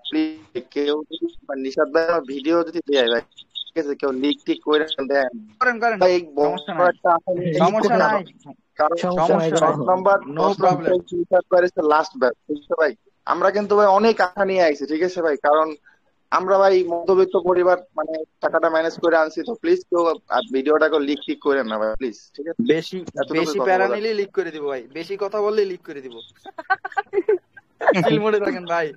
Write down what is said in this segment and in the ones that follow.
Please কেউ যদি নিশাদ ভাই ভিডিও যদি দেয় ভাই, ঠিক আছে, কেউ লিক টিক করে দেন করেন করেন, ভাই, সমস্যা বড় নাই, একটা আসামি সমস্যা নাই, কারণ সমস্যা নাই 10 নম্বর নো 10 প্রবলেম। নম্বর নিশাদ ভাই লাস্ট ব্যাচ, ঠিক আছে ভাই। আমরা কিন্তু ভাই অনেক আশা নিয়ে আইছি, ঠিক আছে ভাই, কারণ আমরা ভাই মধ্যবিত্ত পরিবার, মানে টাকাটা ম্যানেজ করে আনছি, তো প্লিজ কেউ ভিডিওটাকে লিক টিক করেন না ভাই, প্লিজ, ঠিক আছে। বেশি এতটুকুই বেশি কথা প্যারা বলার। নিলেই লিক করে দিব ভাই, বেশি কথা বললেই লিক করে দিব। চিল মোডে থাকেন ভাই,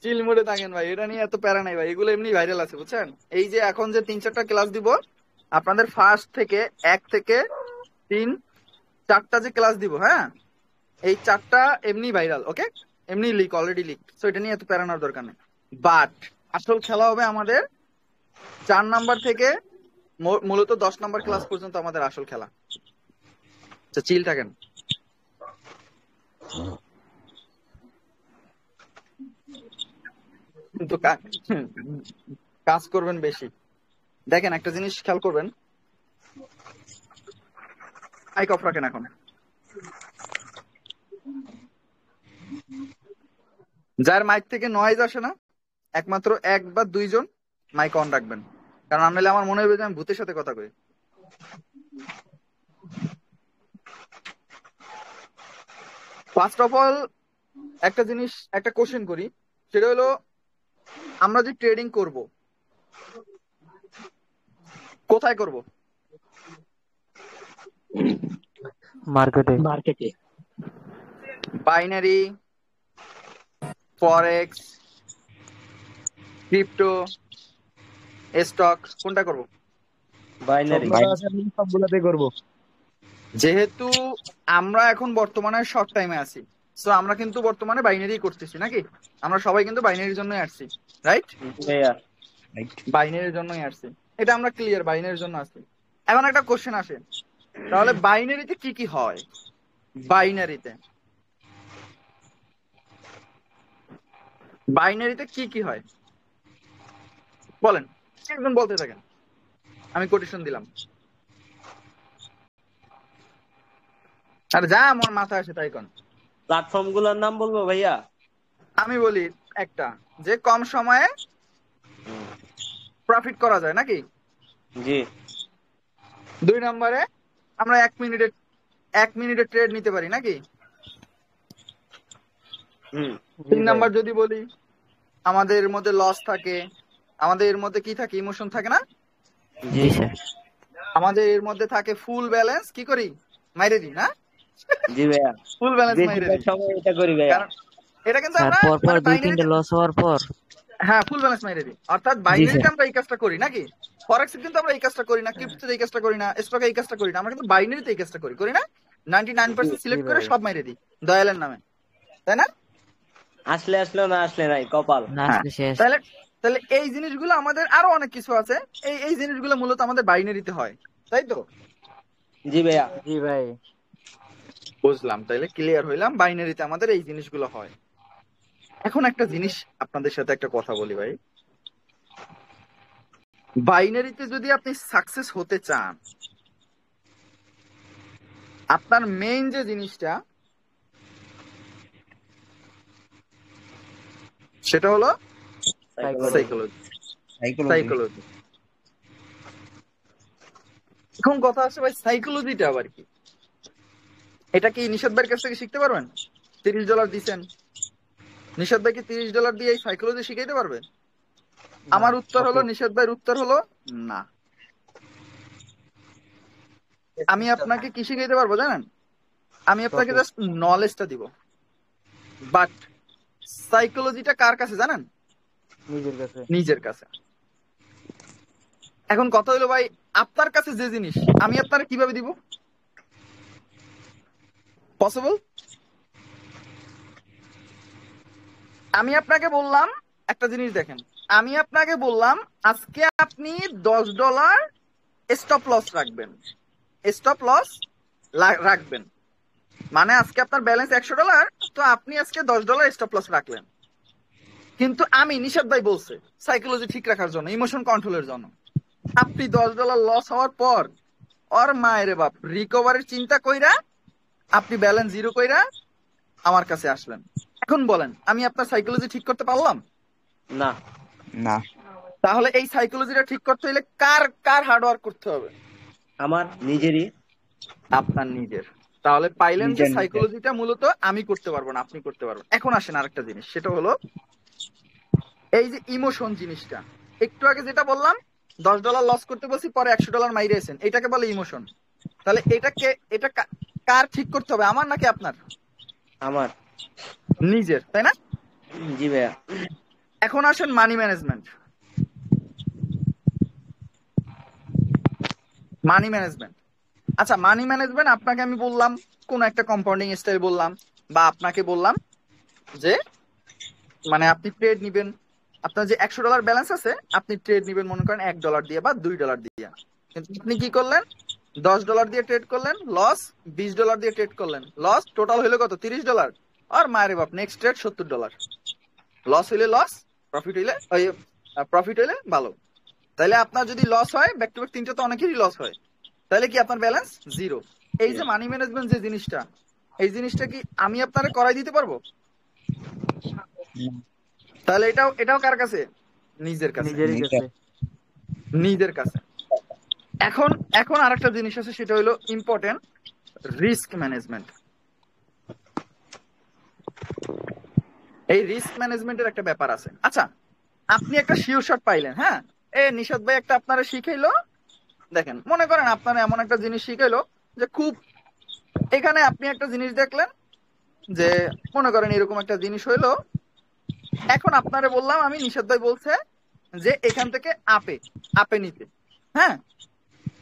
চিল মোডে থাকেন ভাই, এটা নিয়ে এত প্যারা নাই ভাই, এগুলো এমনি ভাইরাল আছে বুঝছেন। এই যে এখন যে 3-4টা ক্লাস দিব আপনাদের, ফার্স্ট থেকে 1 থেকে 3, 4টা যে ক্লাস দিব, হ্যাঁ, এই 4টা এমনি ভাইরাল, ওকে, এমনি লিক, অলরেডি লিক, সো এটা নিয়ে এত প্যারা নেওয়ার দরকার নেই। বাট আসল খেলা হবে আমাদের 4 নাম্বার থেকে মূলত 10 নাম্বার ক্লাস পর্যন্ত আমাদের আসল খেলা। আচ্ছা চিল থাকেন। কিন্তু কাজ করবেন বেশি। দেখেন একটা জিনিস খেয়াল করবেন, মাইক অফ রাখেন এখন। যার মাইক থেকে নয়েজ আসে না, একমাত্র 1 বা 2 জন মাইক অন রাখবেন, কারণ নাহলে আমার মনে হবে যে আমি ভূতের সাথে কথা কই। ফার্স্ট অফ অল একটা জিনিস, একটা কোশ্চেন করি, সেটা হলো আমরা যে ট্রেডিং করব কোথায় করব? মার্কেটে। বাইনারি, ফরেক্স, ক্রিপ্টো, স্টক, কোনটা করব? বাইনারি। সবগুলাতে করবো। যেহেতু আমরা এখন বর্তমানে শর্ট টাইমে আছি, সো আমরা কিন্তু বর্তমানে বাইনারি করতেছি নাকি, আমরা সবাই কিন্তু বাইনারির জন্যই আসছি, রাইট? ভাইয়া বাইনারির জন্যই আসছি, এটা আমরা ক্লিয়ার, বাইনারির জন্য আসছি। এখন একটা কোশ্চেন আসে, তাহলে বাইনারিতে কি কি হয়? বাইনারিতে কি কি হয় বলেন, একদম বলতে থাকেন, আমি কোটেশন দিলাম, আর যা আমার মাথায় আসে তাই কোন। প্ল্যাটফর্ম গুলোর নাম বলবো ভাইয়া? আমি বলি একটা, যে কম সময়ে প্রফিট করা যায় নাকি। জি। 2 নম্বরে আমরা 1 মিনিটে ট্রেড নিতে পারি নাকি। 3 নাম্বার যদি বলি, আমাদের এর মধ্যে লস থাকে, আমাদের এর মধ্যে কি থাকে, ইমোশন থাকে না। জি স্যার। আমাদের এর মধ্যে থাকে ফুল ব্যালেন্স, কি করি, মাইরে দিই না। জি ভাইয়া, ফুল ব্যালেন্স মাইরে দিই, সময় এটা করি ভাইয়া, কারণ এটা কিন্তু স্যার আমরা পরপর মানে 2-3টে লস হওয়ার পর হ্যাঁ ফুল ব্যালেন্স মাইরে দিই, অর্থাৎ বাইনারিতে আমরা এই কাজটা করি নাকি। ফরেক্সে কিন্তু আমরা এই কাজটা করি না, ক্রিপ্টোতে এই কাজটা করি না, স্টকে এই কাজটা করি না, আমরা কিন্তু বাইনারিতে এই কাজটা করি না। 99% সিলেক্ট করে সব মাইরে দিই দয়ালের নামে, তাই না? আসলে আসলো, না আসলে নাই, কপাল। না আসলে শেষ। তাহলে তাহলে এই জিনিসগুলো আমাদের আরো অনেক কিছু আছে, এই জিনিসগুলো মূলত আমাদের বাইনারিতে হয়, তাই তো? জি ভাইয়া। জি ভাই। বুঝলাম, তাইলে ক্লিয়ার হইলাম, বাইনারিতে আমাদের এই জিনিসগুলো হয়। এখন একটা জিনিস আপনাদের সাথে একটা কথা বলি ভাই, বাইনারিতে যদি আপনি সাকসেস হতে চান, আপনার মেইন যে জিনিসটা সেটা হলো সাইকোলজি। এখন কথা আছে ভাই, সাইকোলজিটা আবার কি? এটা কি নিশাদ ভাইয়ের কাছ থেকে শিখতে পারবেন? $30 দিচ্ছেন, নিশাদ ভাইকে $30 দিয়ে এই সাইকোলজি শিখাইতে পারবে? আমার উত্তর হলো, নিশাদ ভাইয়ের উত্তর হলো না। আমি আপনাকে কি শিখাইতে পারবো জানেন? আমি আপনাকে জাস্ট নলেজটা দিব, বাট সাইকোলজিটা কার কাছে জানেন? নিজের কাছে। এখন কথা হলো ভাই, আপনার কাছে যে জিনিস আমি আপনার কিভাবে দিব? পসিবল? আমি আপনাকে বললাম একটা জিনিস, দেখেন, আমি আপনাকে বললাম আজকে আপনি $10 স্টপ লস রাখবেন, স্টপ লস রাখবেন, মানে আজকে আপনার ব্যালেন্স $100, তো আপনি আজকে $10 স্টপ লস রাখলেন। কিন্তু আমি নিশাদ ভাই বলছে সাইকোলজি ঠিক রাখার জন্য, ইমোশন কন্ট্রোলের জন্য, আপনি $10 লস হওয়ার পর ওর মায়ের বাপ রিকভারির চিন্তা কইরা আপনি ব্যালেন্স জিরো কইরা আমার কাছে আসলেন। এখন বলেন, আমি আপনার সাইকোলজি ঠিক করতে পারলাম? না। না। তাহলে এই সাইকোলজিটা ঠিক করতে হলে কার কার হার্ড ওয়ার্ক করতে হবে? আমার নিজেরই। আপনার নিজের। তাহলে পাইলেন যে নিজের। সাইকোলজিটা মূলত আমি করতে পারবো না, আপনি করতে পারবেন। এখন আসেন আরেকটা জিনিস, সেটা হলো এই যে ইমোশন জিনিসটা। একটু আগে যেটা বললাম, $10 লস করতে বলছি, পরে $100 মাইরেছেন, এটাকে বলে ইমোশন। তাহলে এটা কার ঠিক করতে হবে, আমার নাকি আপনার? আমার। নিজের, তাই না? জি ভাইয়া। এখন আসেন মানি ম্যানেজমেন্ট। মানি ম্যানেজমেন্ট, আচ্ছা মানি ম্যানেজমেন্ট আপনাকে আমি বললাম কোন একটা কম্পাউন্ডিং স্টাইল বললাম, বা আপনাকে বললাম যে মানে আপনি ট্রেড নিবেন, আপনার যে $100 ব্যালেন্স আছে আপনি ট্রেড নিবেন মনে করেন $1 দিয়ে বা $2 দিয়ে। কিন্তু আপনি কি করলেন, $10 দিয়ে ট্রেড করলেন, লস। $20 দিয়ে ট্রেড করলেন, লস। টোটাল হইলো কত, $30। আর মায়ের বাপ, নেক্সট ট্রেড $70। লস হইলে লস, প্রফিট হইলে প্রফিট হইলে ভালো। তাইলে আপনার যদি লস হয়, ব্যাক টু ব্যাক তিনটা তো অনেকেরই লস হয়, তাহলে কি আপনার ব্যালেন্স জিরো। এই যে মানি ম্যানেজমেন্ট যে জিনিসটা, এই জিনিসটা কি আমি আপনারে করাই দিতে পারবো? তাহলে এটাও কার কাছে? নিজের কাছে। নিজের কাছে। এখন এখন আরেকটা জিনিস আছে, সেটা হলো ইম্পর্টেন্ট, রিস্ক ম্যানেজমেন্ট। এই রিস্ক ম্যানেজমেন্টের একটা ব্যাপার আছে। আচ্ছা, আপনি একটা শিওর শট পাইলেন, হ্যাঁ, নিশাদ ভাই একটা আপনারা শিখাইলো, দেখেন মনে করেন আপনারা এমন একটা জিনিস শিখাইলো যে খুব, এখানে আপনি একটা জিনিস দেখলেন যে মনে করেন এরকম একটা জিনিস হইলো। এখন আপনারে বললাম আমি, নিশাদ ভাই বলছে যে এখান থেকে আপে আপে নিতে, হ্যাঁ।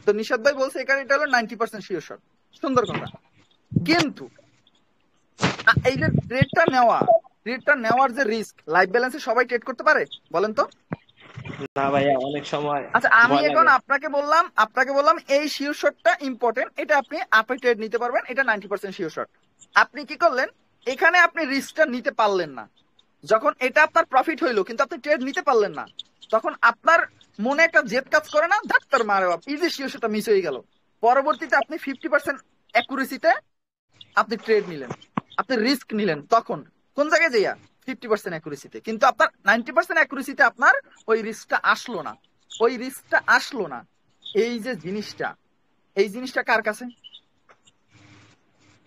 তো নিশাদ ভাই বলছে এখানে এটা হলো 90% শিওর শট, সুন্দর কথা। কিন্তু এই যে ট্রেডটা নেওয়ার যে রিস্ক, লাইফ ব্যালেন্সে সবাই ট্রেড করতে পারে বলেন তো? না ভাইয়া, অনেক সময় আচ্ছা, আমি ভয় এখন লাগে। আপনাকে বললাম এই শিওর শটটা ইম্পর্টেন্ট, এটা আপনি আপে ট্রেড নিতে পারবেন, এটা 90% শিওর শট। আপনি কি করলেন, এখানে আপনি রিস্কটা নিতে পারলেন না। যখন এটা আপনার প্রফিট হইলো কিন্তু আপনি ট্রেড নিতে পারলেন না, তখন আপনার মনে একটা জেদ কাজ করে না, ডাক্তার মারে বাপ, এই যে শিওর শটটা মিস হয়ে গেল। পরবর্তীতে আপনি 50% অ্যাকুরেসিতে আপনি ট্রেড নিলেন, আপনি রিস্ক নিলেন, তখন কোন জায়গায় যাইয়া 50% অ্যাকুরেসিতে, কিন্তু আপনার 90% অ্যাকুরেসিতে আপনার ওই রিস্কটা আসলো না, ওই রিস্কটা আসলো না। এই যে জিনিসটা, এই জিনিসটা কার কাছে?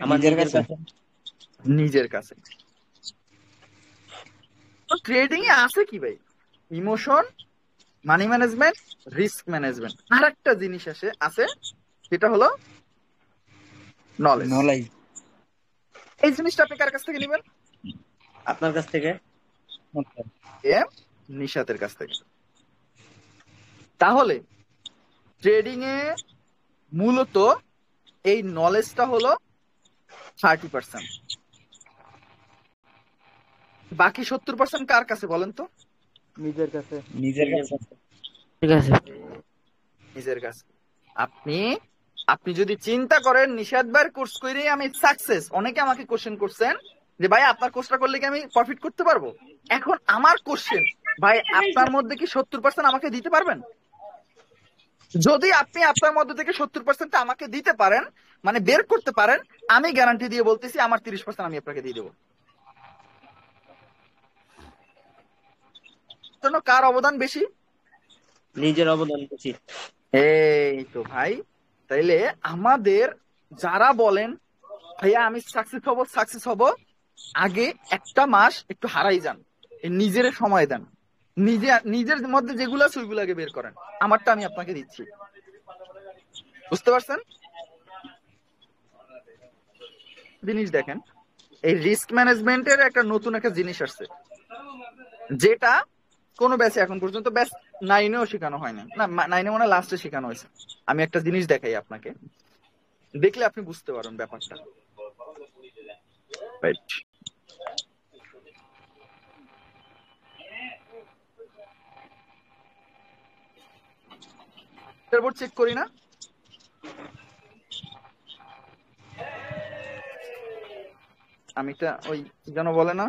আমার নিজের কাছে। নিজের কাছে। তো ট্রেডিং এ আছে কি ভাই, emotion, money management, risk management, আর একটা জিনিস আছে সেটা হলো নলেজ। এই জিনিসটা আপনি কার কাছ থেকে নেবেন? আপনার কাছ থেকে। নিশাতের কাছ থেকে। তাহলে ট্রেডিং এ মূলত এই নলেজটা হলো 30%, বাকি 70% কার কাছে বলেন তো? নিজের কাছে। ঠিক আছে। নিজের কাছে। আপনি যদি চিন্তা করেন নিশাদ ভাইয়ের কোর্স করেই আমি সাকসেস, অনেকে আমাকে কোশ্চেন করছেন যে ভাই আপনার কোর্সটা করলে কি আমি প্রফিট করতে পারবো? এখন আমার কোশ্চেন, ভাই আপনার মধ্যে কি 70% আমাকে দিতে পারবেন? যদি আপনি আপনার মধ্যে থেকে 70% আমাকে দিতে পারেন, মানে বের করতে পারেন, আমি গ্যারান্টি দিয়ে বলতেছি আমার 30% আমি আপনাকে দিয়ে দেবো। জন্য কার অবদান বেশি? নিজের অবদান বেশি। এই তো ভাই, তাইলে আমাদের যারা বলেন ভাইয়া আমি সাকসেস হব, আগে একটা মাস একটু হারাই যান, নিজের সময় দেন, নিজের মধ্যে যেগুলো আছে ওইগুলো আগে বের করেন। আমারটা আমি আপনাকে দিচ্ছি, বুঝতে পারছেন? জিনিস দেখেন, এই রিস্ক ম্যানেজমেন্টের একটা নতুন একটা জিনিস আসছে, যেটা কোনো ব্যাচে এখন পর্যন্ত ব্যাচ 9-এও শেখানো হয় না, 9-এ মানে লাস্টে শেখানো হয়েছে। আমি একটা জিনিস দেখাই আপনাকে, দেখলে আপনি বুঝতে পারেন ব্যাপারটা। রাইট, বোর্ড চেক করি না, আমিটা ওই যেন বলে না,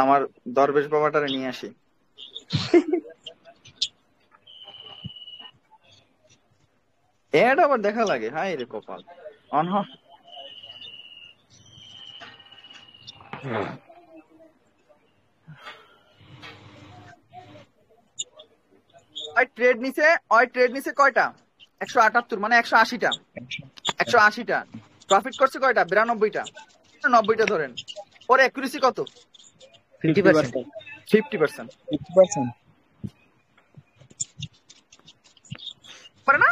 আমার দরবেশ বাবাটারে নিয়ে আসি। এটা আবার দেখা লাগে, হাই রে কপাল। অন হ, ওই ট্রেড নিছে কয়টা? 178, মানে 180টা। 180টা প্রফিট করছে কয়টা? 92টা, 90টা ধরেন। ওর অ্যাকুরেসি কত? 50%। 50%। 50%। পারে না?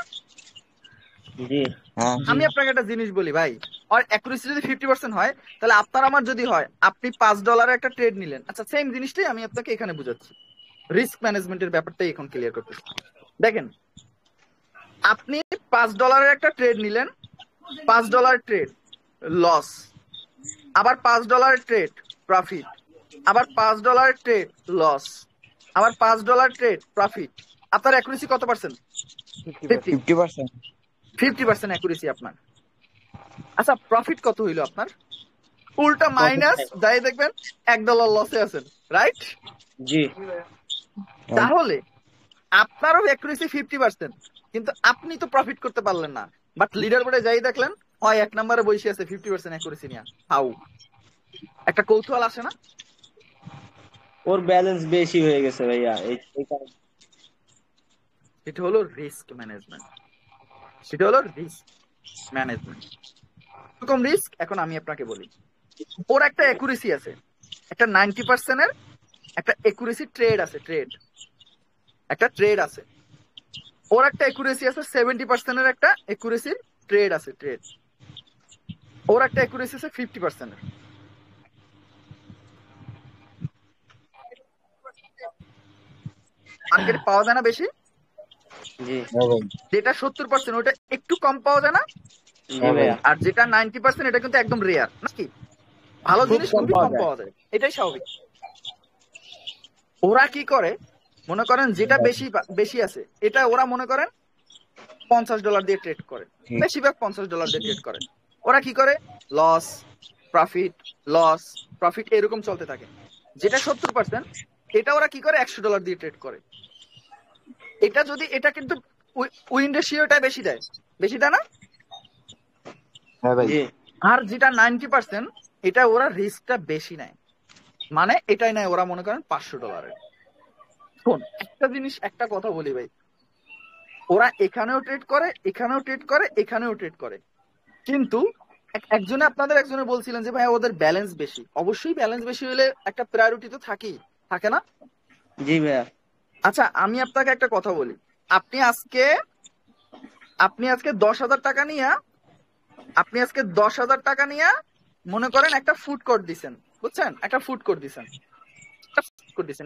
জি হ্যাঁ। আমি আপনাকে একটা জিনিস বলি ভাই, আর অ্যাকুরেসি যদি 50% হয়, তাহলে আপনার আমার যদি হয়, আপনি $5 একটা ট্রেড নিলেন। আচ্ছা, সেম জিনিসটাই আমি আপনাকে এখানে বুঝাচ্ছি। রিস্ক ম্যানেজমেন্টের ব্যাপারটাই এখন ক্লিয়ার করতেছি। দেখেন, আপনি $5 একটা ট্রেড নিলেন, $5 ট্রেড লস, আবার $5 ট্রেড প্রফিট, আবার $5 ট্রেড লস, আবার $5 ট্রেড প্রফিট। আপনার অ্যাকুরেসি কত পার্সেন্ট? 50%। 50% অ্যাকুরেসি আপনার। আচ্ছা, প্রফিট কত হইলো আপনার? উল্টা মাইনাস, যাই দেখবেন $1 লসে আছেন, রাইট? জি তাহলে আপনারও অ্যাকুরেসি 50%, কিন্তু আপনি তো প্রফিট করতে পারলেন না। বাট লিডার বোর্ডে যাই দেখলেন হয় 1 নম্বরে বসে আছে 50% অ্যাকুরেসি নিয়ে। হাউ? একটা কৌতূহল আসে না? ওর ব্যালেন্স বেশি হয়ে গেছে ভাইয়া, এই কারণে। এটা হলো রিস্ক ম্যানেজমেন্ট। সেটা হলো রিস্ক ম্যানেজমেন্ট। এরকম রিস্ক এখন আমি আপনাকে বলি। ওর একটা অ্যাকুরেসি আছে, একটা 90%-এর একটা অ্যাকুরেসি ট্রেড আছে, একটা ট্রেড আছে। ওর একটা অ্যাকুরেসি আছে 70%-এর একটা অ্যাকুরেসির ট্রেড আছে, ওর একটা অ্যাকুরেসি আছে 50%-এর। মার্কেটে পাওয়া যায় না বেশি? জি যেটা 70% ওটা একটু কম পাওয়া যায় না? জি ভাইয়া, আর যেটা 90% এটা কিন্তু একদম রেয়ার, নাকি? ভালো খুব জিনিস কম খুবই পাওয়া কম যায়। পাওয়া যায়, এটাই স্বাভাবিক। ওরা কি করে, মনে করেন যেটা বেশি আছে, এটা ওরা মনে করেন $50 দিয়ে ট্রেড করে, বেশিরভাগ $50 দিয়ে ট্রেড করে। ওরা কি করে, লস প্রফিট এরকম চলতে থাকে। যেটা 70%, এটা ওরা কি করে, $100 দিয়ে ট্রেড করে। এটা কিন্তু উইন রেশিওটা বেশি দেয় না? জি আর যেটা 90%, এটা ওরা রিস্কটা বেশি নেয়, মানে এটাই নেয় ওরা মনে করেন $500। শোন, একটা কথা বলি ভাই, ওরা এখানেও ট্রেড করে, এখানেও ট্রেড করে, এখানেও ট্রেড করে, কিন্তু আপনাদের একজনে বলছিলেন যে ভাই ওদের ব্যালেন্স বেশি। অবশ্যই ব্যালেন্স বেশি হলে একটা প্রায়োরিটি তো থাকে না? জি ভাইয়া, আচ্ছা, আমি আপনাকে একটা কথা বলি, আপনি আজকে 10,000 টাকা নিয়ে মনে করেন একটা ফুড কোর্ট দিছেন, বুঝছেন? একটা ফুড কোর্ট দিছেন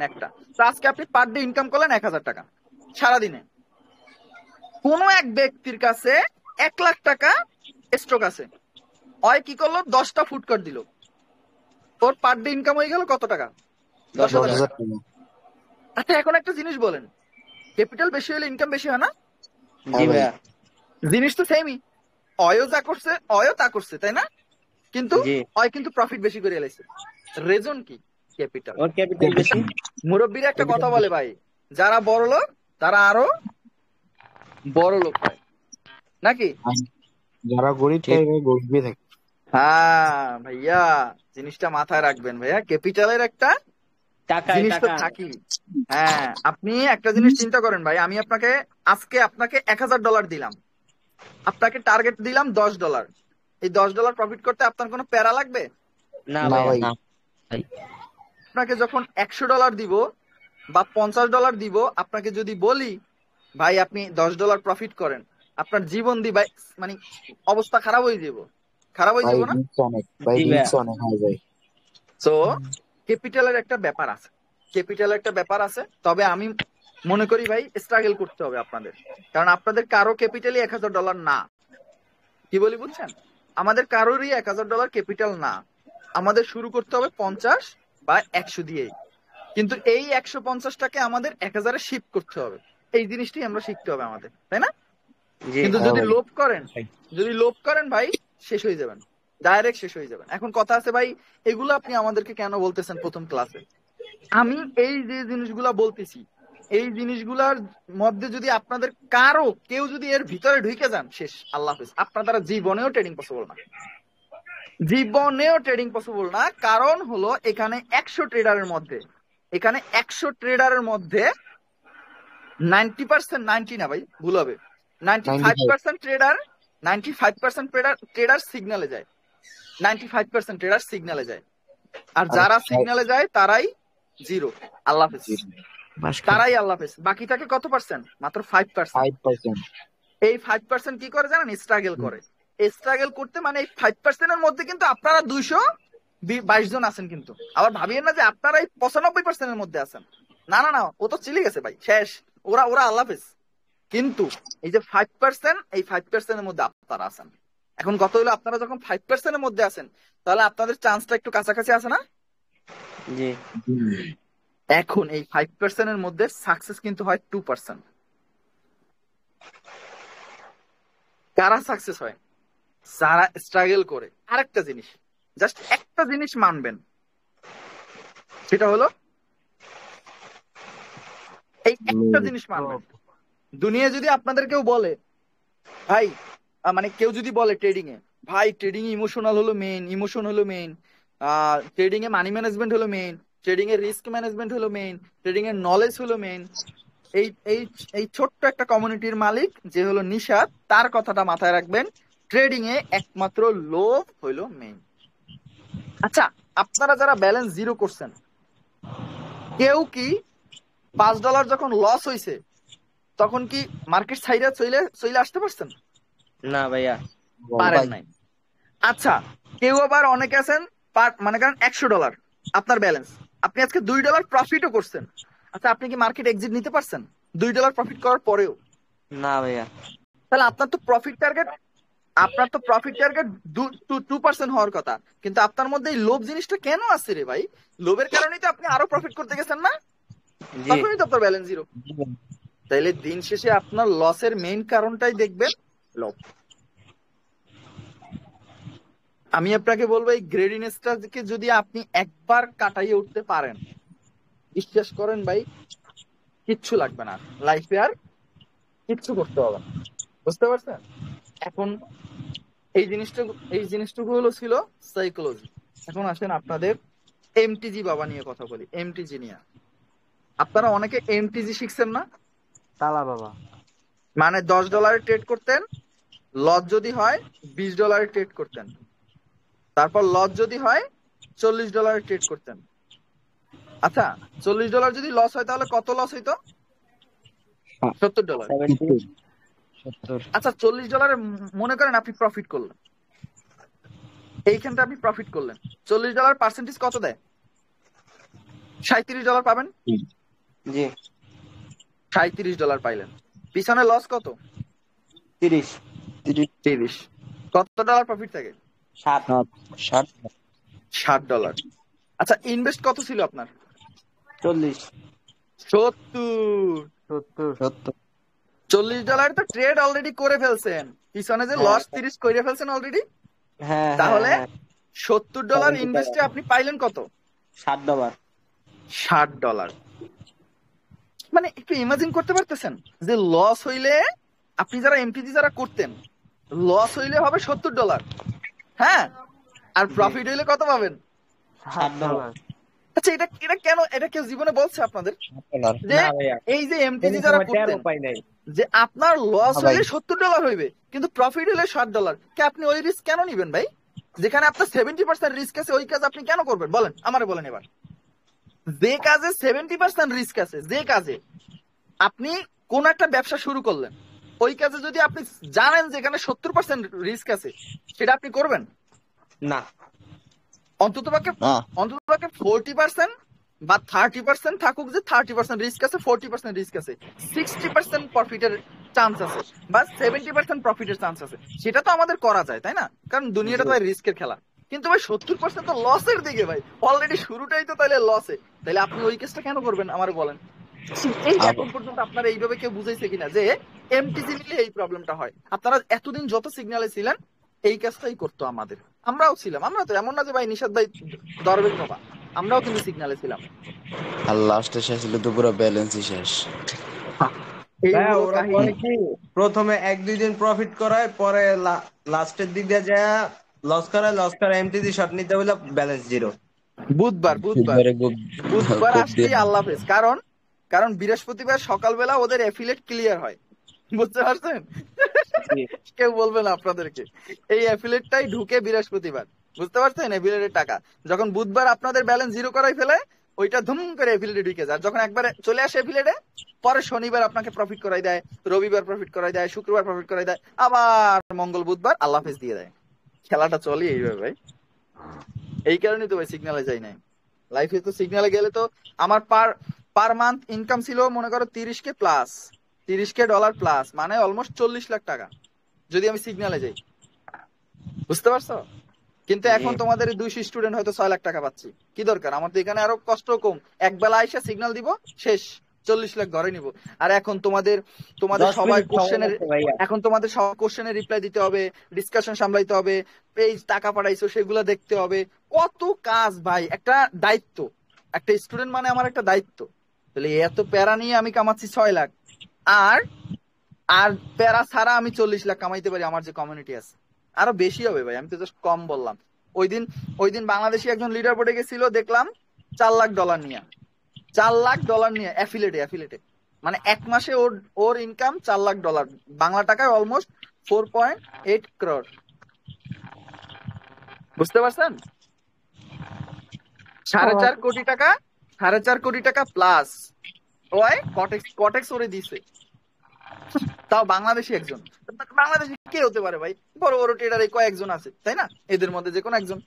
একটা। তো আজকে আপনি পার ডে ইনকাম করলেন 1,000 টাকা সারাদিনে। কোন এক ব্যক্তির কাছে 1 লাখ টাকা স্টক আছে, ওই কি করলো, 10টা ফুড কোর্ট দিল, ওর পার ডে ইনকাম হয়ে গেল কত টাকা? 10,000 টাকা। আচ্ছা, এখন একটা জিনিস বলেন, ক্যাপিটাল বেশি হলে ইনকাম বেশি হয় না? জি ভাইয়া, জিনিস তো সেমই, অয়ও তা করছে, তাই না? কিন্তু জি অয় কিন্তু প্রফিট বেশি করে এলাইছে। রেজন কি? ক্যাপিটাল। ওর ক্যাপিটাল বেশি। মুরব্বীরা একটা কথা বলে ভাই, যারা বড় লোক তারা আরো বড় লোক হয়, নাকি? যারা গরিব গরিবই থাকে। হ্যাঁ ভাইয়া, জিনিসটা মাথায় রাখবেন ভাইয়া, ক্যাপিটালের একটা জিনিস তো থাকি। হ্যাঁ, আপনি একটা জিনিস চিন্তা করেন ভাই, আমি আপনাকে $1,000 দিলাম, আপনাকে টার্গেট দিলাম $10। এই $10 প্রফিট করতে আপনার কোনো প্যারা লাগবে না না ভাই, ভাই। আপনাকে যখন $100 দিব বা $50 দিব, আপনাকে যদি বলি ভাই আপনি $10 প্রফিট করেন, আপনার জীবন দি ভাই, মানে অবস্থা খারাপ হয়ে যাব না? জি ভাইয়া, তো ক্যাপিটালের একটা ব্যাপার আছে, তবে আমি মনে করি ভাই স্ট্রাগল করতে হবে আপনাদের, কারণ আপনাদের কারো ক্যাপিটালই $1,000 না। কি বলি বুঝছেন? আমাদের কারোরই $1,000 ক্যাপিটাল না, আমাদের শুরু করতে হবে 50 বা 100 দিয়েই, কিন্তু এই 150টাকে আমাদের 1,000-এ শিফট করতে হবে। এই জিনিসটাই আমরা শিখতে হবে আমাদের, তাই না? জি কিন্তু যদি লোভ করেন ভাই, শেষ হয়ে যাবেন, ডাইরেক্ট শেষ হয়ে যাবেন। এখন কথা আছে ভাই, এগুলো আপনি আমাদেরকে কেন বলতেছেন প্রথম ক্লাসে? আমি এই যে জিনিসগুলা বলতেছি, এই জিনিসগুলার মধ্যে যদি আপনাদের কেউ যদি এর ভিতরে ঢুকে যান, শেষ, আল্লাহ হাফেজ। আপনার দ্বারা জীবনেও ট্রেডিং পসিবল না, কারণ হলো এখানে 100 ট্রেডারের মধ্যে 90%, 90 না ভাই, ভুল হবে। 95 95% ট্রেডার, 95% ট্রেডার সিগন্যালে যায়। 95% ট্রেডার সিগন্যালে যায়। আর আর যারা সিগন্যালে যায় তারাই জিরো, আল্লাহ হাফেজ। মাস্কার তারাই আল্লাহ হাফেজ। বাকি থাকে কত পার্সেন্ট? মাত্র 5%। 5%। এই 5% কি করে জানেন? স্ট্রাগল করে। স্ট্রাগল করতে মানে এই 5% এর মধ্যে কিন্তু আপনারা 222 জন আছেন কিন্তু। আবার ভাবিয়েন না যে আপনারা এই 95% এর মধ্যে আছেন। না না না, ও তো চিলি গেছে ভাই, শেষ। ওরা আল্লাহ হাফেজ। কিন্তু এই যে 5%, এই 5% এর মধ্যে আপনারা আছেন। এখন কত হলো, আপনারা যখন 5% এর মধ্যে আছেন তাহলে আপনাদের চান্সটা একটু কাছাকাছি আছে না? জি এখন এই 5% এর মধ্যে সাকসেস কিন্তু হয় 2%। কারা সাকসেস হয়? যারা স্ট্রাগল করে। আরেকটা জিনিস, জাস্ট একটা জিনিস মানবেন, সেটা হলো এই একটা জিনিস মানবেন। দুনিয়া যদি আপনাদের কেউ বলে ভাই, মানে কেউ যদি বলে ট্রেডিং এ, ভাই ট্রেডিং এ ইমোশনাল হলো মেইন, ইমোশন হলো মেইন, ট্রেডিং এ মানি ম্যানেজমেন্ট হলো মেইন, ট্রেডিং এ রিস্ক ম্যানেজমেন্ট হলো মেইন, ট্রেডিং এর নলেজ হলো মেইন। এই এই এই ছোট্ট একটা কমিউনিটির মালিক যে হলো নিশাত, তার কথাটা মাথায় রাখবেন, ট্রেডিং এ একমাত্র লোভ হইলো মেইন। আচ্ছা, আপনারা যারা ব্যালেন্স জিরো করছেন, কেউ কি $5 যখন লস হয়েছে তখন কি মার্কেট সাইডে চলে আসতে পারছেন? না ভাইয়া, পারেন নাই। আচ্ছা, কেউ আবার অনেকে আছেন, মানে কারণ $100 আপনার ব্যালেন্স, আপনি আজকে $2 প্রফিটও করছেন। আচ্ছা, আপনি কি মার্কেট এক্সিট নিতে পারছেন $2 প্রফিট করার পরেও? না ভাইয়া। তাহলে আপনার তো প্রফিট টার্গেট 2% হওয়ার কথা, কিন্তু আপনার মধ্যে এই লোভ জিনিসটা কেন আছে রে ভাই? লোভের কারণেই তো আপনি আরো প্রফিট করতে গেছেন না, জি তখনই তো আপনার ব্যালেন্স জিরো। তাইলে দিন শেষে আপনার লসের মেইন কারণটাই দেখবেন লোভ। আমি আপনাকে বলবো, এই গ্রেডিনেসটাকে যদি আপনি একবার কাটাইয়ে উঠতে পারেন, বিশ্বাস করেন ভাই, কিচ্ছু লাগবে না লাইফে, আর কিচ্ছু করতে হবে না। বুঝতে পারছেন? এখন এই জিনিসটুকু হলো ছিল সাইকোলজি। এখন আসেন আপনাদের এমটিজি বাবা নিয়ে কথা বলি। এমটিজি নিয়ে আপনারা অনেকে এমটিজি শিখছেন না? তালা বাবা। মানে $10 ট্রেড করতেন, লস যদি হয় $20 ট্রেড করতেন, তারপর লস যদি হয় $40 ট্রেড করতেন। আচ্ছা, $40 যদি লস হয় তাহলে কত লস হইতো? $70। 70। আচ্ছা, $40 মনে করেন আপনি প্রফিট করলেন, এইখানটা আপনি প্রফিট করলেন, $40 পার্সেন্টেজ কত দেয়? $37 পাবেন। জি $37 পাইলেন, পিছনে লস কত? 30 30। কত ডলার প্রফিট থাকে? 60 $60। আচ্ছা, ইনভেস্ট কত ছিল আপনার? 40 70। $40 তো ট্রেড অলরেডি করে ফেলছেন, পিছনে যে লস 30 করে ফেলছেন অলরেডি। হ্যাঁ তাহলে হ্যাঁ, $70 ইনভেস্টে আপনি পাইলেন কত? $60। $60। মানে একটু ইমাজিন করতে পারতেছেন যে লস হইলে, আপনি যারা এমটিজি যারা করতেন, লস হইলে হবে $70, হ্যাঁ, আর প্রফিট হইলে কত পাবেন? $60। আচ্ছা, এটা কেউ জীবনে বলছে আপনাদের যে না ভাইয়া, এই যে এমটিজি যারা করতেন উপায় নাই। যে আপনার লস হ্যাঁ ভাই। হইলে $70 হইবে কিন্তু প্রফিট হইলে $60, কে আপনি ওই রিস্ক কেন নিবেন ভাই? যেখানে আপনার 70% রিস্ক আছে, ওই কাজ আপনি কেন করবেন? বলেন, আমারে বলেন এবার। যে কাজে 70% রিস্ক আছে, যে কাজে আপনি কোন একটা ব্যবসা শুরু করলেন, ওই কাজে যদি আপনি জানেন যে এখানে 70% রিস্ক আছে, সেটা আপনি করবেন না, অন্ততপক্ষে না। 40% বা 30% থাকুক, যে 30% রিস্ক আছে, 40% রিস্ক আছে, 60% প্রফিটের চান্স আছে, বা 70% প্রফিটের চান্স আছে, সেটা তো আমাদের করা যায়, তাই না? কারণ দুনিয়াটা তো রিস্কের খেলা। কিন্তু ভাই 70% তো লসের দিকে ভাই, অলরেডি শুরুটাই তো তাহলে লসে, তাহলে আপনি ওই কেসটা কেন করবেন আমার বলেন? এই এখন পর্যন্ত আপনারা এইভাবে কেউ বুঝাইছে কিনা যে এমটিজি নিলে এই প্রবলেমটা হয়? আপনারা এতদিন যত সিগন্যালে ছিলেন এই কাজটাই করতো আমাদের, আমরাও ছিলাম। আমরা তো এমন না যে ভাই নিশাদ ভাই দরবেশ বাবা, আমরাও কিন্তু সিগন্যালে ছিলাম। আর লাস্টে শেষ হলে তো পুরো ব্যালেন্সই শেষ। এই ভাইয়া, হলো ওরা কাহিনী। করে কি, প্রথমে 1-2 দিন প্রফিট করায়, পরে লাস্টের দিক দিয়ে যায় লস করে এমটিজি শট নিতে হইলে ব্যালেন্স জিরো। বুধবার বুধবারে খুব আসছি দিয়ে আল্লাহ হাফেজ। কারণ কারণ বৃহস্পতিবার সকালবেলা ওদের অ্যাফিলিয়েট ক্লিয়ার হয়, বুঝতে পারছেন? কেউ বলবে না আপনাদেরকে, এই অ্যাফিলিয়েটটাই ঢুকে বৃহস্পতিবার, বুঝতে পারছেন? অ্যাফিলিয়েটের টাকা যখন বুধবার আপনাদের ব্যালেন্স জিরো করাই ফেলে, ওইটা ধুম করে অ্যাফিলিয়েটে ঢুকে যায়। যখন একবার চলে আসে অ্যাফিলিয়েটে, পরে শনিবার আপনাকে প্রফিট করাই দেয়, রবিবার প্রফিট করাই দেয়, শুক্রবার প্রফিট করাই দেয়, আবার মঙ্গল বুধবার আল্লাহ হাফেজ দিয়ে দেয়। খেলাটা চলে এইভাবে ভাই। এই কারণেই তো ভাই সিগন্যালে যাই নাই। লাইফে তো সিগন্যালে গেলে তো আমার পার মান্থ ইনকাম ছিল মনে করো 30K plus, 30K dollar plus, মানে অলমোস্ট 40 লাখ টাকা যদি আমি সিগন্যালে যাই, বুঝতে পারছো? কিন্তু এখন তোমাদের 200 স্টুডেন্ট হয়তো 6 লাখ টাকা পাচ্ছি। কি দরকার? আমার তো এখানে আরো কষ্ট কম, একবেলা আইসা সিগন্যাল দিব, শেষ, 40 লাখ ধরে নিব। আর এখন তোমাদের 10 সবাই মিনিট সময় লাগছে ভাইয়া। এখন তোমাদের সব কোশ্চেনের রিপ্লাই দিতে হবে, ডিসকাশন সামলাইতে হবে, পেজ টাকা পাঠাইছো সেগুলো দেখতে হবে, কত কাজ ভাই, একটা দায়িত্ব। একটা স্টুডেন্ট মানে আমার একটা দায়িত্ব। তাহলে এত প্যারা নিয়ে আমি কামাচ্ছি 6 লাখ, আর আর প্যারা ছাড়া আমি 40 লাখ কামাইতে পারি। আমার যে কমিউনিটি আছে আরো বেশি হবে ভাই, আমি তো জাস্ট কম বললাম। ওই দিন বাংলাদেশি একজন লিডার বোর্ডে গেছিল, দেখলাম $4 লাখ নিয়ে, $4 লাখ নিয়ে অ্যাফিলেটে, মানে এক মাসে ওর ইনকাম $4 লাখ, বাংলা টাকায় অলমোস্ট 4.8 crore, বুঝতে পারছেন? 4.5 কোটি টাকা, 4.5 কোটি টাকা প্লাস ওই কটেক্স ওরে দিছে, তাও বাংলাদেশি একজন। বাংলাদেশি কে হতে পারে ভাই? বড় বড় ট্রেডার এই কয়েকজন আছে, তাই না? এদের মধ্যে যে কোনো একজন।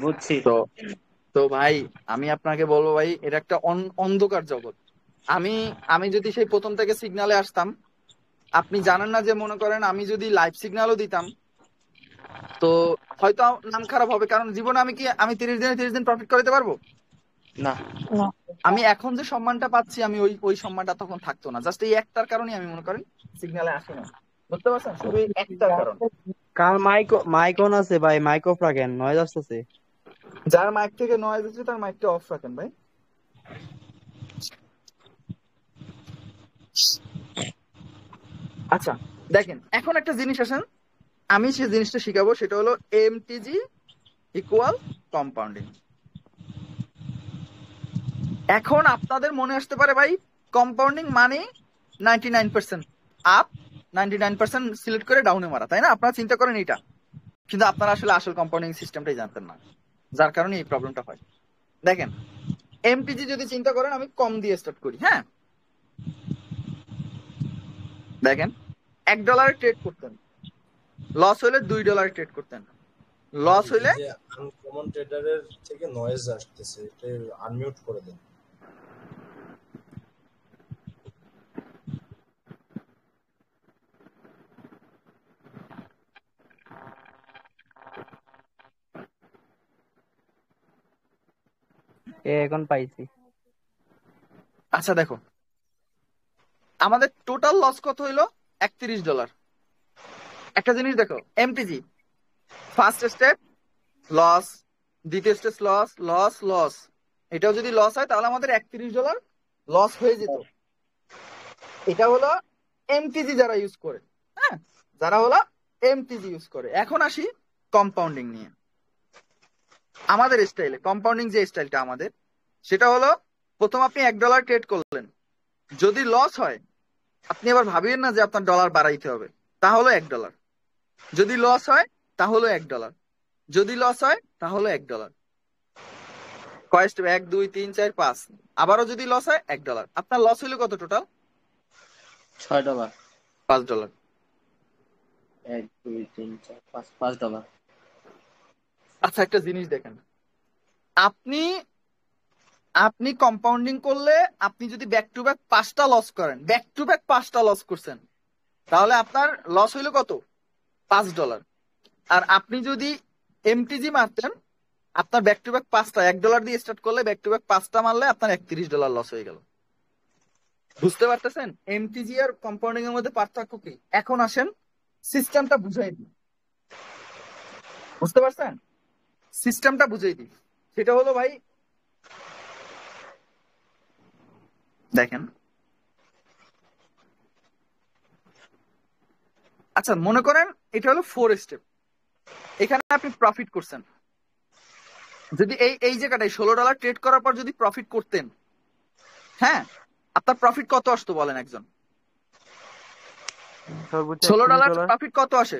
বুঝছি। তো ভাই আমি আপনাকে বলবো ভাই, এটা একটা অন্ধকার জগৎ। আমি যদি সেই প্রথম থেকে সিগন্যালে আসতাম, আপনি জানেন না যে, মনে করেন আমি যদি লাইভ সিগন্যালও দিতাম তো হয়তো নাম খারাপ হবে, কারণ জীবনে আমি 30 দিনে 30 দিন প্রফিট করতে পারবো না। আমি এখন যে সম্মানটা পাচ্ছি, আমি ওই সম্মানটা তখন থাকতো না। জাস্ট এই একটার কারণে আমি মনে করেন সিগন্যালে আসি না, বুঝতে পারছেন? শুধু এই একটার কারণ। কার মাইক অন আছে ভাই, মাইক অফ রাখেন, নয়েজ আসতেছে। যার মাইক থেকে নয়েজ হচ্ছে তার মাইকটা অফ রাখেন ভাই। আচ্ছা দেখেন, এখন একটা জিনিস আসেন, আমি সেই জিনিসটা শিখাবো, সেটা হলো এমটিজি ইকুয়াল কম্পাউন্ডিং। এখন আপনাদের মনে আসতে পারে ভাই, কম্পাউন্ডিং মানে 99% আপ, 99% সিলেক্ট করে ডাউনে মারা, তাই না? আপনারা চিন্তা করেন এটা, কিন্তু আপনারা আসলে আসল কম্পাউন্ডিং সিস্টেমটাই জানতেন না, যার কারণে এই প্রবলেমটা হয়। দেখেন এমটিজি যদি চিন্তা করেন, আমি কম দিয়ে স্টার্ট করি, হ্যাঁ? দেখেন $1 ট্রেড করতেন, লস হলে $2 ট্রেড করতেন, লস হইলে আনকমন ট্রেডারের থেকে নয়েজ আসতেছে, এটা আনমিউট করে দেন। এখন পাইছি। আচ্ছা দেখো, আমাদের টোটাল লস কত হইলো? $31। একটা জিনিস দেখো, এমটিজি ফার্স্ট স্টেপ লস, দ্বিতীয় স্টেপ লস, লস, লস, এটাও যদি লস হয় তাহলে আমাদের $31 লস হয়ে যেত। এটা হলো এমটিজি যারা ইউজ করে, হ্যাঁ, যারা হলো এমটিজি ইউজ করে। এখন আসি কম্পাউন্ডিং নিয়ে। আমাদের স্টাইলে কম্পাউন্ডিং যে স্টাইলটা আমাদের, সেটা হলো প্রথম আপনি $1 ট্রেড করলেন, যদি লস হয় আপনি আবার ভাবিয়েন না যে আপনার ডলার বাড়াইতে হবে, তাহলে $1। যদি লস হয় তাহলে $1, যদি লস হয় তাহলে $1। কয় স্টেপ? 1 2 3 4 5, আবারও যদি লস হয় $1। আপনার লস হইলো কত টোটাল? $6। $5। 1 2 3 4 5 $5। আচ্ছা একটা জিনিস দেখেন, আপনি কম্পাউন্ডিং করলে, আপনি যদি ব্যাক টু ব্যাক 5টা লস করেন, ব্যাক টু ব্যাক 5টা লস করছেন, তাহলে আপনার লস হইলো কত? $5। আর আপনি যদি এমটিজি মারতেন, আপনার ব্যাক টু ব্যাক 5টা, $1 দিয়ে স্টার্ট করলে ব্যাক টু ব্যাক 5টা মারলে আপনার $31 লস হয়ে গেল। বুঝতে পারতেছেন এমটিজি আর কম্পাউন্ডিং এর মধ্যে পার্থক্য কি? এখন আসেন সিস্টেমটা বুঝাই দিই, বুঝতে পারছেন? সিস্টেমটা বুঝাই দিই, সেটা হলো ভাই দেখেন, আচ্ছা মনে করেন এটা হলো 4 স্টেপ, এখানে আপনি প্রফিট করছেন, যদি এই জায়গাটায় $16 ট্রেড করার পর যদি প্রফিট করতেন, হ্যাঁ, আপনার প্রফিট কত আসতো বলেন একজন? সর্বোচ্চ $16 $31, প্রফিট কত আসে?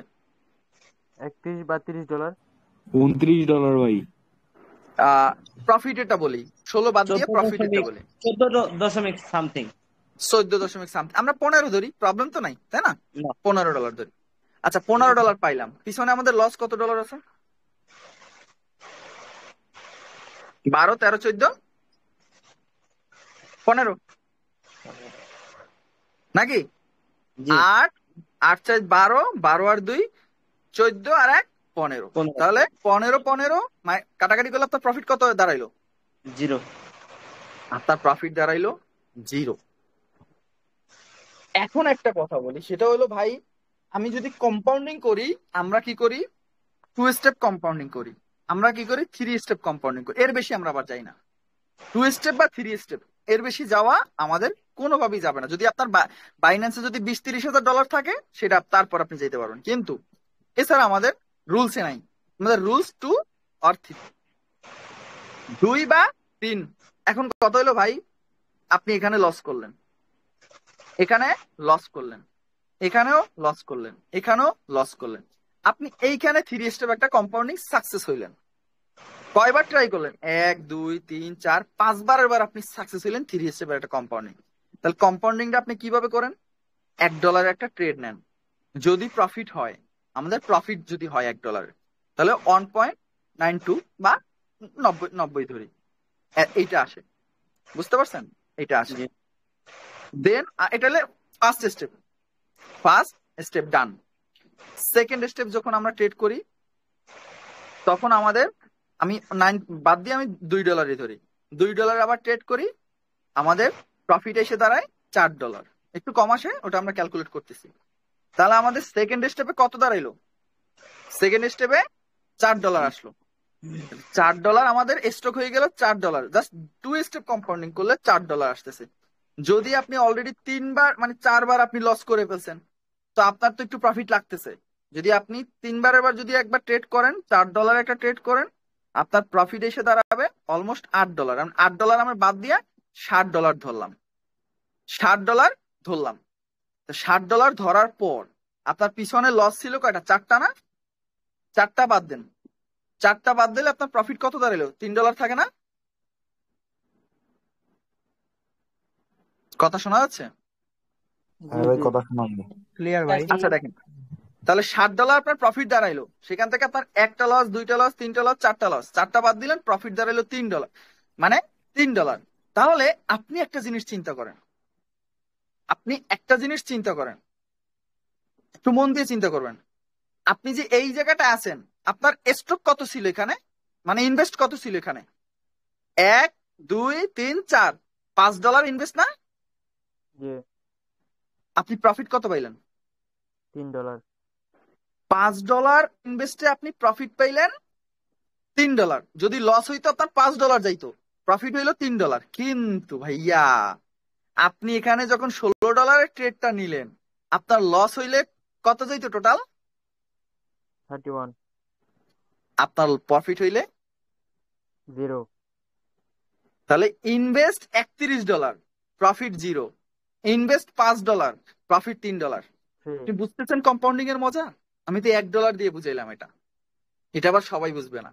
31 বা $30। $29 ভাই। প্রফিট এটা বলি, 16 বাদ দিয়ে 14 প্রফিট এটা দশমিক বলি 14 দশমিক সামথিং। 14 দশমিক সামথিং। আমরা 15 ধরি, প্রবলেম তো নাই, তাই না? না, $15 ধরি। আচ্ছা, $15 পাইলাম, পিছনে আমাদের লস কত ডলার আছে? 12, 13, 14, 15 নাকি? জি 8, 8 4 12, 12 আর 2 14 আর 1 15। 15 তাহলে 15 কাটাকাটি করলে আপনার প্রফিট কত দাঁড়াইলো? 0। আপনার প্রফিট দাঁড়াইলো 0। এখন একটা কথা বলি, সেটা হলো ভাই, আমি যদি কম্পাউন্ডিং করি, আমরা কি করি? 2 স্টেপ কম্পাউন্ডিং করি, আমরা কি করি? 3 স্টেপ কম্পাউন্ডিং করি। এর বেশি আমরা আবার যাই না। 2 স্টেপ বা 3 স্টেপ, এর বেশি যাওয়া আমাদের কোনোভাবেই যাবে না। যদি আপনার বাইন্যান্সে যদি 20-30 হাজার ডলার থাকে, সেটা তারপর আপনি যেতে পারবেন, কিন্তু এছাড়া আমাদের রুলসে নাই। আমাদের রুলস 2 আর 3, 2 বা 3। এখন কত হলো ভাই? আপনি এখানে লস করলেন, এখানে লস করলেন, এখানেও লস করলেন, এখানেও লস করলেন। আপনি এইখানে 3 স্টেপ একটা কম্পাউন্ডিং সাকসেস হইলেন। কয়বার ট্রাই করলেন? 1 2 3 4 5বারের বার আপনি সাকসেস হইলেন 3 স্টেপের একটা কম্পাউন্ডিং। তাহলে কম্পাউন্ডিংটা আপনি কিভাবে করেন? $1 একটা ট্রেড নেন, যদি প্রফিট হয়, আমাদের প্রফিট যদি হয় $1, তাহলে 1.92 বা 90 ধরি, এইটা আসে। বুঝতে পারছেন? এটা আসে। জি দেন এটা হলে ফার্স্ট স্টেপ, ফার্স্ট স্টেপ ডান। সেকেন্ড স্টেপ যখন আমরা ট্রেড করি, তখন আমাদের, আমি 9 বাদ দিয়ে আমি $2 ধরি, $2 আবার ট্রেড করি, আমাদের প্রফিট এসে দাঁড়ায় $4। একটু কম আসে, ওটা আমরা ক্যালকুলেট করতেছি। তাহলে আমাদের সেকেন্ড স্টেপে কত দাঁড়াইলো? সেকেন্ড স্টেপে $4 আসলো। $4 আমাদের স্টক হয়ে গেল $4। জাস্ট 2 স্টেপ কম্পাউন্ডিং করলে $4 আসতেছে। যদি আপনি অলরেডি 3বার মানে 4বার আপনি লস করে ফেলছেন, তো আপনার তো একটু প্রফিট লাগতেছে। যদি আপনি 3বারের বার যদি একবার ট্রেড করেন, $4 একটা ট্রেড করেন, আপনার প্রফিট এসে দাঁড়াবে অলমোস্ট $8। $8 আমরা বাদ দিয়ে $60 ধরলাম, $60 ধরলাম। তো $60 ধরার পর আপনার পিছনে লস ছিল কয়টা? 4টা না? 4টা বাদ দেন, 4টা বাদ দিলে আপনার প্রফিট কত দাঁড়ালো? $3 থাকে না? কথা শোনা যাচ্ছে? হ্যাঁ ভাই, কথা শোনা যায়। ক্লিয়ার ভাই। আচ্ছা দেখেন, তাহলে $60 আপনার প্রফিট দাঁড়াইলো, সেখান থেকে আপনার 1টা লস, 2টা লস, 3টা লস, 4টা লস, 4টা বাদ দিলেন, প্রফিট দাঁড়াইলো $3, মানে $3। তাহলে আপনি একটা জিনিস চিন্তা করেন, আপনি একটা জিনিস চিন্তা করেন, একটু মন দিয়ে চিন্তা করবেন। আপনি যে এই জায়গাটা আছেন, আপনার স্টক কত ছিল এখানে, মানে ইনভেস্ট কত ছিল এখানে? 1 2 3 4 $5 ইনভেস্ট না? জি, আপনি প্রফিট কত পাইলেন? $3। $5 ইনভেস্টে আপনি প্রফিট পাইলেন $3। যদি লস হইতো আপনার $5 যাইতো, প্রফিট হইলো $3। কিন্তু ভাইয়া, আপনি এখানে যখন $16 ট্রেডটা নিলেন, আপনার লস হইলে কত যাইতো টোটাল? 31, আপনার প্রফিট হইলে 0। তাহলে ইনভেস্ট $31, প্রফিট 0। Invest $5, profit $3। আপনি বুঝতেছেন কম্পাউন্ডিং এর মজা? আমি তো $1 দিয়ে বুঝাইলাম এটা, এটা আবার সবাই বুঝবে না।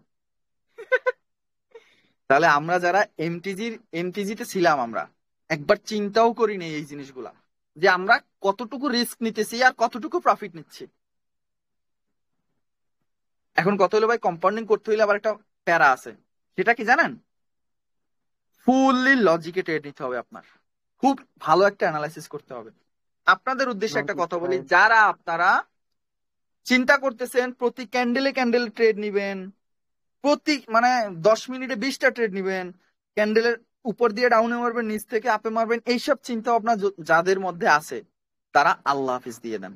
তাহলে আমরা যারা এমটিজিতে ছিলাম, আমরা একবার চিন্তাও করিনি এই জিনিসগুলা, যে আমরা কতটুকু রিস্ক নিতেছি আর কতটুকু প্রফিট নিচ্ছি। এখন কত হলো ভাই, কম্পাউন্ডিং করতে হইলে আবার একটা প্যারা আছে, সেটা কি জানেন? ফুললি লজিকে ট্রেড নিতে হবে আপনার, খুব ভালো একটা অ্যানালাইসিস করতে হবে। আপনাদের উদ্দেশ্যে একটা কথা বলি, যারা আপনারা চিন্তা করতেছেন প্রতি ক্যান্ডেলে ক্যান্ডেল ট্রেড নিবেন, প্রতি মানে 10 মিনিটে 20টা ট্রেড নিবেন, ক্যান্ডেলের উপর দিয়ে ডাউনে মারবেন, নিচ থেকে আপে মারবেন, এইসব চিন্তা ভাবনা যাদের মধ্যে আছে, তারা আল্লাহ হাফিজ দিয়ে দেন,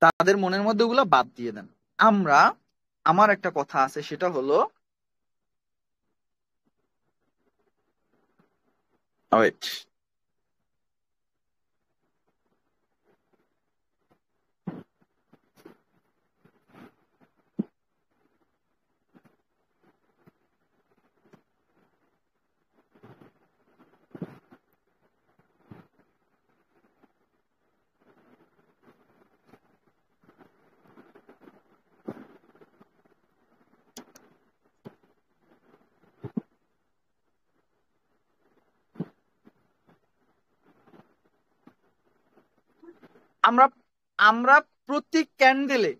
তাদের মনের মধ্যে ওগুলো বাদ দিয়ে দেন। আমার একটা কথা আছে, সেটা হলো, ওয়েট, আমরা আমরা প্রতি ক্যান্ডেলে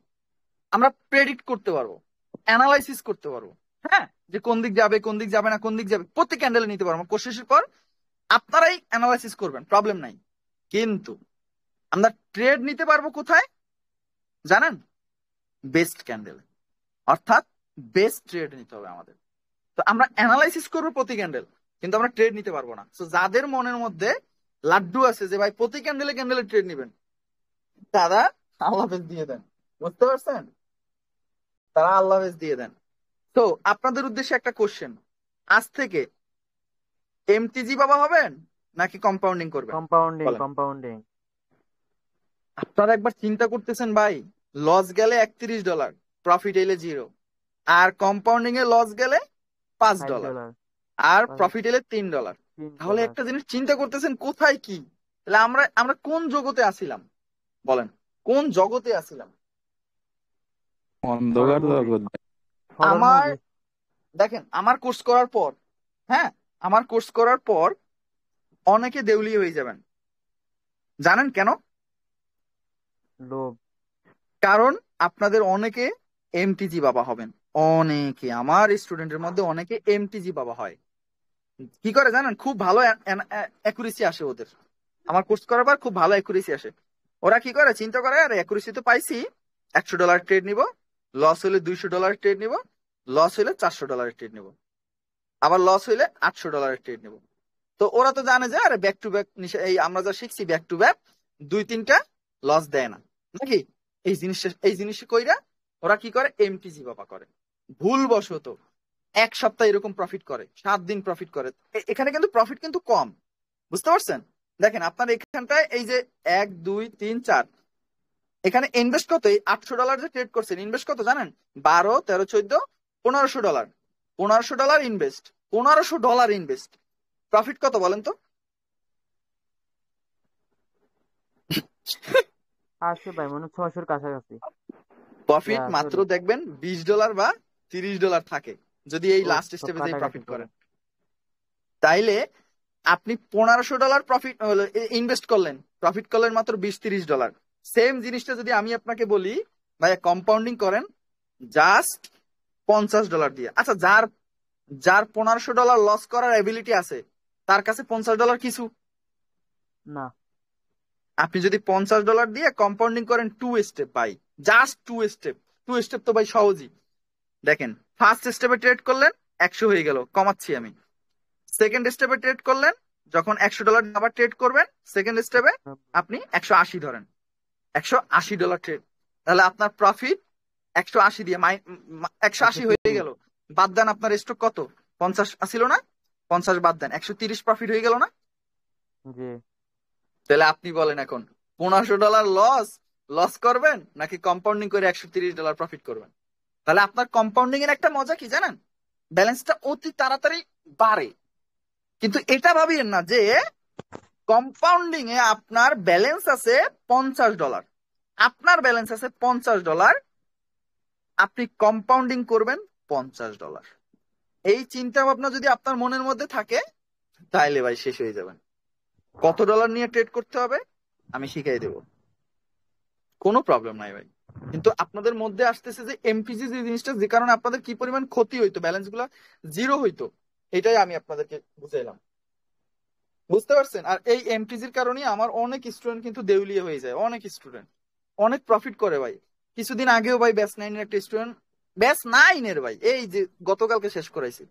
আমরা প্রেডিক্ট করতে পারবো, অ্যানালাইসিস করতে পারবো, হ্যাঁ, যে কোন দিক যাবে কোন দিক যাবে না, কোন দিক যাবে প্রতি ক্যান্ডেলে নিতে পারবো। কোর্স শেষের পর আপনারাই অ্যানালাইসিস করবেন, প্রবলেম নাই। কিন্তু আমরা ট্রেড নিতে পারবো কোথায় জানেন? বেস্ট ক্যান্ডেল, অর্থাৎ বেস্ট ট্রেড নিতে হবে আমাদের। তো আমরা অ্যানালাইসিস করবো প্রতি ক্যান্ডেল, কিন্তু আমরা ট্রেড নিতে পারবো না। তো যাদের মনের মধ্যে লাড্ডু আছে যে ভাই প্রতি ক্যান্ডেলে ক্যান্ডেলে ট্রেড নিবেন, তারা আল্লাহ হাফেজ দিয়ে দেন, বুঝতে পারছেন? তারা আল্লাহ হাফেজ দিয়ে দেন। তো আপনাদের উদ্দেশ্যে একটা কোশ্চেন, আজ থেকে এমটিজি বাবা হবেন নাকি কম্পাউন্ডিং করবেন? কম্পাউন্ডিং বলেন। কম্পাউন্ডিং আপনারা একবার চিন্তা করতেছেন ভাই, লস গেলে $31, প্রফিট এলে 0, আর কম্পাউন্ডিং এ লস গেলে $5 $5 আর আর প্রফিট এলে $3। তাহলে $3 একটা জিনিস চিন্তা করতেছেন কোথায় কি, তাহলে আমরা আমরা কোন জগতে আসিলাম বলেন, কোন জগতে আসিলাম? অন্ধকার হরর জগৎ। হরর আমার মুভি দেখেন, আমার কোর্স করার পর, হ্যাঁ, আমার কোর্স করার পর অনেকে দেউলিয়া হয়ে যাবেন। জানেন কেন? লোভ কারণ আপনাদের অনেকে এমটিজি বাবা হবেন। অনেকে, আমার স্টুডেন্টের মধ্যে অনেকে এমটিজি বাবা হয়। কি করে জানেন? খুব ভালো অ্যাকুরেসি আসে ওদের। আমার কোর্স করার পর খুব ভালো অ্যাকুরেসি আসে। ওরা কি করে, চিন্তা করে আরে অ্যাকুরেসি তো পাইছি, $100 ট্রেড নিব, লস হলে $200 ট্রেড নিব, লস হলে $400 ট্রেড নিব, আবার লস হইলে $800 ট্রেড নিব। তো ওরা তো জানে যে আরে ব্যাক টু ব্যাক, এই আমরা যা শিখছি ব্যাক টু ব্যাক 2-3টা লস দেয় না, নাকি? এই জিনিসটা কইরা ওরা কি করে, এমটিজি বাবা করে। ভুলবশত 1 সপ্তাহ এরকম প্রফিট করে, 7 দিন প্রফিট করে। এখানে কিন্তু প্রফিট কিন্তু কম, বুঝতে পারছেন? দেখেন আপনার এখানটায় এই যে 1 2 3 4, এখানে ইনভেস্ট কত? এই $800 যে ট্রেড করছেন, ইনভেস্ট কত জানেন? 12 13 14 $1500। $1500 ইনভেস্ট, $1500 ইনভেস্ট, প্রফিট কত বলেন তো? আছে ভাই, মনে হয় 600-র কাছাকাছি। প্রফিট ইয়া মাত্র সরি, দেখবেন $20 বা $30 থাকে, যদি এই ও লাস্ট সব স্টেপে কাটাকাটি প্রফিট করে। করেন। তাইলে আপনি $1500 প্রফিট ইনভেস্ট করলেন, প্রফিট করলেন মাত্র $20-30। সেম জিনিসটা যদি আমি আপনাকে বলি ভাই কম্পাউন্ডিং করেন জাস্ট $50 দিয়ে। আচ্ছা, যার যার $1500 লস করার এবিলিটি আছে, তার কাছে $50 কিছু না, আপনি যদি $50 দিয়ে কম্পাউন্ডিং করেন 2 স্টেপ ভাই, জাস্ট 2 স্টেপ, 2 স্টেপ তো ভাই সহজই। দেখেন, ফার্স্ট স্টেপে ট্রেড করলেন 100 হয়ে গেল, কমাচ্ছি আমি। সেকেন্ড স্টেপে ট্রেড করলেন, যখন $100 আবার ট্রেড করবেন, সেকেন্ড স্টেপে আপনি 180 ধরেন, $180 ট্রেড, তাহলে আপনার প্রফিট 180 দিয়ে 180 হয়ে গেল। বাদ দেন আপনার স্টক কত, 50 ছিল না, 50 বাদ দেন, 130 প্রফিট হয়ে গেল না? জি তাহলে আপনি বলেন এখন $1500 লস করবেন নাকি কম্পাউন্ডিং করে $130 প্রফিট করবেন? তাহলে আপনার কম্পাউন্ডিং এর একটা মজা কি জানেন? ব্যালেন্সটা অতি তাড়াতাড়ি বাড়ে। কিন্তু এটা ভাবিয়েন না যে কম্পাউন্ডিং এ আপনার ব্যালেন্স আছে $50, আপনার ব্যালেন্স আছে $50, আপনি কম্পাউন্ডিং করবেন $50। এই চিন্তা ভাবনা যদি আপনার মনের মধ্যে থাকে, তাইলে ভাই শেষ হয়ে যাবেন। কত ডলার নিয়ে ট্রেড করতে হবে আমি শিখাই দেব, কোনো প্রবলেম নাই ভাই। কিন্তু আপনাদের মধ্যে আসতেছে যে এমপিজি যে জিনিসটা, যে কারণে আপনাদের কি পরিমাণ ক্ষতি হইতো, ব্যালেন্স গুলা 0 হইতো, এটাই আমি আপনাদেরকে বুঝাইলাম, বুঝতে পারছেন? আর এই এমটিজির কারণে আমার অনেক স্টুডেন্ট কিন্তু দেউলিয়া হয়ে যায়, অনেক স্টুডেন্ট অনেক প্রফিট করে ভাই। কিছুদিন আগেও ভাই ব্যাচ 9 এর একটা স্টুডেন্ট, ব্যাচ 9 এর ভাই, এই যে গতকালকে শেষ করাইছি,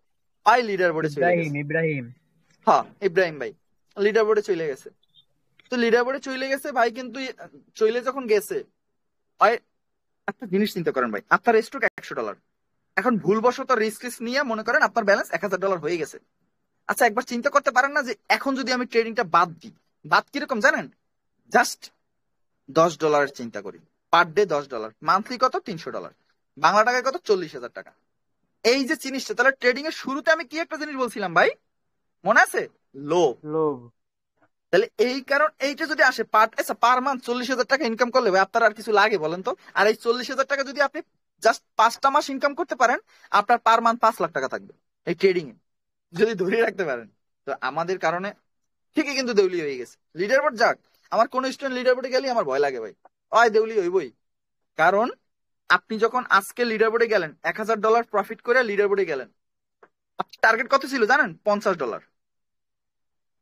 ভাই লিডার বোর্ডে চলে গেছে। ইব্রাহিম হ্যাঁ, ইব্রাহিম ভাই লিডার বোর্ডে চলে গেছে। তো লিডার বোর্ডে চলে গেছে ভাই, কিন্তু চলে যখন গেছে ভাই, একটা জিনিস চিন্তা করেন ভাই, আপনার স্টক $100, এখন ভুলবশত রিস্ক নিয়ে মনে করেন আপনার ব্যালেন্স $1000 হয়ে গেছে। আচ্ছা, একবার চিন্তা করতে পারেন না যে এখন যদি আমি ট্রেডিংটা বাদ দিই, বাদ কিরকম জানেন? জাস্ট $10 চিন্তা করি, পার ডে $10, মান্থলি কত? $300, বাংলা টাকায় কত? 40,000 টাকা। এই যে জিনিসটা, তাহলে ট্রেডিং এর শুরুতে আমি কি একটা জিনিস বলছিলাম ভাই, মনে আছে? লোভ। লোভ তাহলে এই কারণ এইটা যদি আসে, পার মান্থ 40,000 টাকা ইনকাম করলে ভাই আপনার আর কিছু লাগে বলেন তো? আর এই 40,000 টাকা যদি আপনি জাস্ট 5টা মাস ইনকাম করতে পারেন, আপনার পার মান্থ 5 লাখ টাকা থাকবে এই ট্রেডিং এ, যদি ধরে রাখতে পারেন। তো আমাদের কারণে ঠিকই কিন্তু দেউলি হয়ে গেছে। লিডার বোর্ড যাক, আমার কোন স্টুডেন্ট লিডার বোর্ডে গেলে আমার ভয় লাগে ভাই, দেউলি হইবই। কারণ আপনি যখন আজকে লিডার বোর্ডে গেলেন, $1000 প্রফিট করে লিডার বোর্ডে গেলেন, টার্গেট কত ছিল জানেন? $50।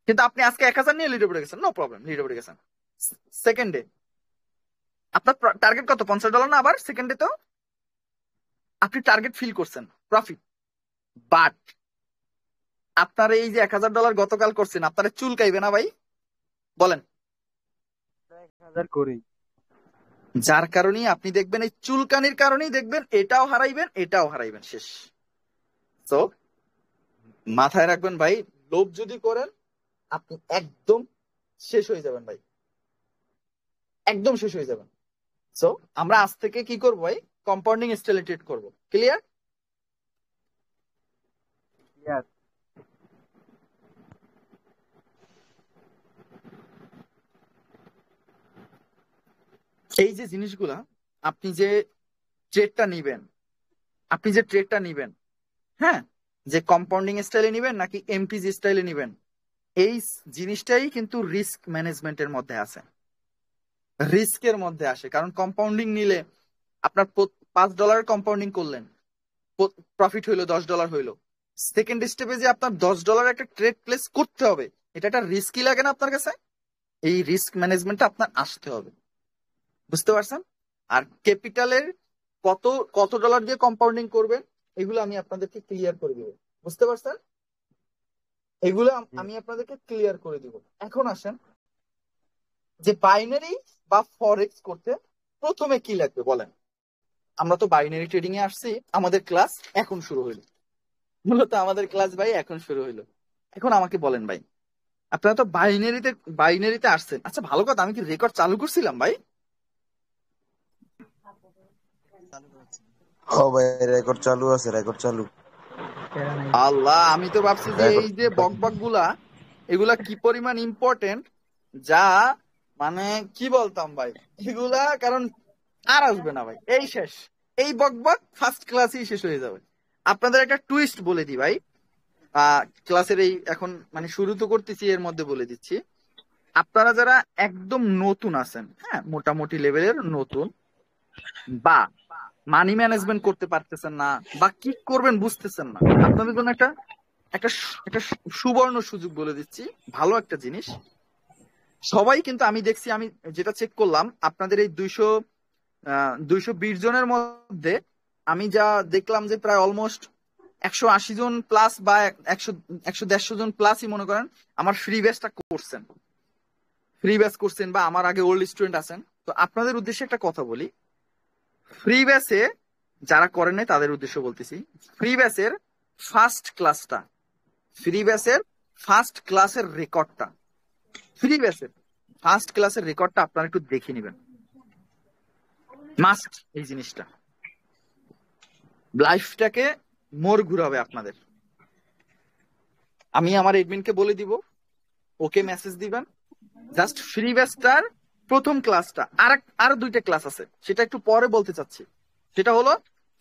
কিন্তু আপনি আজকে 1000 নিয়ে লিডার বোর্ডে গেছেন, নো প্রবলেম, লিডার বোর্ডে গেছেন। সেকেন্ডে আপনার টার্গেট কত? $50 না? আবার সেকেন্ডে তো আপনি টার্গেট ফিল করছেন, প্রফিট। বাট আপনার এই যে $1000 গতকাল করছেন, আপনারা চুলকাইবে না ভাই? বলেন। 1000 করেই যার কারণে আপনি দেখবেন এই চুলকানির কারণেই দেখবেন এটাও হারাইবেন, এটাও হারাইবেন, শেষ। তো মাথায় রাখবেন ভাই, লোভ যদি করেন আপনি একদম শেষ হয়ে যাবেন ভাই, একদম শেষ হয়ে যাবেন। সো আমরা আজ থেকে কি করবো ভাই? কম্পাউন্ডিং স্টাইলে ট্রেড করবো। ক্লিয়ার? এই যে জিনিসগুলা আপনি যে ট্রেডটা নিবেন, হ্যাঁ, যে কম্পাউন্ডিং স্টাইলে নিবেন নাকি এমপিজি স্টাইলে নিবেন, এই জিনিসটাই কিন্তু রিস্ক ম্যানেজমেন্টের মধ্যে আছে, রিস্কের মধ্যে আসে। কারণ কম্পাউন্ডিং নিলে আপনার $5 কম্পাউন্ডিং করলেন, প্রফিট হইলো $10 হইলো, সেকেন্ড স্টেপে যে আপনার $10 একটা ট্রেড প্লেস করতে হবে, এটা একটা রিস্কি লাগে না আপনার কাছে? এই রিস্ক ম্যানেজমেন্টটা আপনার আসতে হবে, বুঝতে পারছেন? আর ক্যাপিটালের কত ডলার দিয়ে কম্পাউন্ডিং করবেন এগুলো আমি আপনাদেরকে ক্লিয়ার করে দিব, বুঝতে পারছেন? এগুলো আমি আপনাদেরকে ক্লিয়ার করে দিব। এখন আসেন যে বাইনারি বা ফরেক্স করতে প্রথমে কি লাগবে বলেন? আমরা তো বাইনারি ট্রেডিং এ আসছি, আমাদের ক্লাস এখন শুরু হইলো, মূলত আমাদের ক্লাস ভাই এখন শুরু হইলো। এখন আমাকে বলেন ভাই, আপনারা তো বাইনারিতে আসছেন, আচ্ছা ভালো কথা, আমি কি রেকর্ড চালু করছিলাম ভাই? ভাই রেকর্ড চালু আছে, রেকর্ড চালু। আল্লাহ, আমি তো ভাবছি যে এই যে বকবক গুলা, এগুলা কি পরিমাণ ইম্পর্টেন্ট, যা মানে কি বলতাম ভাই এগুলা, কারণ আর আসবে না ভাই, এই শেষ, এই বকবক ফার্স্ট ক্লাসেই শেষ হয়ে যাবে। আপনাদের একটা টুইস্ট বলে দিই ভাই, ক্লাসের এই এখন মানে শুরু তো করতেছি, এর মধ্যে বলে দিচ্ছি, আপনারা যারা একদম নতুন আছেন, হ্যাঁ মোটামুটি লেভেলের নতুন, বা মানি ম্যানেজমেন্ট করতে পারতেছেন না, বা কি করবেন বুঝতেছেন না, আপনাদের জন্য একটা একটা সুবর্ণ সুযোগ বলে দিচ্ছি, ভালো একটা জিনিস। সবাই কিন্তু আমি দেখছি, আমি যেটা চেক করলাম, আপনাদের এই 220 জনের মধ্যে আমি যা দেখলাম যে প্রায় অলমোস্ট 180 জন প্লাস বা 100-150 জন প্লাসই মনে করেন আমার ফ্রি ব্যাচটা করছেন, বা আমার আগে ওল্ড স্টুডেন্ট আছেন। তো আপনাদের উদ্দেশ্যে একটা কথা বলি, ফ্রি ব্যাচে যারা করেন নাই তাদের উদ্দেশ্য বলতেছি, ফ্রি ব্যাচের ফার্স্ট ক্লাসের রেকর্ডটা আপনারা একটু দেখে নেবেন, মাস্ট। এই জিনিসটা লাইফটাকে মোড় ঘুরাবে আপনাদের। আমি আমার এডমিনকে বলে দিব, ওকে মেসেজ দিবেন, জাস্ট ফ্রি ব্যাচটার প্রথম ক্লাসটা, আরো 2টা ক্লাস আছে, সেটা একটু পরে বলতে চাচ্ছি। সেটা হলো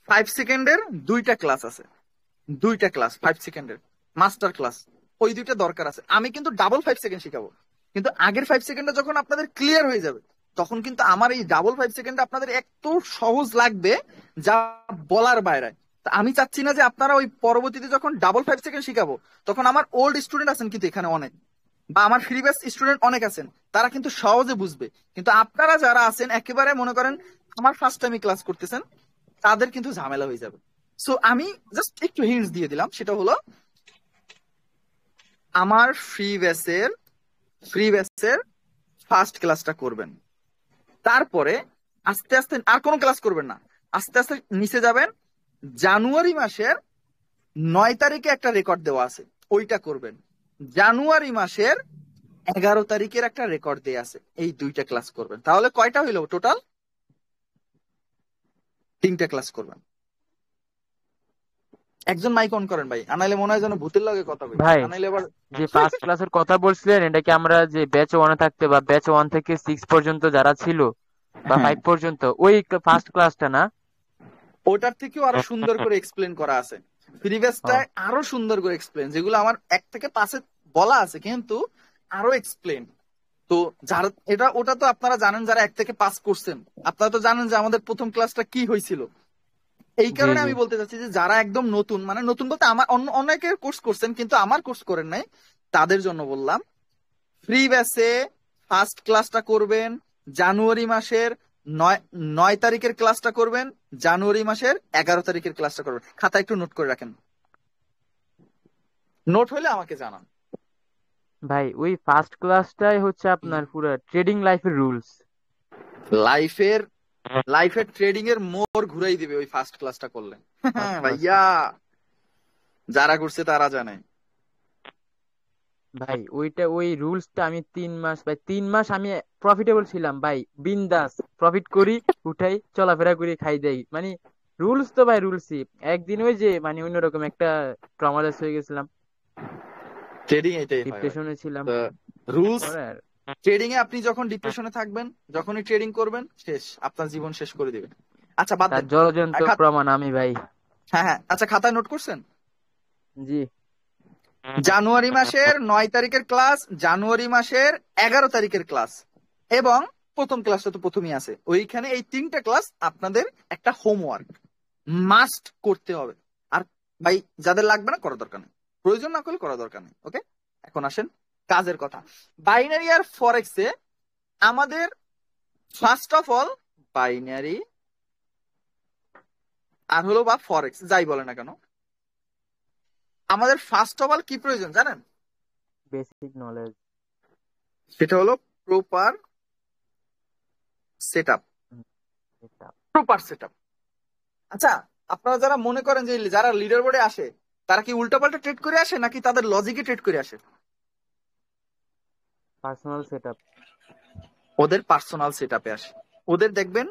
5 সেকেন্ডের 2টা ক্লাস আছে, 2টা ক্লাস 5 সেকেন্ডের মাস্টার ক্লাস, ওই 2টা দরকার আছে। আমি কিন্তু ডাবল 5 সেকেন্ড শিখাবো, কিন্তু আগের 5 সেকেন্ডটা যখন আপনাদের ক্লিয়ার হয়ে যাবে, তখন কিন্তু আমার এই ডাবল 5 সেকেন্ড আপনাদের এত সহজ লাগবে যা বলার বাইরে। আমি চাচ্ছি না যে আপনারা ওই পরবর্তীতে যখন ডাবল 5 সেকেন্ড শিখাবো, তখন আমার ওল্ড স্টুডেন্ট আছেন কিন্তু এখানে অনেক, বা আমার ফ্রি ব্যাচ স্টুডেন্ট অনেক আছেন, তারা কিন্তু সহজে বুঝবে। কিন্তু আপনারা যারা আছেন একেবারে মনে করেন আমার ফার্স্ট টাইমে ক্লাস করতেছেন, তাদের কিন্তু ঝামেলা হয়ে যাবে। সো আমি জাস্ট একটু হিন্টস দিয়ে দিলাম, সেটা হলো আমার ফ্রি ব্যাচের ফার্স্ট ক্লাসটা করবেন, তারপরে আস্তে আস্তে আর কোনো ক্লাস করবেন না, আস্তে আস্তে নিচে যাবেন। জানুয়ারি মাসের 9 তারিখে একটা রেকর্ড দেওয়া আছে, ওইটা করবেন। জানুয়ারি মাসের 11 তারিখের একটা রেকর্ড দেওয়া আছে, এই 2টা ক্লাস করবেন। তাহলে কয়টা হইলো টোটাল? 3টা ক্লাস করবেন। একজন মাইক অন করেন ভাই, আনাইলে মনে হয় যেন ভূতের লাগে কথা বলি, ভাই আনাইলে আবার যে ফার্স্ট ক্লাসের কথা বলছিলেন, এটা কি আমরা যে ব্যাচ 1 থাকতে বা ব্যাচ 1 থেকে 6 পর্যন্ত যারা ছিল বা 5 পর্যন্ত, ওই ফার্স্ট ক্লাসটা না? ওটার থেকেও আরো সুন্দর করে এক্সপ্লেন করা আছে, প্রিভিয়াসটায় আরো সুন্দর করে এক্সপ্লেন, যেগুলো আমার 1 থেকে 5 বলা আছে, কিন্তু আরো এক্সপ্লেন। তো যারা ওটা তো আপনারা জানেন, যারা 1 থেকে 5 করছেন, আপনারা তো জানেন যে আমাদের প্রথম ক্লাসটা কি হয়েছিল। এই জি কারণে জি আমি বলতে চাচ্ছি যে যারা একদম নতুন, মানে নতুন বলতে আমার অনেকের কোর্স করছেন কিন্তু আমার কোর্স করেন নাই, তাদের জন্য বললাম ফ্রি ব্যাচে ফার্স্ট ক্লাসটা করবেন জানুয়ারি মাসের 9 তারিখের ক্লাসটা করবেন, জানুয়ারি মাসের 11 তারিখের ক্লাসটা করবেন। খাতা একটু নোট করে রাখেন, নোট হলে আমাকে জানান। ভাই। ওই ফার্স্ট ক্লাসটাই হচ্ছে আপনার পুরো ট্রেডিং লাইফের রুলস। লাইফের ট্রেডিং এর মোড় ঘুরাই দিবে ওই ফার্স্ট ক্লাসটা করলে। ফার্স্ট ভাইয়া ক্লাসটা যারা করছে তারা জানে। ভাই, ওই রুলসটা আমি 3 মাস ভাই, 3 মাস আমি প্রফিটেবল ছিলাম ভাই, বিন্দাস প্রফিট করি, উঠাই, চলাফেরা করি, খাই দেই, মানে রুলস তো ভাই রুলসই। একদিন ওই যে মানে অন্যরকম একটা ট্রমালাইজ হয়ে গেছিলাম, ট্রেডিং এটাই হয় ভাই। ডিপ্রেশনে ছিলাম। রুলস পরে আর ট্রেডিং এ আপনি যখন ডিপ্রেশনে থাকবেন, যখনই ট্রেডিং করবেন শেষ, আপনার জীবন শেষ করে দিবে। আচ্ছা বাদ তার দেন। জলজন্ত প্রমাণ আমি ভাই। হ্যাঁ হ্যাঁ, আচ্ছা খাতায় নোট করছেন? জি জানুয়ারি মাসের 9 তারিখের ক্লাস, জানুয়ারি মাসের 11 তারিখের ক্লাস, এবং প্রথম ক্লাসটা তো প্রথমেই আছে, ওইখানে এই 3টা ক্লাস আপনাদের একটা হোমওয়ার্ক মাস্ট করতে হবে। আর ভাই যাদের লাগবে না করার দরকার নেই, প্রয়োজন না করলে করার দরকার নেই। ওকে, এখন আসেন কাজের কথা। বাইনারি আর ফরেক্সে আমাদের ফার্স্ট অফ অল বাইনারি আর হলো বা ফরেক্স যাই বলে না কেন, আমাদের ফার্স্ট অফ অল কি প্রয়োজন জানেন? Basic knowledge. সেটা হলো প্রপার সেটআপ। Proper setup. আচ্ছা, আপনারা যারা মনে করেন যে যারা লিডার বোর্ডে আসে তারা কি উল্টাপাল্টা ট্রেড করে আসে নাকি তাদের লজিকে ট্রেড করে আসে? Personal setup. ওদের পার্সোনাল সেটআপে আসে। ওদের দেখবেন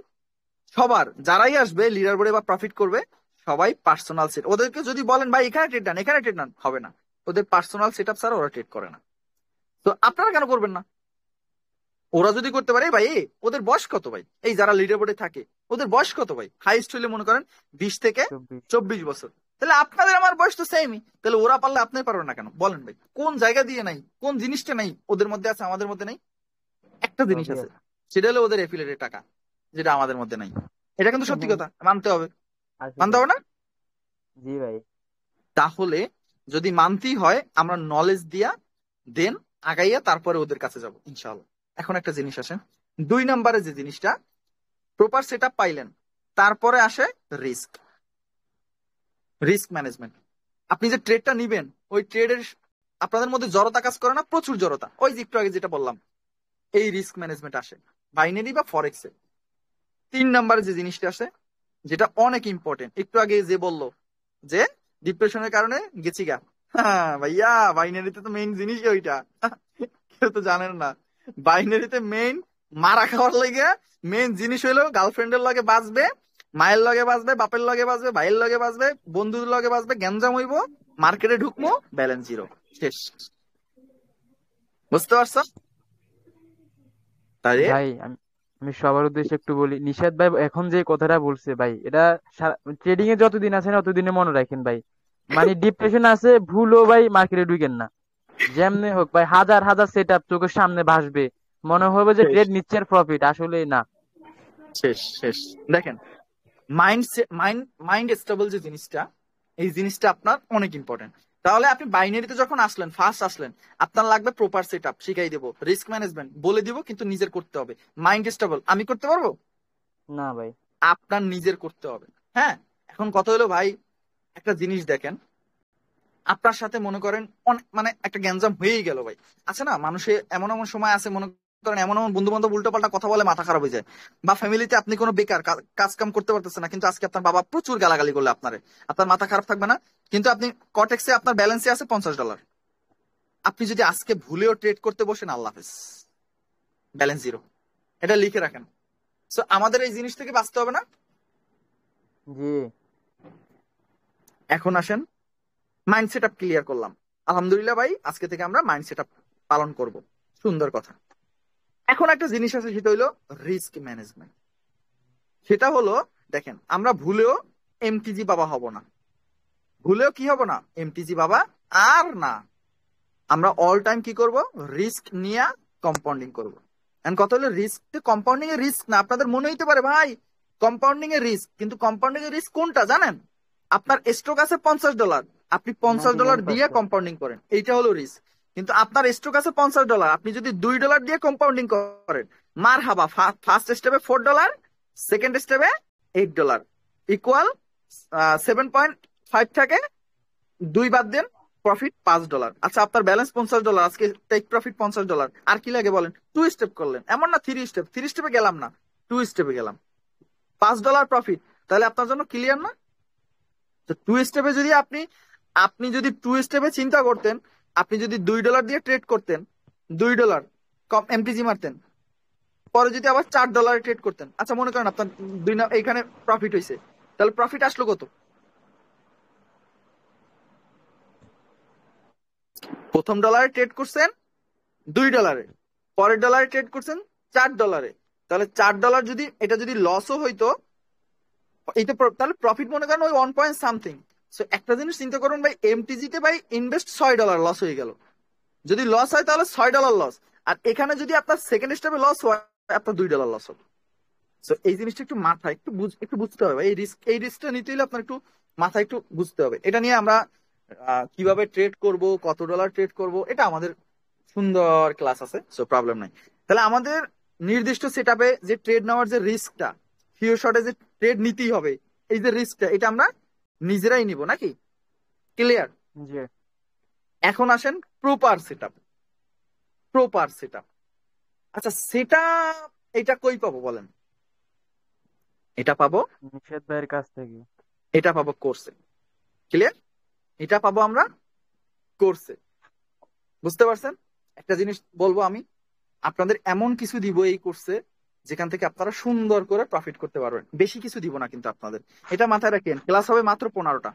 সবার যারাই আসবে লিডার বোর্ডে বা প্রফিট করবে সবাই পার্সোনাল সেট। ওদেরকে যদি বলেন ভাই এখানে ট্রেড নেন, এখানে ট্রেড নেন, হবে না। ওদের পার্সোনাল সেটআপ ছাড়া ওরা ট্রেড করে না। তো আপনারা কেন করবেন না? ওরা যদি করতে পারে ভাই, ওদের বয়স কত ভাই? এই যারা লিডার বোর্ডে থাকে ওদের বয়স কত ভাই? হাইস্ট হইলে মনে করেন 20 থেকে 24 বছর। তাহলে আপনাদের আমার বয়স তো সেমই, তাহলে ওরা পারলে আপনি পারবেন না কেন? বলেন ভাই, কোন জায়গা দিয়ে নাই, কোন জিনিসটা নাই ওদের মধ্যে আছে আমাদের মধ্যে নাই? একটা জিনিস আছে, সেটা হলো ওদের এফিলিয়েটের টাকা, যেটা আমাদের মধ্যে নাই। এটা কিন্তু সত্যি কথা, মানতে হবে। মানতে হবে না? জি ভাই। তাহলে যদি মানতেই হয় আমরা নলেজ দিয়া দেন আগাইয়া তারপরে ওদের কাছে যাব ইনশাআল্লাহ। এখন একটা জিনিস আসে, 2 নম্বরে যে জিনিসটা প্রপার সেটআপ পাইলেন, তারপরে আসে রিস্ক ম্যানেজমেন্ট। আপনি যে ট্রেডটা নিবেন ওই ট্রেডের আপনাদের মধ্যে জড়তা কাজ করে না? প্রচুর জড়তা। ওই যে একটু আগে যেটা বললাম, এই রিস্ক ম্যানেজমেন্ট আসে বাইনারি বা ফরেক্সে। 3 নম্বরে যে জিনিসটা আসে যেটা অনেক ইম্পর্টেন্ট, একটু আগে যে বললো যে ডিপ্রেশনের কারণে গেছি গা, হ্যাঁ ভাইয়া বাইনারিতে তো মেইন জিনিসই ওইটা। কেউ তো জানেন না, বাইনারিতে মেইন মারা খাওয়ার লাগে মেইন জিনিস হইলো গার্লফ্রেন্ডের লগে বাঁচবে, মায়ের লগে বাঁচবে, বাপের লগে বাঁচবে, ভাইয়ের লগে বাঁচবে, বন্ধুদের লগে বাঁচবে, গ্যাঞ্জাম হইব, মার্কেটে ঢুকবো, ব্যালেন্স জিরো, শেষ। বুঝতে পারছো? তাই ভাই আমি সবার উদ্দেশ্যে একটু বলি, নিশাদ ভাই এখন যে কথাটা বলছে ভাই, এটা ট্রেডিং এ যতদিন আছেন ততদিনে মনে রাখেন ভাই, মানে ডিপ্রেশন আছে ভুলও ভাই মার্কেটে ঢুকেন না। যেমনি হোক ভাই, হাজার হাজার সেট আপ চোখের সামনে ভাসবে, মনে হবে যে ট্রেড নিচ্ছে প্রফিট, আসলে না। শেষ। দেখেন মাইন্ড স্টেবল যে জিনিসটা, এই জিনিসটা আপনার অনেক ইম্পর্টেন্ট। তাহলে আপনি বাইনারিতে যখন আসলেন, ফার্স্ট আসলেন, আপনার লাগবে প্রপার সেটআপ, শিখাই দেবো, রিস্ক ম্যানেজমেন্ট বলে দিব, কিন্তু নিজের করতে হবে। মাইন্ড স্টেবল আমি করতে পারবো না ভাই, আপনার নিজের করতে হবে। হ্যাঁ, এখন কথা হলো ভাই, একটা জিনিস দেখেন, আপনার সাথে মনে করেন মানে একটা গ্যাঞ্জাম হয়েই গেল ভাই। আছে না মানুষে এমন এমন সময় আছে, মনে করেন এমন এমন বন্ধু বান্ধব উল্টো পাল্টা কথা বলে মাথা খারাপ হয়ে যায়, বা ফ্যামিলিতে আপনি কোনো বেকার কাজ কাম করতে পারতেছেন না, কিন্তু আজকে আপনার বাবা প্রচুর গালাগালি করলে আপনার মাথা খারাপ থাকবে না? কিন্তু আপনি কটেক্সে আপনার ব্যালেন্সে আছে $50, আপনি যদি আজকে ভুলেও ট্রেড করতে বসেন, আল্লাহ হাফেজ, ব্যালেন্স জিরো। এটা লিখে রাখেন। সো আমাদের এই জিনিস থেকে বাঁচতে হবে না? জি। এখন আসেন, মাইন্ড সেট আপ ক্লিয়ার করলাম, আলহামদুলিল্লাহ ভাই, আজকে থেকে আমরা মাইন্ড সেট আপ পালন করব, সুন্দর কথা। এখন একটা জিনিস আছে, সেটা হলো রিস্ক ম্যানেজমেন্ট। সেটা হলো দেখেন, আমরা ভুলেও এমটিজি বাবা হব না, ভুলেও কি হব না, এমটিজি বাবা আর না। আমরা অল টাইম কি করব, রিস্ক নিয়ে কম্পাউন্ডিং করবো। এন্ড কথা হলো রিস্ক, কম্পাউন্ডিং এর রিস্ক না। আপনাদের মনে হইতে পারে ভাই কম্পাউন্ডিং এর রিস্ক, কিন্তু কম্পাউন্ডিং এর রিস্ক কোনটা জানেন? আপনার স্টক আছে $50, আপনি $50 দিয়ে 99%। কম্পাউন্ডিং করেন, এইটা হলো রিস্ক। কিন্তু আপনার স্টক আছে $50, আপনি যদি $2 দিয়ে কম্পাউন্ডিং করেন, মার হাবা, ফার্স্ট স্টেপে $4, সেকেন্ড স্টেপে $8 ইকুয়াল 7.5 থাকে 2 বাদ দেন, প্রফিট $5। আচ্ছা আপনার ব্যালেন্স $50, আজকে টেক প্রফিট $50, আর কি লাগে বলেন? 2 স্টেপ করলেন, এমন না 3 স্টেপ, 3 স্টেপে গেলাম না, 2 স্টেপে গেলাম, $5 প্রফিট। তাহলে আপনার জন্য ক্লিয়ার না? তো 2 স্টেপে যদি আপনি যদি 2 স্টেপে চিন্তা করতেন, আপনি যদি $2 দিয়ে ট্রেড করতেন, $2 কম এমটিজি মারতেন, পরে যদি আবার $4 ট্রেড করতেন, আচ্ছা মনে করেন আপনার এইখানে প্রফিট হয়েছে, তাহলে প্রফিট আসলো কত? প্রথম ডলারে ট্রেড করছেন $2, পরের ডলারে ট্রেড করছেন $4, তাহলে $4 যদি এটা যদি লসও হইতো, এই তো তাহলে প্রফিট মনে করেন ওই 1 পয়েন্ট সামথিং। সো একটা জিনিস চিন্তা করুন ভাই, এমটিজি তে ভাই ইনভেস্ট $6 লস হয়ে গেল, যদি লস হয় তাহলে $6 লস, আর এখানে যদি আপনার সেকেন্ড স্টেপে লস হয় আপনার $2 লস হবে। সো এই জিনিসটা একটু মাথায় একটু বুঝতে হবে ভাই, এই রিস্কটা নিতে হলে আপনার একটু মাথায় একটু বুঝতে হবে। এটা নিয়ে আমরা কিভাবে ট্রেড করব, কত ডলার ট্রেড করব, এটা আমাদের সুন্দর ক্লাস আছে, সো প্রবলেম নাই। তাহলে আমাদের নির্দিষ্ট সেটআপে যে ট্রেড নেওয়ার যে রিস্কটা, ফিউ শর্টে যে ট্রেড নিতেই হবে, এই যে রিস্কটা, এটা আমরা নিজেরাই নিব নাকি? ক্লিয়ার? জি এখন আসেন প্রপার সেটআপ। আচ্ছা সেটআপ এটা কই পাবো বলেন? এটা পাবো নিষেধ ভাইয়ের কাছ থেকে। কোর্সে। ক্লিয়ার? এটা পাবো আমরা কোর্সে। বুঝতে পারছেন? একটা জিনিস বলবো আমি, আপনাদের এমন কিছু দিব এই কোর্সে যেখান থেকে আপনারা সুন্দর করে প্রফিট করতে পারবেন। বেশি কিছু দিব না কিন্তু আপনাদের, এটা মাথায় রাখেন। ক্লাস হবে মাত্র 15টা,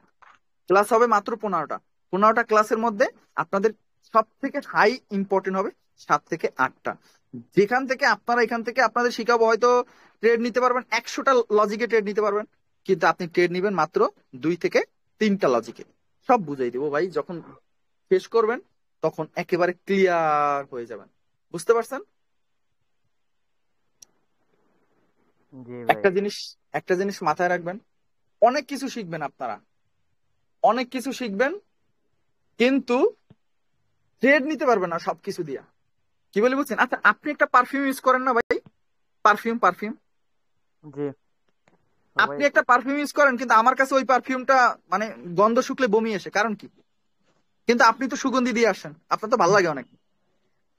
15টা ক্লাসের মধ্যে আপনাদের সব থেকে হাই ইম্পর্টেন্ট হবে 7 থেকে 8টা, যেখান থেকে এখান থেকে আপনাদের শিখাবো। হয়তো ট্রেড নিতে পারবেন 100টা লজিকে ট্রেড নিতে পারবেন, কিন্তু আপনি ট্রেড নিবেন মাত্র 2 থেকে 3টা লজিকে। সব বুঝাই দিব ভাই, যখন শেষ করবেন তখন একেবারে ক্লিয়ার হয়ে যাবেন। বুঝতে পারছেন? জি ভাই। একটা জিনিস মাথায় রাখবেন, অনেক কিছু শিখবেন আপনারা, অনেক কিছু শিখবেন, কিন্তু ট্রেড নিতে পারবেন না সবকিছু দিয়া। কি বলি বুঝছেন? আচ্ছা আপনি একটা পারফিউম ইউজ করেন না ভাই? পারফিউম জি আপনি একটা পারফিউম ইউজ করেন, কিন্তু আমার কাছে ওই পারফিউমটা মানে গন্ধ শুকলে বমি আসে, কারণ কি? কিন্তু আপনি তো সুগন্ধি দিয়ে আসেন, আপনার তো ভালো লাগে অনেক।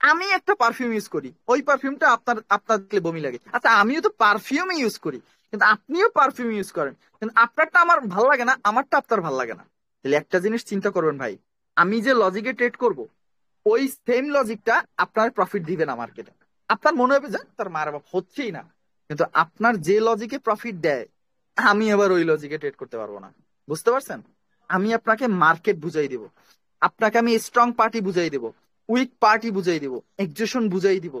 আমি একটা পারফিউম ইউজ করি, ওই পারফিউমটা আপনার দিলে বমি লাগে। আচ্ছা আমিও তো পারফিউম ইউজ করি, কিন্তু আপনিও পারফিউম ইউজ করেন, কিন্তু আপনারটা আমার ভালো লাগে না, আমারটা আপনার ভালো লাগে না। তাহলে একটা জিনিস চিন্তা করবেন ভাই, আমি যে লজিকে ট্রেড করব, ওই সেম লজিকটা আপনার প্রফিট দিবে না মার্কেটে। আপনার মনে হবে যে তার মার বাপ হচ্ছেই না, কিন্তু আপনার যে লজিকে প্রফিট দেয়, আমি আবার ওই লজিকে ট্রেড করতে পারবো না। বুঝতে পারছেন? আমি আপনাকে মার্কেট বুঝাই দিব, আপনাকে আমি স্ট্রং পার্টি বুঝাই দিব, উইক পার্টি বুঝাই দিব, এক্সেশন বুঝাই দিব,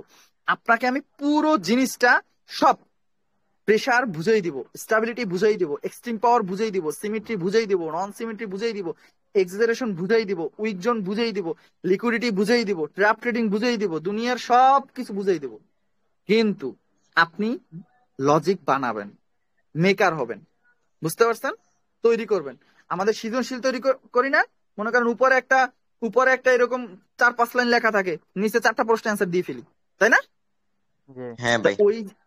আপনাকে আমি পুরো জিনিসটা সব প্রেসার বুঝাই দিব, স্টেবিলিটি বুঝাই দিব, এক্সট্রিম পাওয়ার বুঝাই দিব, সিমেট্রি বুঝাই দিব, নন সিমেট্রি বুঝাই দিব, এক্সেলারেশন বুঝাই দিব, উইক জোন বুঝাই দিব, লিকুইডিটি বুঝাই দিব, ট্র্যাপ ট্রেডিং বুঝাই দিব, দুনিয়ার সব কিছু বুঝাই দিব। কিন্তু আপনি লজিক বানাবেন, মেকার হবেন। বুঝতে পারছেন? তৈরি করবেন। আমাদের সৃজনশীল তৈরি করি না, মনে করেন উপরে একটা এরকম 4-5 লাইন লেখা থাকে, নিচে 4টা প্রশ্ন অ্যান্সার দিয়ে ফেলি, তাই না? হ্যাঁ ভাই।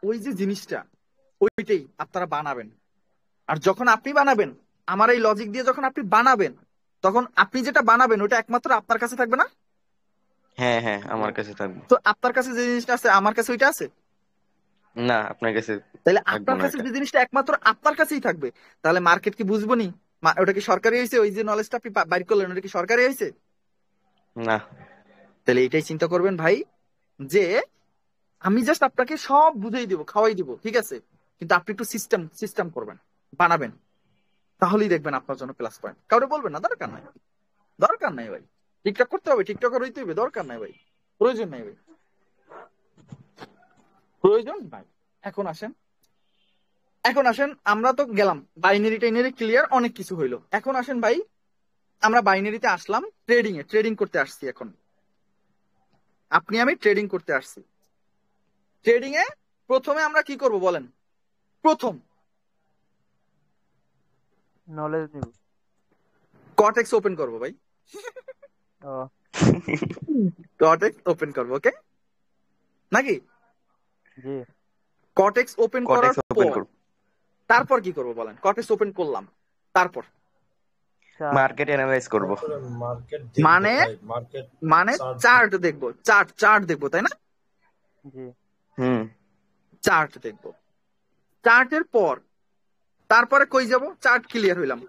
ওই যে জিনিসটা, ওইটাই আপনারা বানাবেন। আর যখন আপনি বানাবেন, আমার এই লজিক দিয়ে যখন আপনি বানাবেন, তখন আপনি যেটা বানাবেন ওটা একমাত্র আপনার কাছে থাকবে না? হ্যাঁ হ্যাঁ আমার কাছে থাকবে। তো আপনার কাছে যে জিনিসটা আছে আমার কাছে ওইটা আছে না, আপনার কাছে তাহলে থাকবে আপনার না কাছে এটা। যে জিনিসটা একমাত্র আপনার কাছেই থাকবে, তাহলে মার্কেট কি বুঝবো নি? ওটা কি সরকারি হয়েছে? ওই যে নলেজটা আপনি বাইর করলেন ওটা কি সরকারি হয়েছে? না। তাহলে এটাই চিন্তা করবেন ভাই, যে আমি জাস্ট আপনাকে সব বুঝাই দিব, খাওয়াই দিব, ঠিক আছে, কিন্তু আপনি একটু সিস্টেম করবেন, বানাবেন, তাহলেই দেখবেন আপনার জন্য প্লাস পয়েন্ট। কাউরে বলবেন না, দরকার নাই ভাই। টিকটক করতে হবে, টিকটকার হইতে হবে, দরকার নাই ভাই, প্রয়োজন নাই ভাই, প্রয়োজন নাই। এখন আসেন আমরা তো গেলাম বাইনারি টাইনারি ক্লিয়ার, অনেক কিছু হইলো। এখন আসেন ভাই, আমরা বাইনারিতে আসলাম, ট্রেডিং করতে আসছি। এখন আপনি আমি ট্রেডিং করতে আসছি। ট্রেডিং এ প্রথমে আমরা কি করব বলেন? প্রথম নলেজ নিব। কটেক্স ওপেন করব ভাই, ও কটেক্স ওপেন করব, ওকে নাকি? জি কটেক্স ওপেন করার কটেক্স ওপেন পর করব, তারপর কি করব বলেন? কটেক্স ওপেন করলাম, তারপর মার্কেট অ্যানালাইজ করব। তারপরে মার্কেট মানে দেখবো ভাই, মার্কেট মানে চার্ট দেখবো, চার্ট দেখবো, তাই না? জি হুম, চার্ট দেখবো। চার্টের পর তারপরে কই যাব? চার্ট ক্লিয়ার হইলাম,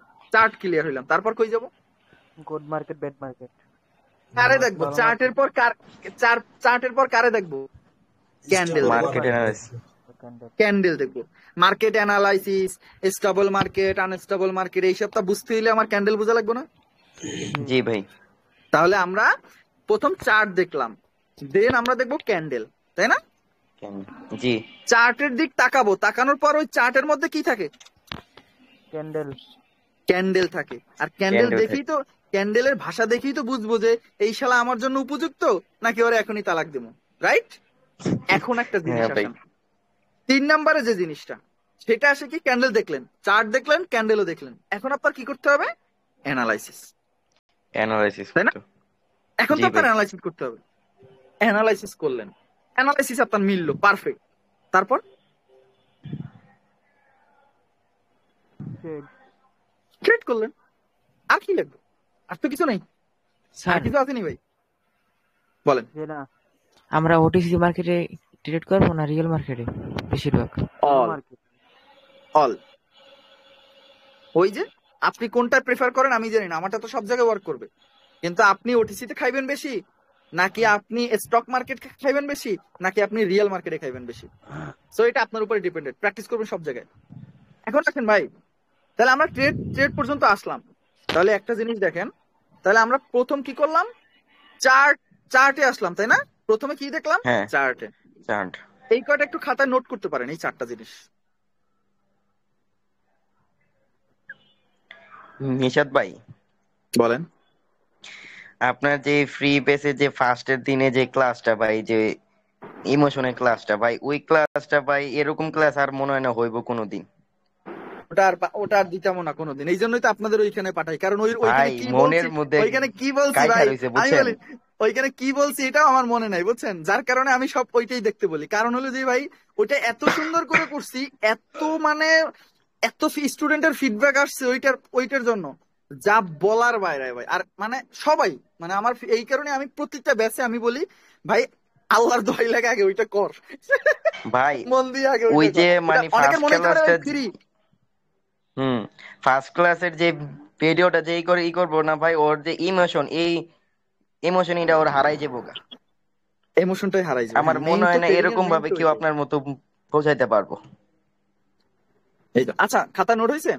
তারপর কই যাব? গুড মার্কেট ব্যাড মার্কেট কারে দেখবো? চার্টের পর চার্টের পর কারে দেখবো? ক্যান্ডেল মার্কেট অ্যানালাইজ, ক্যান্ডেল দেখবো। Market analysis, stable market, unstable market, এইসব তো বুঝতে হইলে আমার ক্যান্ডেল বোঝা লাগবে না? জি ভাই। তাহলে আমরা প্রথম চার্ট দেখলাম, দেন আমরা দেখবো ক্যান্ডেল, তাই না? জি, চার্টের দিক তাকাবো, তাকানোর পর ওই চার্টের মধ্যে কি থাকে? ক্যান্ডেল থাকে। আর ক্যান্ডেল Candle দেখেই তো, ক্যান্ডেলের ভাষা দেখেই তো বুঝবো যে এই শালা আমার জন্য উপযুক্ত নাকি ওরা এখনই তালাক দেবো, রাইট? এখন একটা জিনিস হ্যাঁ ভাই। আসেন, 3 নম্বরে যে জিনিসটা, সেটা আসে কি? ক্যান্ডেল দেখলেন, চার্ট দেখলেন, ক্যান্ডেলও দেখলেন, এখন আপনার কি করতে হবে? অ্যানালাইসিস, অ্যানালাইসিস তাই না? করতে। এখন জি তো আপনার ভাই। অ্যানালাইসিস করতে হবে। অ্যানালাইসিস করলেন, অ্যানালাইসিস আপনার মিললো, পারফেক্ট। তারপর ট্রেড করলেন, আর কি লাগবে? আর তো কিছু নেই, আর স্যার কিছু আসেনি ভাই, বলেন। আমরা ওটিসি মার্কেটে ট্রেড করবো না রিয়েল মার্কেটে? বেশিরভাগ অল ওই যে আপনি কোনটা প্রেফার করেন আমি জানি না, আমারটা তো সব জায়গায় ওয়ার্ক করবে, কিন্তু আপনি ওটিসিতে খাইবেন বেশি, নাকি আপনি স্টক মার্কেট খাইবেন বেশি, নাকি আপনি রিয়েল মার্কেটে খাইবেন বেশি, সো এটা আপনার উপরে ডিপেন্ডেন্ট। প্র্যাকটিস করবেন সব জায়গায়। এখন দেখেন ভাই, তাহলে আমরা ট্রেড পর্যন্ত আসলাম। তাহলে একটা জিনিস দেখেন, তাহলে আমরা প্রথম কি করলাম? চার্টে আসলাম, তাই না? প্রথমে কি দেখলাম? হ্যাঁ, চার্টে। চার্ট। এই কয়টা একটু খাতায় নোট করতে পারেন, এই 4টা জিনিস। নিশাদ ভাই বলেন। আপনার যে ফ্রি বেসে যে ফার্স্টের দিনে যে ক্লাসটা ভাই, যে ইমোশনের ক্লাসটা ভাই, ওই ক্লাসটা ভাই এরকম ক্লাস আর মনে হয় না হইব কোনোদিন। ওটা আর দিতাম না কোনোদিন, এই জন্যই তো আপনাদের ওইখানে পাঠাই, কারণ ওইখানে ভাই কি মনের বলছি, মধ্যে ওইখানে কি বলছি কাইটা ভাই, রইছে আমি বুঝছেন। বলি ওইখানে কি বলছি এটাও আমার মনে নাই, বুঝছেন? যার কারণে আমি সব ওইটাই দেখতে বলি। কারণ হলো যে ভাই ওইটা এত সুন্দর করে করছি, এত মানে এত স্টুডেন্টের ফিডব্যাক আসছে ওইটার জন্য, যা বলার বাইরে ভাই। আর মানে সবাই, মানে আমার এই কারণে আমি প্রত্যেকটা ব্যাচে আমি বলি ভাই আল্লাহর দোহাই লাগে আগে ওইটা কর ভাই মন দিয়ে আগে ওই ওইটা যে কর। মানে অনেকের ফার্স্ট মনে হতে পারে ক্লাসটা, ফ্রি, ফার্স্ট ক্লাসের যে ভিডিওটা যেই করে করবো না ভাই, ওর যে ইমোশন, এই ইমোশন এটা ওর হারাই যাবো গা। এমোশনটাই হারাই যাবে। আমার মনে হয় না এরকম ভাবে কেউ আপনার মতো বোঝাইতে পারবো। এই তো। আচ্ছা, খাতা নোট হয়েছে?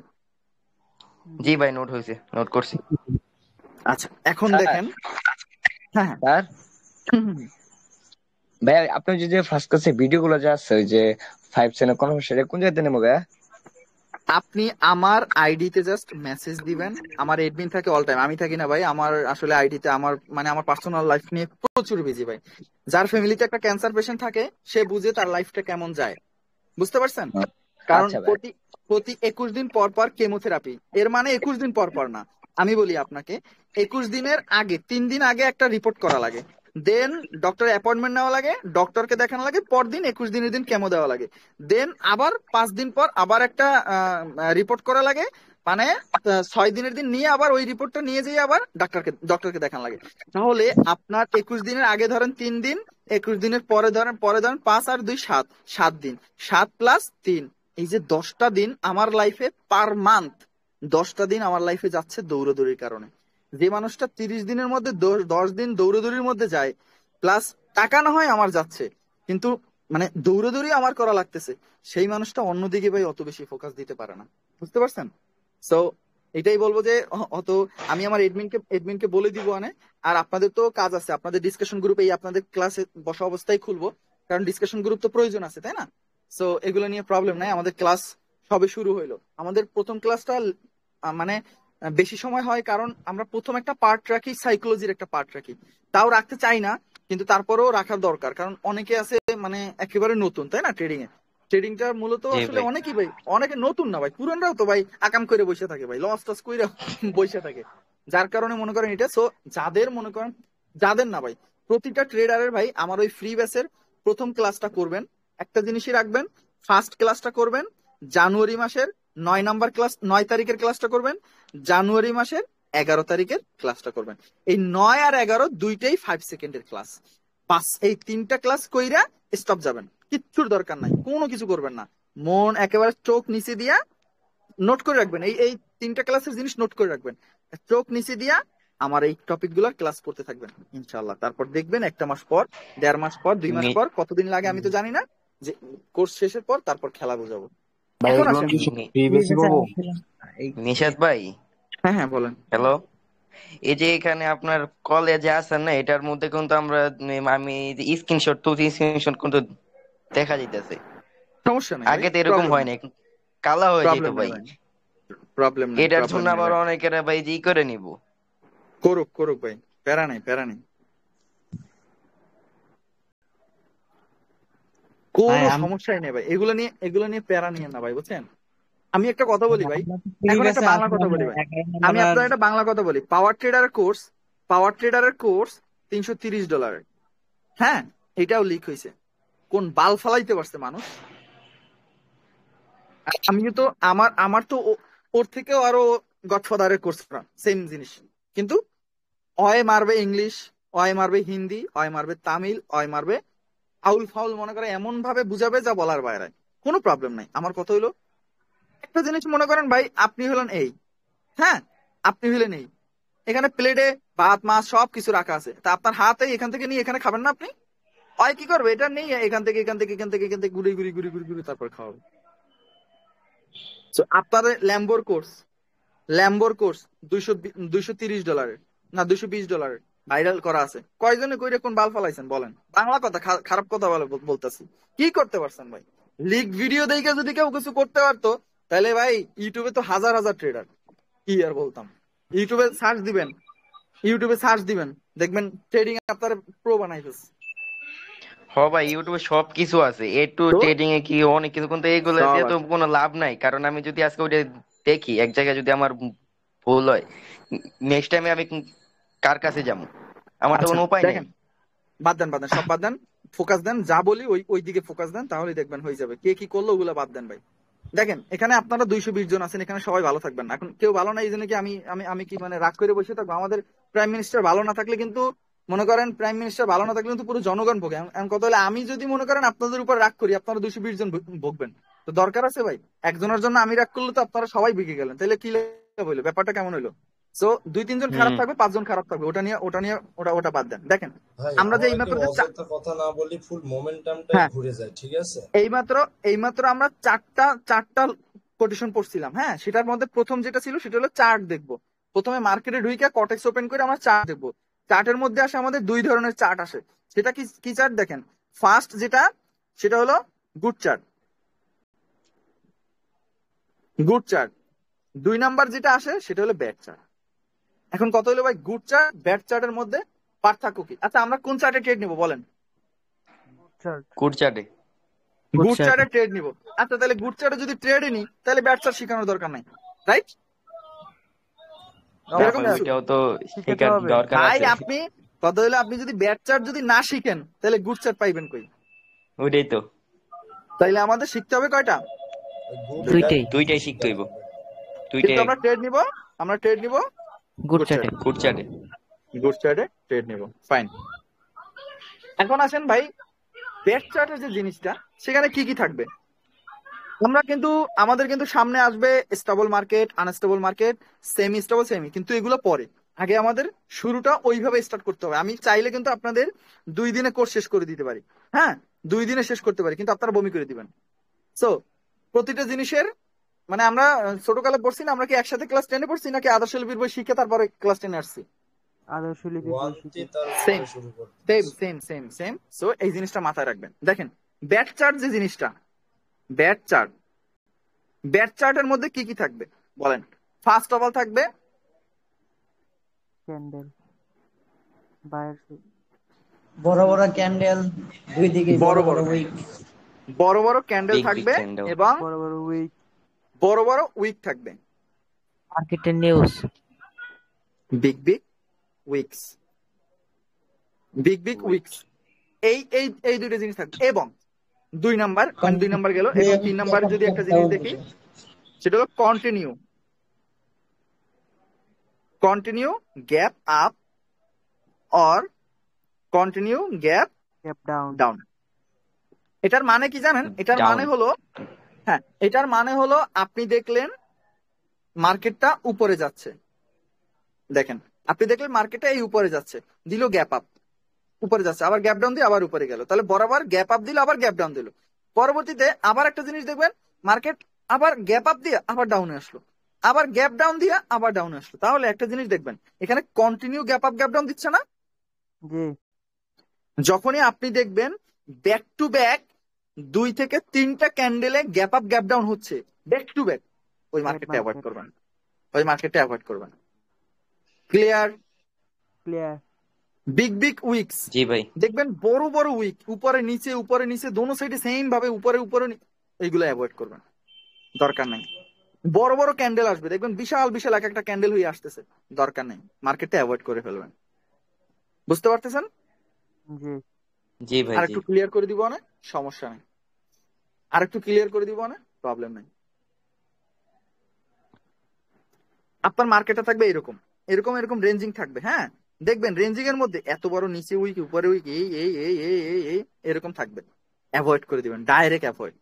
জি ভাই, নোট হয়েছে, নোট করছি। আচ্ছা, এখন দেখেন। হ্যাঁ স্যার ভাই, আপনি যে ফার্স্ট ক্লাসে ভিডিও গুলো যে আছে, ওই যে 5 সেকেন্ড কনভার্সেশন, সেটা কোন জায়গাতে নেবো ভাই? আপনি আমার আইডিতে জাস্ট মেসেজ দিবেন। আমার এডমিন থাকে অল টাইম, আমি থাকি না ভাই। আমার আসলে আইডিতে আমার মানে আমার পার্সোনাল লাইফ নিয়ে প্রচুর বিজি ভাই। যার ফ্যামিলিতে একটা ক্যান্সার পেশেন্ট থাকে সে বুঝে তার লাইফটা কেমন যায়, বুঝতে পারছেন? কারণ আচ্ছা ভাই। প্রতি 21 দিন পর পর কেমোথেরাপি, এর মানে 21 দিন পর পর না, আমি বলি আপনাকে 21 দিনের আগে 3 দিন আগে একটা রিপোর্ট করা লাগে, দেন ডক্টর অ্যাপয়েন্টমেন্ট নেওয়া লাগে, ডক্টরকে দেখানো লাগে, পরদিন 21 দিনের দিন কেমো দেওয়া লাগে, দেন আবার 5 দিন পর আবার একটা রিপোর্ট করা লাগে, মানে 6 দিনের দিন নিয়ে আবার ওই রিপোর্টটা নিয়ে যেয়ে আবার ডক্টরকে দেখানো লাগে। তাহলে আপনার 21 দিনের আগে ধরেন 3 দিন, 21 দিনের পরে ধরেন 5 আর 2 7 দিন, 7 প্লাস 3, এই যে 10টা দিন আমার লাইফে পার মান্থ, 10টা দিন আমার লাইফে যাচ্ছে দৌড়াদৌড়ির কারণে। যে মানুষটা 30 দিনের মধ্যে 10 দিন দৌড়াদৌড়ির মধ্যে যায়, প্লাস টাকা না হয় আমার যাচ্ছে, কিন্তু মানে দৌড়াদৌড়ি আমার করা লাগতেছে, সেই মানুষটা অন্যদিকে ভাই অত বেশি ফোকাস দিতে পারে না, বুঝতে পারছেন? সো এটাই বলবো যে অত আমি আমার এডমিনকে বলে দিব আনে। আর আপনাদের তো কাজ আছে, আপনাদের ডিসকাশন গ্রুপ এই আপনাদের ক্লাসে বসা অবস্থায় খুলবো, কারণ ডিসকাশন গ্রুপ তো প্রয়োজন আছে, তাই না? সো এগুলো নিয়ে প্রবলেম নাই, আমাদের ক্লাস সবে শুরু হইলো। আমাদের প্রথম ক্লাসটা মানে বেশি সময় হয়, কারণ আমরা প্রথম একটা পার্ট রাখি, সাইকোলজির একটা পার্ট রাখি, তাও রাখতে চাই না, কিন্তু তারপরেও রাখার দরকার, কারণ অনেকে আছে মানে একেবারে নতুন, তাই না? ট্রেডিংটা মূলত জি আসলে ভাই। অনেকেই ভাই, অনেকে নতুন না ভাই, পুরানরাও তো ভাই আকাম করে বসে থাকে ভাই, লস টস করে বসে থাকে। যার কারণে মনে করেন এটা, সো যাদের মনে করেন, যাদের না ভাই, প্রতিটা ট্রেডারের ভাই আমার ওই ফ্রি ব্যাচের প্রথম ক্লাসটা করবেন। একটা জিনিসই রাখবেন, ফার্স্ট ক্লাসটা করবেন জানুয়ারি মাসের 9 তারিখের ক্লাসটা করবেন, জানুয়ারি মাসের 11 তারিখের ক্লাসটা করবেন। এই 9 আর 11 দুইটাই 5 সেকেন্ডের ক্লাস। বাস এই 3টা ক্লাস কইরা স্টপ যাবেন, কিচ্ছুর দরকার নাই, কোনো কিছু করবেন না। মন একেবারে চোখ নিচে দিয়া নোট করে রাখবেন, এই এই 3টা ক্লাসের জিনিস নোট করে রাখবেন। চোখ নিচে দিয়া আমার এই টপিক গুলার ক্লাস করতে থাকবেন ইনশাল্লাহ। তারপর দেখবেন 1 মাস পর, 1.5 মাস পর, 2 মাস নি- পর, কতদিন লাগে আমি তো জানি না, যে কোর্স শেষের পর তারপর খেলা বুঝাবো। ভাই এখন এগুলো আসেন, কি নি- ফ্রি বেশি পাবো? নিশাদ ভাই, হ্যাঁ হ্যাঁ বলেন। হ্যালো। এই যে এখানে আপনার কলেজে আছেন না, এটার মধ্যে কিন্তু আমরা আমি স্ক্রিনশট তুলছি, স্ক্রিনশট কিন্তু দেখা যাইতেছে। সমস্যা নাই ভাই, আগে তো এরকম প্রবলেম হয় নাই, না, কালা হয়ে যেত প্রবলেম নাই ভাই। ভাই, প্রবলেম নাই, এটার প্রবলেম জন্য নাই আবার ভাই। অনেকেরা ভাই জি করে নিব। করুক করুক ভাই, প্যারা নাই, প্যারা নাই, ভাই কোনো সমস্যাই নেই ভাই। এগুলো নিয়ে প্যারা নিয়ে না ভাই, বুঝছেন? আমি একটা কথা বলি ভাই, আমরা তো ফ্রি এখন একটা বেসে বাংলা আছি, কথা আমরা বলি ভাই, 11 আমি নাম্বার আর আপনার একটা বাংলা কথা বলি। পাওয়ার ট্রেডারের কোর্স $330। হ্যাঁ, এটাও লিক হয়েছে। কোন বাল ফালাইতে পারছে মানুষ? আমি তো আমার আমার তো ওর থেকেও আরো গডফাদারের কোর্স করা, সেম জিনিস, কিন্তু অয় মারবে ইংলিশ, অয় মারবে হিন্দি, অয় মারবে তামিল, অয় মারবে আউল ফাউল, মনে করে এমন ভাবে বুঝাবে যা বলার বাইরে। কোনো প্রবলেম নাই। আমার কথা হইলো, একটা জিনিস মনে করেন ভাই, আপনি হলেন এই, হ্যাঁ, আপনি হলেন এই, এখানে প্লেটে ভাত মাছ সব কিছু রাখা আছে, তা আপনার হাতে এখান থেকে নিয়ে এখানে খাবেন না আপনি? হয় কি করবে, এটা নেই এখান থেকে এখান থেকে এখান থেকে এখান থেকে ঘুরে ঘুরে ঘুরে ঘুরে ঘুরে তারপর খাওয়াবে। So, আপনাদের ল্যাম্বোর কোর্স $230, না $220 ভাইরাল করা আছে। কয়জনে কইরে কোন বাল ফালাইছেন বলেন? বাংলা কথা, খারাপ কথা বলতেছি। কি করতে পারছেন ভাই? লিক ভিডিও দেখে যদি কেউ কিছু করতে পারতো, তাহলে ভাই ইউটিউবে তো হাজার হাজার ট্রেডার, কি আর বলতাম। ইউটিউবে সার্চ দিবেন, দেখবেন ট্রেডিং আপনার প্রো বানাই ফেলছে। ভাই ইউটিউবে সবকিছু আছে, এ টু তো ট্রেডিং এ কি অনেক কিছু, কিন্তু এইগুলা সব দিয়ে তো আছে। কোনো লাভ নাই। কারণ আমি যদি আজকে ওটা দেখি এক জায়গায়, যদি আমার ভুল হয়, নেক্সট টাইমে আমি কার কাছে যাবো? আমার তো আচ্ছা কোনো উপায় নেই। দেখেন, বাদ দেন সব বাদ দেন, ফোকাস দেন, যা বলি ওই ওই দিকে ফোকাস দেন, তাহলে দেখবেন হয়ে যাবে। কে কি করলো ওগুলো বাদ দেন ভাই। দেখেন এখানে আপনারা 220 জন আছেন, এখানে সবাই ভালো থাকবেন। এখন কেউ ভালো না, এই জন্য কি আমি আমি আমি কি মানে রাগ করে বসে থাকবো? আমাদের প্রাইম মিনিস্টার ভালো না থাকলে কিন্তু, মনে করেন প্রাইম মিনিস্টার ভালো না থাকলে কিন্তু পুরো জনগণ ভোগে। এখন কথা হলে, আমি যদি মনে করেন আপনাদের উপর রাগ করি, আপনারা 220 জন ভোগবেন। তো দরকার আছে ভাই, একজনের জন্য আমি রাগ করলে তো আপনারা সবাই ভেগে গেলেন, তাহলে কি লাভ হইলো? ব্যাপারটা কেমন হইলো? সো 2-3 জন খারাপ হুম। থাকবে, 5 জন খারাপ থাকবে, ওটা বাদ দেন। দেখেন ভাই আমরা যে আমরা কি এইমাত্র যে অযথা কথা না বলি, ফুল মোমেন্টামটাই হ্যাঁ, ঘুরে যায়, ঠিক আছে? এইমাত্র আমরা চারটা কোটেশন পড়ছিলাম। হ্যাঁ, সেটার মধ্যে প্রথম যেটা ছিল সেটা হলো চার্ট দেখবো। প্রথমে মার্কেটে ঢুইকা কটেক্স ওপেন করে আমরা চার্ট দেখবো। চার্টের মধ্যে আসে আমাদের 2 ধরনের চার্ট আসে। সেটা কি কি চার্ট দেখেন? ফার্স্ট যেটা, সেটা হলো good chart, good chart. 2 number যেটা আসে সেটা হলো ব্যাড চার্ট। এখন কত হলো ভাই, গুড চার্ট ব্যাড চার্টের মধ্যে পার্থক্য কি? আচ্ছা, আমরা কোন চার্টে ট্রেড নিব বলেন? কুট চাটে। গুড চার্টে ট্রেড নিব। আচ্ছা, তাহলে গুড চার্টে যদি ট্রেডই নি, তাহলে ব্যাড চার্ট শেখানোর দরকার নাই, রাইট? না এরকম ভাই, কিছু ওইটাও তো শিখাতে শেখার হবে দরকার ভাই। আছে। আপনি কথা হলো, আপনি যদি ব্যাড চার্ট যদি না শিখেন, তাহলে গুড চার্ট পাইবেন কই? ওইটাই তো, তাইলে আমাদের শিখতে হবে কয়টা? গুড দুইটাই। দুইটাই শিখতে হইব, কিন্তু দুইটাই। আমরা ট্রেড নিব গুড গুড চাটে। চার্টে, কুট চাটে। গুড চার্টে ট্রেড নিব, ফাইন। এখন আসেন ভাই, ব্যাড চার্টের যে জিনিসটা, সেখানে কি কি থাকবে? আমরা কিন্তু, আমাদের কিন্তু সামনে আসবে stable market, unstable market, semi stable, semi, কিন্তু এগুলো পরে। আগে আমাদের শুরুটা ওইভাবে স্টার্ট করতে হবে। আমি চাইলে কিন্তু আপনাদের 2 দিনে কোর্স শেষ করে দিতে পারি। হ্যাঁ, 2 দিনে শেষ করতে পারি, কিন্তু আপনারা বমি করে দিবেন। সো প্রতিটা জিনিসের মানে, আমরা ছোটকালে পড়ছি না, আমরা কি একসাথে ক্লাস 10-এ পড়ছি, নাকি আদর্শ লিপির বই শিখে তারপরে ক্লাস 10-এ আসছি? আদর্শ লিপি বই শিখে। সেম তারপরে শুরু করতে same same same same. So এই জিনিসটা মাথায় রাখবেন। দেখেন ব্যাড চার্ট যে জিনিসটা, ব্যাড চার্টের মধ্যে কি কি থাকবে বলেন? ফার্স্ট অফ অল থাকবে ক্যান্ডেল, বায়ার বড় বড় ক্যান্ডেল, দুই দিকে বড় বড় বড় বড় উইক। বড় বড় ক্যান্ডেল বিগ বিগ থাকবে ক্যান্ডেল। এবং বড় বড় উইক, বড় বড় উইক থাকবে। মার্কেটের news. Big big wicks, big big wick. Wicks, এই এই এই দুইটা জিনিস থাকবে। এবং 2 নাম্বার, মানে 2 নাম্বার গেল। এখন 3 নাম্বার যদি একটা জিনিস দেখি, সেটা হলো continue, continue gap up or continue gap gap down. Down. এটার মানে কি জানেন? এটার ডাউন। মানে হলো, হ্যাঁ, এটার মানে হলো আপনি দেখলেন মার্কেটটা উপরে যাচ্ছে, দেখেন আপনি দেখলেন মার্কেটটা এই উপরে যাচ্ছে, দিল গ্যাপ আপ, উপরে যাচ্ছে, আবার গ্যাপ ডাউন দিয়ে আবার উপরে গেল, তাহলে বরাবর গ্যাপ আপ দিল, আবার গ্যাপ ডাউন দিল। পরবর্তীতে আবার একটা জিনিস দেখবেন, মার্কেট আবার গ্যাপ আপ দিয়ে আবার ডাউনে আসলো, আবার গ্যাপ ডাউন দিয়ে আবার ডাউনে আসলো। তাহলে একটা জিনিস দেখবেন, এখানে continue gap up gap down দিচ্ছে না? জি। যখনই আপনি দেখবেন ব্যাক টু ব্যাক 2 থেকে 3টা ক্যান্ডেলে গ্যাপ আপ গ্যাপ ডাউন হচ্ছে ব্যাক টু ব্যাক, ওই মার্কেটটা অ্যাভয়েড করবেন, ওই মার্কেটটা অ্যাভয়েড করবেন। Clear? Clear. Big big wicks, জি ভাই। দেখবেন বড় বড় উইক, উপরে নিচে দোনো সাইডে সেম ভাবে উপরে উপরে, এইগুলো অ্যাভয়েড করবেন, দরকার নাই। বড় বড় ক্যান্ডেল আসবে, দেখবেন বিশাল বিশাল এক একটা ক্যান্ডেল হয়ে আসতেছে, দরকার নেই, মার্কেটটা অ্যাভয়েড করে ফেলবেন। বুঝতে পারতেছেন? জি। জি ভাই। আর জি। একটু ক্লিয়ার করে দিব না, সমস্যা নেই, আর একটু ক্লিয়ার করে দিব না, প্রবলেম নেই। আপনার মার্কেটটা থাকবে এরকম এরকম এরকম রেঞ্জিং থাকবে, হ্যাঁ, দেখবেন রেঞ্জিং এর মধ্যে এত বড় নিচে উইক উপরে উইক এই এই এই এই এই এই এরকম থাকবে, অ্যাভয়েড করে দিবেন, ডাইরেক্ট অ্যাভয়েড।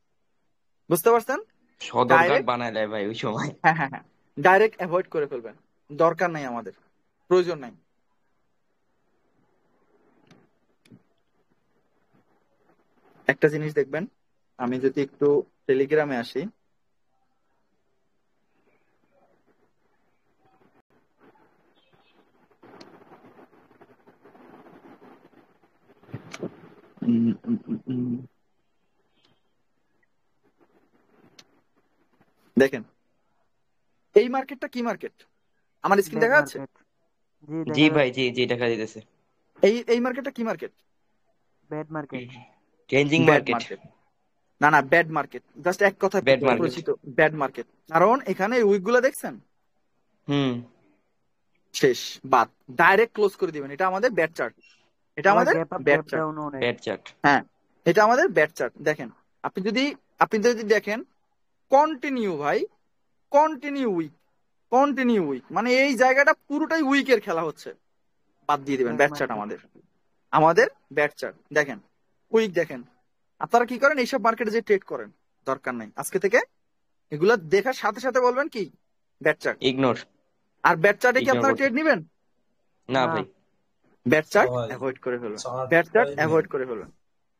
বুঝতে পারছেন? সদরঘাট ডাইরেক্ট, বানায় দেয় ভাই ওই সময়। হ্যাঁ হ্যাঁ হ্যাঁ, ডাইরেক্ট অ্যাভয়েড করে ফেলবেন, দরকার নাই, আমাদের প্রয়োজন নাই। একটা জিনিস দেখবেন, আমি যদি একটু টেলিগ্রামে আসি, দেখেন এই মার্কেটটা কি মার্কেট, আমার স্ক্রিন দেখা যাচ্ছে? জি ভাই। জি জি দেখা যাইতেছে। এই এই মার্কেটটা কি market? Bad market. Changing bad market. Market, না না, ব্যাড মার্কেট, জাস্ট এক কথা ব্যাড মার্কেট। পরিচিত, ব্যাড মার্কেট। কারণ এখানে উইক গুলো দেখছেন, শেষ, বাদ, ডাইরেক্ট ক্লোজ করে দিবেন। এটা আমাদের ব্যাড চার্ট, এটা আমাদের ব্যাড চার্ট, ব্যাড চার্ট। হ্যাঁ, এটা আমাদের ব্যাড চার্ট। দেখেন আপনি যদি দেখেন কন্টিনিউ ভাই, কন্টিনিউ উইক, মানে এই জায়গাটা পুরোটাই উইকের খেলা হচ্ছে, বাদ দিয়ে দিবেন। ব্যাড চার্ট আমাদের ব্যাড চার্ট। দেখেন উইক, দেখেন আপনারা কি করেন, এইসব মার্কেটে যে ট্রেড করেন, দরকার নাই, আজকে থেকে এগুলা দেখার সাথে সাথে বলবেন কি ব্যাড চার্ট, ইগনোর। আর ব্যাড চার্টে কি আপনারা ট্রেড নেবেন? না ভাই, ব্যাড চার্ট অ্যাভয়েড করে ফেলবেন, ব্যাড চার্ট অ্যাভয়েড করে ফেলবেন।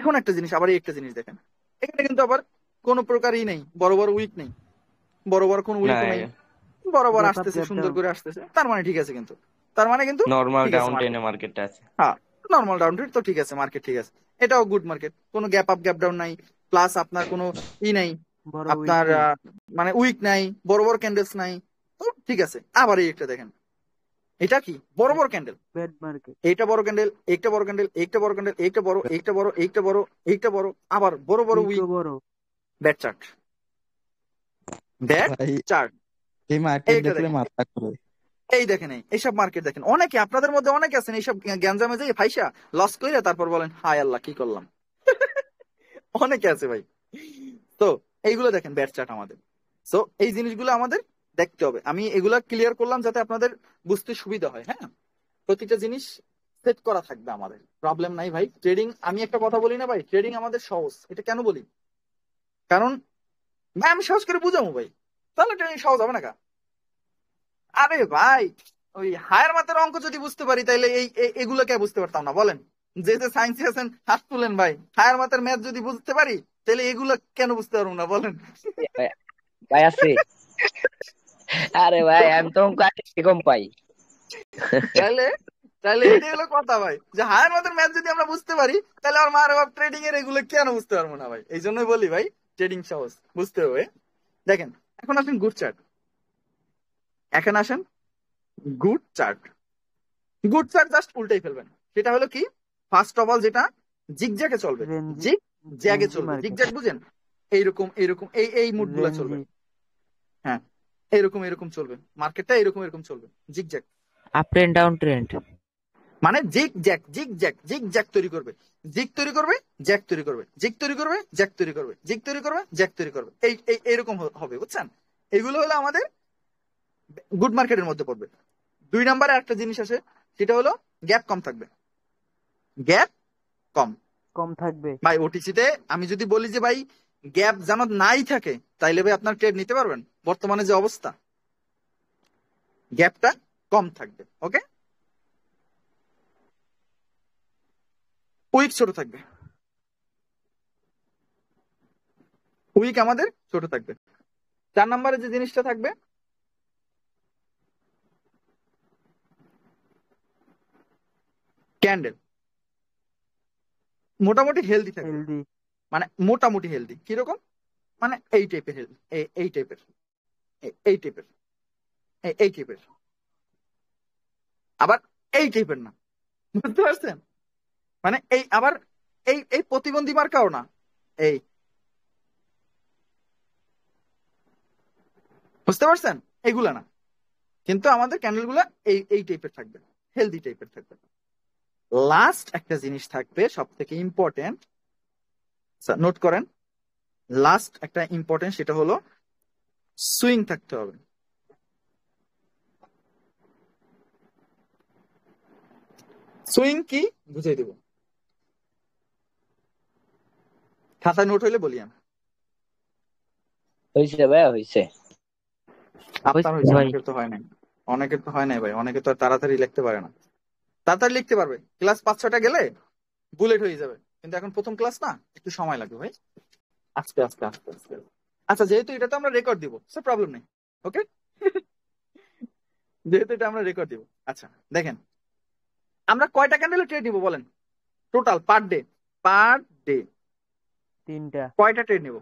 এখন একটা জিনিস, আবার একটা জিনিস দেখেন, এখানে কিন্তু আবার কোনো প্রকারই নেই, বড় বড় উইক নেই, বড় বড় কোনো উইক নেই, বড় বড় আসতেছে, সুন্দর করে আসতেছে, তার মানে ঠিক আছে, কিন্তু তার মানে কিন্তু নরমাল ডাউন ট্রেনে মার্কেটটা আছে। হ্যাঁ, নরমাল ডাউন ট্রেড তো ঠিক আছে, মার্কেট ঠিক আছে, এটাও গুড মার্কেট, কোনো গ্যাপ আপ গ্যাপ ডাউন নাই, প্লাস আপনার কোনো নাই, আপনার মানে উইক নাই, বড় বড় ক্যান্ডেলস নাই, তো ঠিক আছে। আবার এই একটা দেখেন, এটা কি বড় বড় ক্যান্ডেল, এইটা বড় ক্যান্ডেল, একটা বড় ক্যান্ডেল, একটা বড় ক্যান্ডেল, একটা বড়, একটা বড়, একটা বড়, একটা বড়, আবার বড় বড় wick, bad chart, bad chart. এই মার্কেট দেখলে মাথা ঘুরে। এই দেখেন, এইসব মার্কেট দেখেন, অনেকে আপনাদের মধ্যে অনেকে আছেন এইসব গ্যাঞ্জামে যাই ফাইসা লস করে তারপর বলেন হায় আল্লাহ কি করলাম। অনেকে আছে ভাই। তো এইগুলো দেখেন ব্যাড চার্ট আমাদের। সো এই জিনিসগুলো আমাদের দেখতে হবে। আমি এগুলা ক্লিয়ার করলাম যাতে আপনাদের বুঝতে সুবিধা হয়। হ্যাঁ, প্রতিটা জিনিস সেট করা থাকবে আমাদের, প্রবলেম নাই ভাই। ট্রেডিং, আমি একটা কথা বলি না ভাই, ট্রেডিং আমাদের সহজ। এটা কেন বলি? কারণ ভাই আমি সহজ করে বুঝাবো ভাই, তাহলে ট্রেডিং সহজ হবে না কা? আরে ভাই ওই হায়ার মাত্রার অঙ্ক যদি বুঝতে পারি তাহলে এগুলো কে বুঝতে পারতাম না বলেন? যে সায়েন্সে আছেন হাত তুলেন ভাই, হায়ার মাত্রার ম্যাথ যদি বুঝতে পারি তাহলে এগুলো কেন বুঝতে পারবো না বলেন? ভাই আছে, আরে ভাই আমি তো অঙ্ক কম পাই। তাহলে এটাই হলো কথা ভাই, যে হায়ার মাত্রার ম্যাথ যদি আমরা বুঝতে পারি তাহলে আমার মার বাপ ট্রেডিং এর এগুলো কেন বুঝতে পারবো না ভাই? এই জন্যই বলি ভাই ট্রেডিং সহজ, বুঝতে হবে। দেখেন এখন আসেন গুড চার্ট, এখন আসেন good chart. Good chart just উল্টাই ফেলবেন। সেটা হলো কি, ফার্স্ট অফ অল যেটা জিগজ্যাগে চলবে, জিগ জ্যাগে চলবে। মার্কেট জিগজ্যাগ বুঝেন? এইরকম এইরকম এই মুড গুলা চলবে। হ্যাঁ, এরকম চলবে মার্কেটটা, এরকম চলবে zigzag. Up trend down trend মানে জিগ তৈরি করবে, জিগ তৈরি করবে, জ্যাক তৈরি করবে, জিগ তৈরি করবে, জ্যাক তৈরি করবে, জিগ তৈরি করবে, জ্যাক তৈরি করবে। এইরকম হবে, বুঝছেন? এগুলো হলো আমাদের গুড মার্কেটের মধ্যে পড়বে। 2 নম্বরে একটা জিনিস আছে, সেটা হলো গ্যাপ কম থাকবে। গ্যাপ কম থাকবে ভাই। ওটিসিতে আমি যদি বলি যে ভাই গ্যাপ যেন নাই থাকে, তাইলে ভাই আপনার ট্রেড নিতে পারবেন? বর্তমানে যে অবস্থা, গ্যাপটা কম থাকবে। ওকে, উইক ছোট থাকবে, উইক আমাদের ছোট থাকবে। 4 নম্বরে যে জিনিসটা থাকবে, ক্যান্ডেল মোটামুটি হেলদি থাকবে। মানে মোটামুটি হেলদি কিরকম? মানে এই টাইপের হেলদি, এই টাইপের, এই টাইপের, এই টাইপের, আবার এই টাইপের না। বুঝতে পারছেন? মানে এই আবার এই প্রতিবন্ধী মার্কাও না, এই, বুঝতে পারছেন? এইগুলা না, কিন্তু আমাদের ক্যান্ডেল গুলা এই টাইপের থাকবে, হেলদি টাইপের থাকবে। লাস্ট একটা জিনিস থাকবে সব থেকে ইম্পর্টেন্ট, নোট করেন। লাস্ট একটা ইম্পর্টেন্ট, সেটা হলো সুইং থাকতে হবে। সুইং কি বুঝাই দেব, খাতায় নোট হইলে বলি আমি। হয়েছে ভাই, হয়েছে। আপনার হয়েছে, অনেকের তো হয় নাই, অনেকের তো হয় নাই ভাই। অনেকে তো আর তাড়াতাড়ি লিখতে পারে না। তাড়াতাড়ি লিখতে পারবে, ক্লাস 5-6টা গেলে বুলেট হয়ে যাবে, কিন্তু এখন প্রথম ক্লাস না, একটু সময় লাগবে ভাই, আস্তে আস্তে আস্তে আস্তে। আচ্ছা, যেহেতু এটা তো আমরা রেকর্ড দিব, সো প্রবলেম নেই। ওকে, যেহেতু এটা আমরা রেকর্ড দিব। আচ্ছা দেখেন, আমরা কয়টা ক্যান্ডেলে ট্রেড নিব বলেন? টোটাল পার ডে 3টা। কয়টা ট্রেড নিব?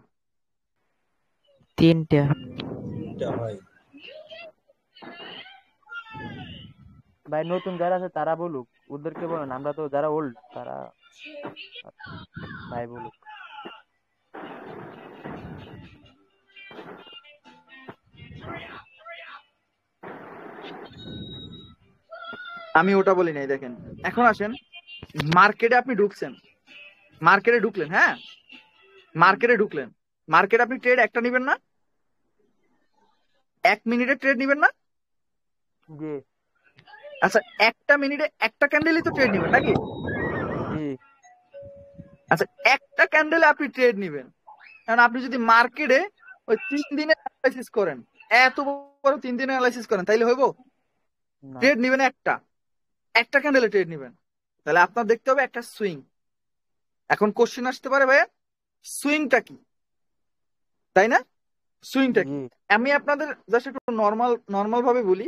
3টা। ভাই ভাই নতুন যারা আছে তারা বলুক, ওদেরকে বলেন, আমরা তো যারা ওল্ড তারা ভাই বলুক। আমি ওটা বলি নাই। দেখেন, এখন আসেন মার্কেটে। আপনি ঢুকছেন, মার্কেটে ঢুকলেন, হ্যাঁ মার্কেটে ঢুকলেন, মার্কেটে আপনি ট্রেড একটা নিবেন না? 1 মিনিটের ট্রেড নিবেন না? জি। আচ্ছা, একটা মিনিটে একটা ক্যান্ডেলই তো ট্রেড নিবেন নাকি? জি। আচ্ছা, একটা ক্যান্ডেলে আপনি ট্রেড নিবেন, কারণ আপনি যদি মার্কেটে ওই 3 দিনের অ্যানালাইসিস করেন, এত বড় 3 দিনের অ্যানালাইসিস করেন, তাইলে হইব? ট্রেড নিবেন একটা ক্যান্ডেলে ট্রেড নিবেন, তাহলে আপনার দেখতে হবে একটা সুইং। এখন কোশ্চেন আসতে পারে, ভাইয়া সুইংটা কি, তাই না? সুইংটা কি? আমি আপনাদের জাস্ট একটু নর্মাল ভাবে বলি।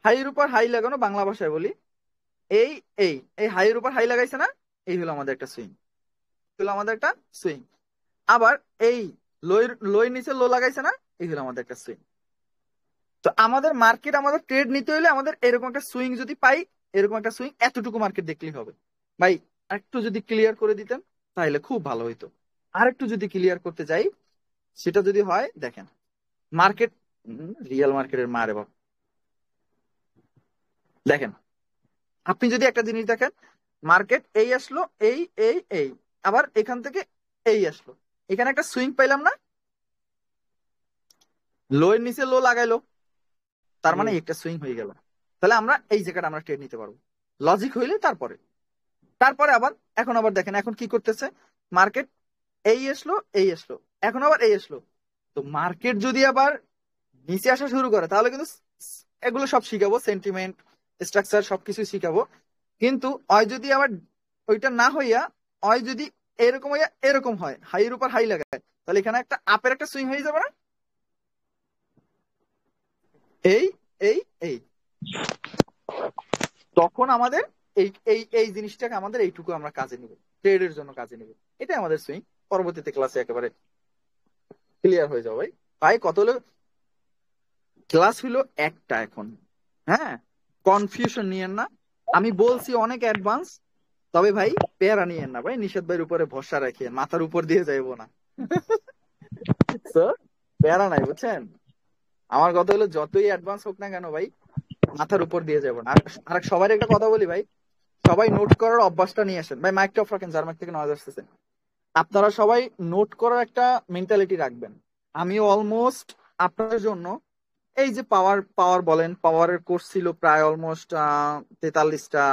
হাইয়ের উপর হাই লাগানো, বাংলা ভাষায় বলি, এই এই এই হাইয়ের উপর হাই লাগাইছে না, এই হলো আমাদের একটা সুইং, হলো আমাদের একটা সুইং। আবার এই লোয়ের নিচে লো লাগাইছে না, এই হলো আমাদের একটা সুইং। তো আমাদের মার্কেট, আমাদের ট্রেড নিতে হলে আমাদের এরকম একটা সুইং যদি পাই, এরকম একটা সুইং, এতটুকু মার্কেট দেখলেই হবে। ভাই একটু যদি ক্লিয়ার করে দিতেন তাহলে খুব ভালো হইতো। আর একটু যদি ক্লিয়ার করতে যাই, সেটা যদি হয়, দেখেন মার্কেট, রিয়েল মার্কেটের মারে বাপ, দেখেন আপনি যদি একটা জিনিস দেখেন, মার্কেট এই আসলো, এই এই এই, আবার এখান থেকে এই আসলো, এখানে একটা সুইং পাইলাম না? লো এর নিচে লো লাগাইলো, তার মানে একটা সুইং হয়ে গেল। তাহলে আমরা এই জায়গাটা আমরা ট্রেড নিতে পারবো, লজিক হইলে। তারপরে আবার এখন আবার দেখেন, এখন কি করতেছে মার্কেট, এই আসলো, এই আসলো, এখন আবার এই আসলো। তো মার্কেট যদি আবার নিচে আসা শুরু করে, তাহলে কিন্তু এগুলো সব শিখাবো, সেন্টিমেন্ট, স্ট্রাকচার সবকিছু শিখাবো। কিন্তু হয় যদি আবার ওইটা না হইয়া, হয় যদি এরকম হইয়া এরকম হয়, হাইয়ের উপর হাই লাগায়, তাহলে এখানে একটা আপের একটা সুইং হয়ে যাবে না? এই এই এই, তখন আমাদের এই এই এই জিনিসটাকে আমাদের এইটুকু আমরা কাজে নিব, ট্রেডের জন্য কাজে নিব। এটাই আমাদের সুইং। পরবর্তীতে ক্লাসে একেবারে ক্লিয়ার হয়ে যাবে। ভাই কত হলো? ক্লাস হইলো একটা এখন, হ্যাঁ, কনফিউশন নিয়েন না। আমি বলছি অনেক অ্যাডভান্স, তবে ভাই পেয়ারা নিয়েন না ভাই, নিষাদ ভাইয়ের উপরে ভরসা রাখিয়েন, মাথার উপর দিয়ে যাইবো না। তো পেয়ারা নাই বুঝছেন, আমার কথা হলো যতই অ্যাডভান্স হোক না কেন ভাই, মাথার উপর দিয়ে যাবো না। আর সবার একটা কথা বলি ভাই, সবাই নোট করার অভ্যাসটা নিয়ে আসেন ভাই। মাইকটা অফ রাখেন, যার মাইক থেকে নয়েজ আসতেছে। আপনারা সবাই নোট করার একটা মেন্টালিটি রাখবেন। আমি অলমোস্ট আপনাদের জন্য এই যে পাওয়ার বলেন, পাওয়ারের কোর্স ছিল প্রায় অলমোস্ট 43টা।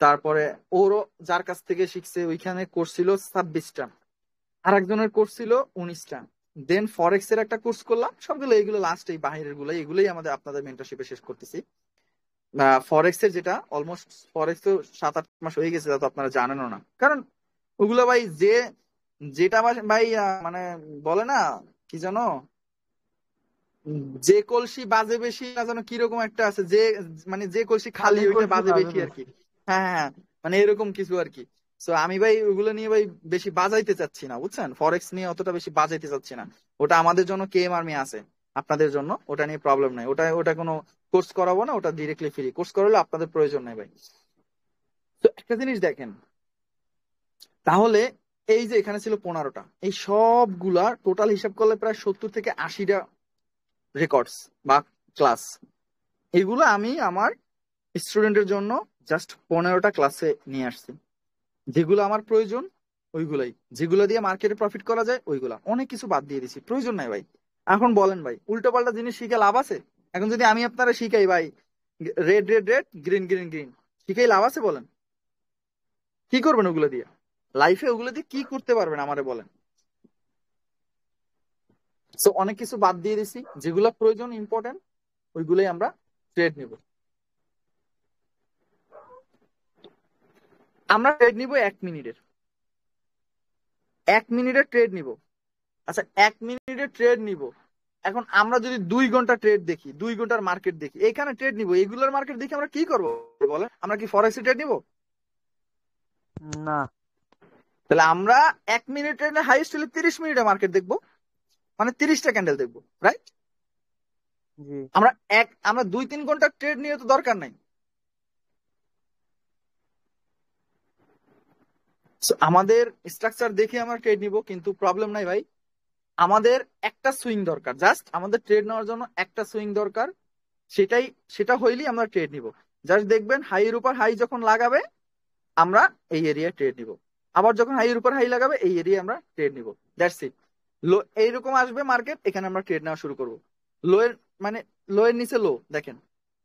তারপরে ওরও যার কাছ থেকে শিখছে ওইখানে কোর্স ছিল 26টা, আর একজনের কোর্স ছিল 19টা। দেন ফরেক্স এর একটা কোর্স করলাম। সবগুলো এইগুলো লাস্ট, এই বাহিরের গুলো এগুলোই আমাদের আপনাদের মেন্টরশিপে শেষ করতেছি। ফরেক্স এর যেটা অলমোস্ট, ফরেক্স তো 7-8 মাস হয়ে গেছে, তা তো আপনারা জানেনও না। কারণ ওগুলো ভাই যেটা ভাই মানে বলে না কি জানো, যে কলসি বাজে বেশি না যেন কিরকম একটা আছে, যে মানে যে কলসি খালি ওইটা বাজে বেশি আর কি। হ্যাঁ হ্যাঁ, মানে এরকম কিছু আর কি। তো আমি ভাই ওগুলো নিয়ে ভাই বেশি বাজাইতে চাচ্ছি না বুঝছেন, ফরেক্স নিয়ে অতটা বেশি বাজাইতে চাচ্ছি না। ওটা আমাদের জন্য কেএম আর্মি আছে, আপনাদের জন্য ওটা নিয়ে প্রবলেম নাই। ওটা কোনো কোর্স করাবো না, ওটা ডিরেক্টলি ফ্রি। কোর্স করালে আপনাদের প্রয়োজন নাই ভাই। তো একটা জিনিস দেখেন তাহলে, এই যে এখানে ছিল 15টা, এই সবগুলা টোটাল হিসাব করলে প্রায় 70 থেকে 80টা রেকর্ডস বা ক্লাস। এগুলো আমি আমার স্টুডেন্টের জন্য জাস্ট 15টা ক্লাসে নিয়ে আসছি। যেগুলো আমার প্রয়োজন ওইগুলাই, যেগুলো দিয়ে মার্কেটে প্রফিট করা যায় ওইগুলা, অনেক কিছু বাদ দিয়ে দিছি, প্রয়োজন নাই ভাই। এখন বলেন ভাই, উল্টো পাল্টা জিনিস শিখে লাভ আছে? এখন যদি আমি আপনারা শিখাই ভাই red red red, green green green, শিখাই লাভ আছে বলেন? কি করবেন ওগুলো দিয়ে? লাইফে ওগুলো দিয়ে কি করতে পারবেন আমারে বলেন? সো অনেক কিছু বাদ দিয়ে দিছি, যেগুলো প্রয়োজন ইম্পর্টেন্ট ওইগুলোই আমরা ট্রেড নিব। আমরা ট্রেড নিব 1 মিনিটের, 1 মিনিটের ট্রেড নিব। আচ্ছা 1 মিনিটের ট্রেড নিব। এখন আমরা যদি 2 ঘন্টা ট্রেড দেখি, 2 ঘন্টার মার্কেট দেখি, এখানে ট্রেড নিব, এগুলোর মার্কেট দেখি আমরা কি করব বলেন? আমরা কি ফরেক্স ট্রেড নিব? না। তাহলে আমরা 1 মিনিটের হাইয়েস্ট হলে 30 মিনিটের মার্কেট দেখবো, মানে 30টা ক্যান্ডেল দেখবো, রাইট? আমরা 2-3 ঘন্টা ট্রেড নিয়ে তো দরকার নাই। আমাদের স্ট্রাকচার দেখে আমরা ট্রেড নিব, কিন্তু প্রবলেম নাই ভাই, আমাদের একটা সুইং দরকার। জাস্ট আমাদের ট্রেড নেওয়ার জন্য একটা সুইং দরকার, সেটা হইলেই আমরা ট্রেড নিব। জাস্ট দেখবেন হাইয়ের উপর হাই যখন লাগাবে আমরা এই এরিয়ায় ট্রেড নিব, আবার যখন হাইয়ের উপর হাই লাগাবে এই এরিয়ায় আমরা ট্রেড নিব। That's it. লো এইরকম আসবে মার্কেট, এখানে আমরা ট্রেড নেওয়া শুরু করব। লোয়ের মানে লোয়ের নিচে লো, দেখেন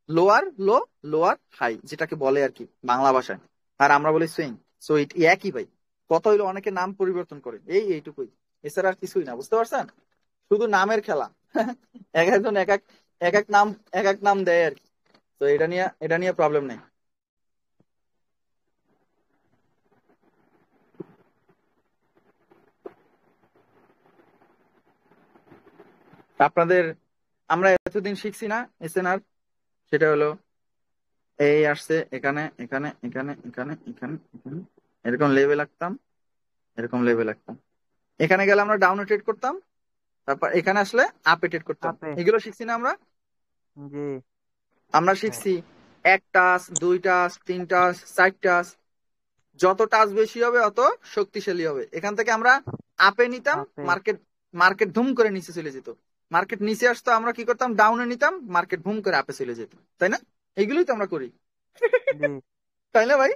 লোয়ার লো, লোয়ার হাই যেটাকে বলে আর কি বাংলা ভাষায়, আর আমরা বলি সুইং। সো একই ভাই, কথা হইলো অনেকে নাম পরিবর্তন করে, এইটুকুই, এছাড়া আর কিছুই না, বুঝতে পারছেন? শুধু নামের খেলা। একজন এক এক নাম দেয় আর কি। তো এটা নিয়ে প্রবলেম নেই। আপনাদের আমরা এতদিন শিখছি না এসএনআর, সেটা হলো এই আসছে এখানে এখানে এখানে এখানে এখানে এখানে, এরকম লেভেল আঁকতাম, এরকম লেভেল আঁকতাম, এখানে গেলে আমরা ডাউনে ট্রেড করতাম, তারপর এখানে আসলে আপে ট্রেড করতাম। এগুলো শিখছি না আমরা শিখছি 1 টাচ 2 টাচ 3 টাচ 4 টাচ, যত টাচ বেশি হবে অত শক্তিশালী হবে। এখান থেকে আমরা আপে নিতাম, মার্কেট ধুম করে নিচে চলে যেত। মার্কেট নিচে আসতো, আমরা কি করতাম ডাউনে নিতাম, মার্কেট ধুম করে আপে চলে যেত, তাই না? এগুলোই তো আমরা করি, তাই না ভাই?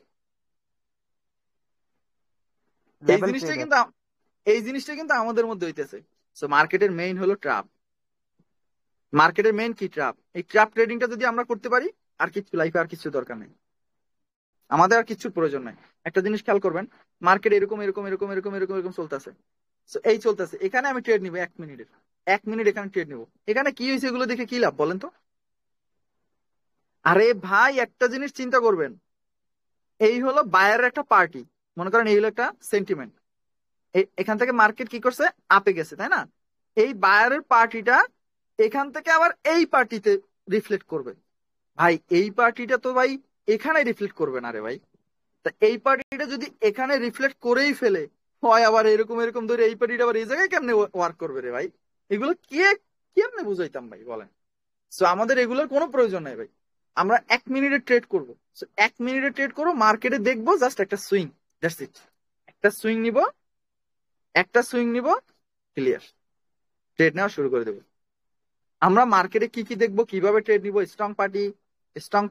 এই জিনিসটা কিন্তু আমাদের মধ্যে হইতেছে। সো মার্কেটের মেইন হলো ট্র্যাপ। মার্কেটের মেইন কি? ট্র্যাপ। এই ট্র্যাপ ট্রেডিংটা যদি আমরা করতে পারি, আর কিছু লাইফে আর কিছু দরকার নেই, আমাদের আর কিছুর প্রয়োজন নাই। একটা জিনিস খেয়াল করবেন, মার্কেট এরকম এরকম এরকম এরকম এরকম এরকম চলতেছে, এই চলতেছে, এখানে আমি ট্রেড নিব 1 মিনিটের, 1 মিনিট এখানে ট্রেড নিব। এখানে কি হয়েছে এগুলো দেখে কি লাভ বলেন তো? আরে ভাই একটা জিনিস চিন্তা করবেন, এই হলো বায়ারের একটা পার্টি, মনে করেন এই হলো একটা সেন্টিমেন্ট, এখান থেকে মার্কেট কি করছে আপে গেছে, তাই না? এই বায়ারের পার্টিটা এখান থেকে আবার এই পার্টিতে রিফ্লেক্ট করবে। ভাই এই পার্টিটা তো ভাই এখানে রিফ্লেক্ট করবে না রে ভাই। তা এই পার্টিটা যদি এখানে রিফ্লেক্ট করেই ফেলে হয়, আবার এরকম এরকম ধরে এই পার্টিটা আবার এই জায়গায় কেমনে ওয়ার্ক করবে রে ভাই? এগুলো কেমনে বুঝাইতাম ভাই বলেন? সো আমাদের এগুলোর কোনো প্রয়োজন নাই ভাই। আমরা 1 মিনিটে ট্রেড করবো। 1 মিনিটে ট্রেড করবো, মার্কেটে দেখবো জাস্ট একটা সুইং, দ্যাটস ইট। একটা সুইং নিব, ক্লিয়ার, ট্রেড নেওয়া শুরু করে দেবো। আমরা মার্কেটে কি কি দেখবো, কিভাবে ট্রেড নিব, স্ট্রং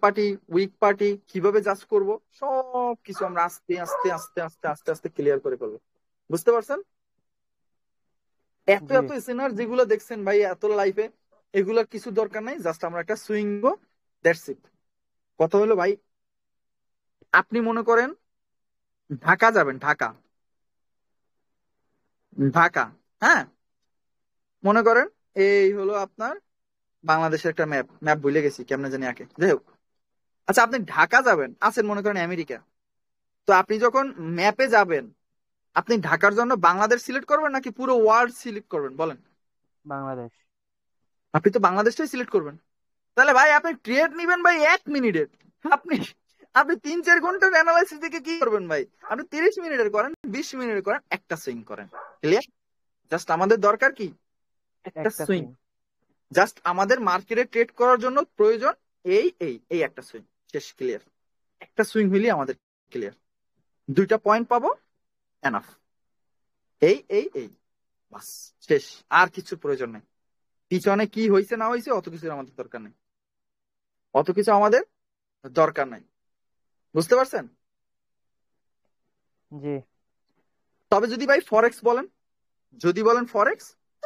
পার্টি, উইক পার্টি, কিভাবে জাজ করব, সব কিছু আমরা আস্তে আস্তে আস্তে আস্তে আস্তে আস্তে ক্লিয়ার করে ফেলবো। বুঝতে পারছেন? এত জি এত সিনার যেগুলো দেখছেন ভাই এত লাইফে, এগুলোর কিছু দরকার নাই, জাস্ট আমরা একটা সুইং গো, দ্যাটস ইট। কথা হলো ভাই, আপনি মনে করেন ঢাকা যাবেন, ঢাকা, হ্যাঁ, মনে করেন এই হলো আপনার বাংলাদেশের একটা ম্যাপ ভুলে গেছি কেমনে জানি আগে, যাই হোক। আচ্ছা, আপনি ঢাকা যাবেন, আছেন মনে করেন আমেরিকা। তো আপনি যখন ম্যাপে যাবেন, আপনি ঢাকার জন্য বাংলাদেশ সিলেক্ট করবেন নাকি পুরো ওয়ার্ল্ড সিলেক্ট করবেন বলেন? বাংলাদেশ। আপনি তো বাংলাদেশটাই সিলেক্ট করবেন। তাহলে ভাই আপনি ট্রেড নিবেন ভাই 1 মিনিটের, আপনি আপনি 3-4 ঘন্টার অ্যানালাইসিস থেকে কি করবেন ভাই? আপনি 30 মিনিটের করেন, 20 মিনিটের করেন, একটা সুইং করেন, ক্লিয়ার। জাস্ট আমাদের দরকার কি? একটা একটা সুইং। সুইং। জাস্ট আমাদের মার্কেটে ট্রেড করার জন্য প্রয়োজন এই একটা সুইং, শেষ, ক্লিয়ার। একটা সুইং হইলে আমাদের ক্লিয়ার, 2টা পয়েন্ট পাবো, এনাফ। এই বাস, শেষ, আর কিছু প্রয়োজন নেই। পিছনে কি হয়েছে না হয়েছে অত কিছু আমাদের দরকার নেই, অত কিছু আমাদের দরকার নাই। বুঝতে পারছেন? জি তবে যদি ভাই ফরেক্স বলেন,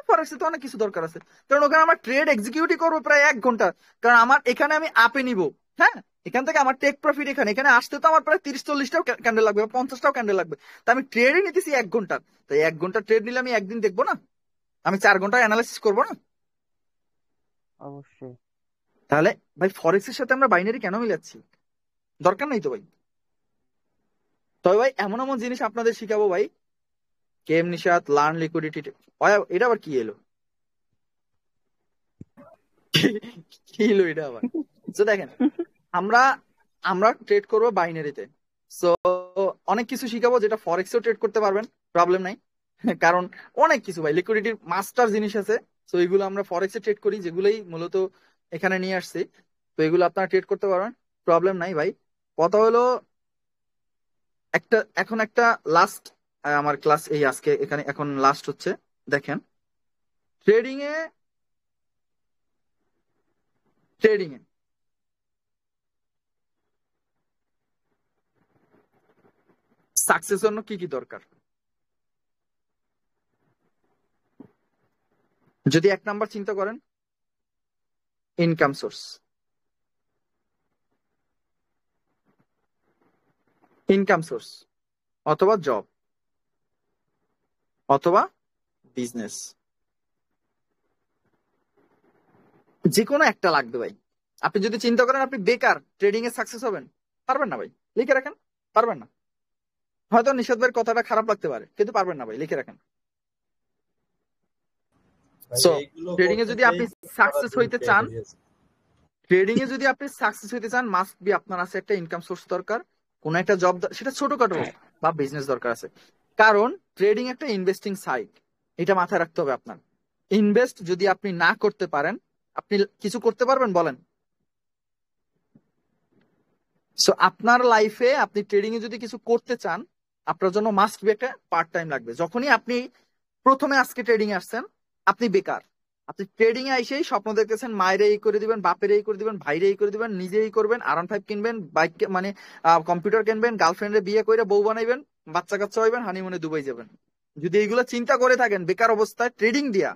ফরেক্সে তো অনেক কিছু দরকার আছে, কারণ ওখানে আমার ট্রেড এক্সিকিউটিভ করবো প্রায় 1 ঘন্টা। কারণ আমার এখানে আমি আপে নিব, হ্যাঁ, এখান থেকে আমার টেক প্রফিট, এখানে আসতে তো আমার প্রায় 30-40টাও ক্যান্ডেল লাগবে, 50টাও ক্যান্ডেল লাগবে। তা আমি ট্রেডে নিতেছি 1 ঘন্টা, তাই 1 ঘন্টা ট্রেড নিলে আমি একদিন দেখবো না, আমি 4 ঘন্টা অ্যানালাইসিস করবো না? অবশ্যই। তাহলে ভাই ফরেক্সের সাথে আমরা বাইনারি কেন মিলাচ্ছি? দরকার নেই তো ভাই। তবে ভাই এমন এমন জিনিস আপনাদের শিখাবো ভাই, কেম নিশাত, লার্ন লিকুইডিটি। এটা আবার কি এলো? কি এলো এটা আবার? তো দেখেন, আমরা ট্রেড করবো বাইনারিতে। সো অনেক কিছু শিখাবো যেটা ফরেক্সেও ট্রেড করতে পারবেন, প্রবলেম নাই। কারণ অনেক কিছু ভাই লিকুইডিটির মাস্টার জিনিস আছে, তো এগুলো আমরা ফরেক্সে ট্রেড করি, যেগুলোই মূলত এখানে নিয়ে আসছি। তো এগুলো আপনারা ট্রেড করতে পারবেন, প্রবলেম নাই ভাই। কথা হলো এখন একটা লাস্ট, আমার ক্লাস এই আজকে এখানে এখন লাস্ট হচ্ছে। দেখেন, ট্রেডিং এ সাকসেস জন্য কি কি দরকার? যদি 1 নাম্বার চিন্তা করেন, ইনকাম সোর্স, অথবা জব, অথবা বিজনেস, যে কোনো একটা লাগবে ভাই। আপনি যদি চিন্তা করেন আপনি বেকার, ট্রেডিং এ সাকসেস হবেন, পারবেন না ভাই, লিখে রাখেন, পারবেন না। হয়তো নিষাদ ভাইয়ের কথাটা খারাপ লাগতে পারে, কিন্তু পারবেন না ভাই, লিখে রাখেন। ভাই সো এইগুলো ট্রেডিং এ করতে যদি গিয়েই আপনি সারা সাকসেস দিন হইতে টেক চান, হয়ে যায়। মাস্ট বি আপনার আছে একটা ইনকাম সোর্স দরকার, কোন একটা জব, সেটা ছোটখাটো হোক বা বিজনেস দরকার আছে। কারণ ট্রেডিং একটা ইনভেস্টিং সাইট, এটা মাথায় রাখতে হবে আপনার। ইনভেস্ট যদি আপনি না করতে পারেন, আপনি কিছু করতে পারবেন বলেন? সো আপনার লাইফে আপনি ট্রেডিং এ যদি কিছু করতে চান, আপনার জন্য মাস্ট বি একটা পার্ট টাইম লাগবে। যখনই আপনি প্রথমে আজকে ট্রেডিং এ আসছেন, আপনি বেকার, আপনি ট্রেডিং এ এসেই স্বপ্ন দেখতেছেন মায়ের এই করে দিবেন, বাপের এই করে দিবেন, ভাইরে এই করে দিবেন, নিজেই করবেন, R15 কিনবেন, বাইক মানে কম্পিউটার কিনবেন, গার্লফ্রেন্ডে বিয়ে করে বউ বানাইবেন, বাচ্চা কাচ্চা হইবেন, হানিমুনে দুবাই যাবেন। যদি এইগুলো চিন্তা করে থাকেন বেকার অবস্থায় ট্রেডিং দিয়া,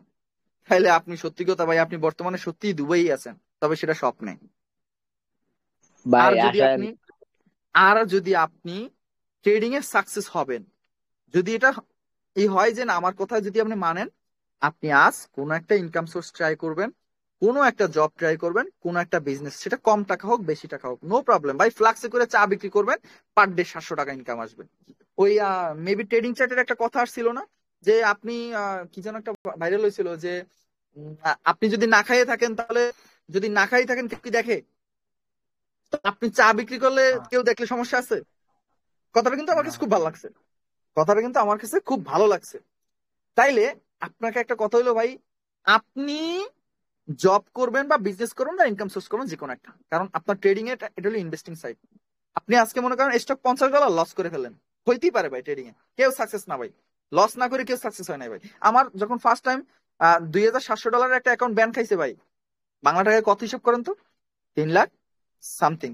তাহলে আপনি সত্যি কথা ভাই, আপনি বর্তমানে সত্যিই দুবাই আছেন, তবে সেটা স্বপ্নে। ভাই আর যদি আপনি ট্রেডিং এ সাকসেস হবেন, যদি এটা এই হয় যে না, আমার কথা যদি আপনি মানেন, আপনি আজ কোনো একটা ইনকাম সোর্স ট্রাই করবেন, কোনো একটা জব ট্রাই করবেন, কোনো একটা বিজনেস, সেটা কম টাকা হোক বেশি টাকা হোক, নো প্রবলেম ভাই। ফ্লাক্সে করে চা বিক্রি করবেন, পার ডে 700 টাকা ইনকাম আসবে। ওই মেবি ট্রেডিং চ্যাটের একটা কথা আসছিল না, যে আপনি কি যেন একটা ভাইরাল হয়েছিল, যে আপনি যদি না খাইয়ে থাকেন, তাহলে যদি না খাইয়ে থাকেন কেউ কি দেখে? আপনি চা বিক্রি করলে কেউ দেখলে সমস্যা আছে? কথাটা কিন্তু আমার কাছে খুব ভালো লাগছে, তাইলে আপনাকে একটা কথা হলো ভাই, আপনি জব করবেন বা বিজনেস করবেন বা ইনকাম সোর্স করবেন, যে কোনো একটা। কারণ আপনার ট্রেডিং এ এটা হলো ইনভেস্টিং সাইড। আপনি আজকে মনে করেন স্টক $50 লস করে ফেলেন, হইতেই পারে ভাই। ট্রেডিং এ কেউ সাকসেস না ভাই, লস না করে কেউ সাকসেস হয় না ভাই। আমার যখন ফার্স্ট টাইম $2700 একটা অ্যাকাউন্ট ব্যান খাইছে ভাই, বাংলা টাকায় কত হিসাব করেন তো, 3 লাখ সামথিং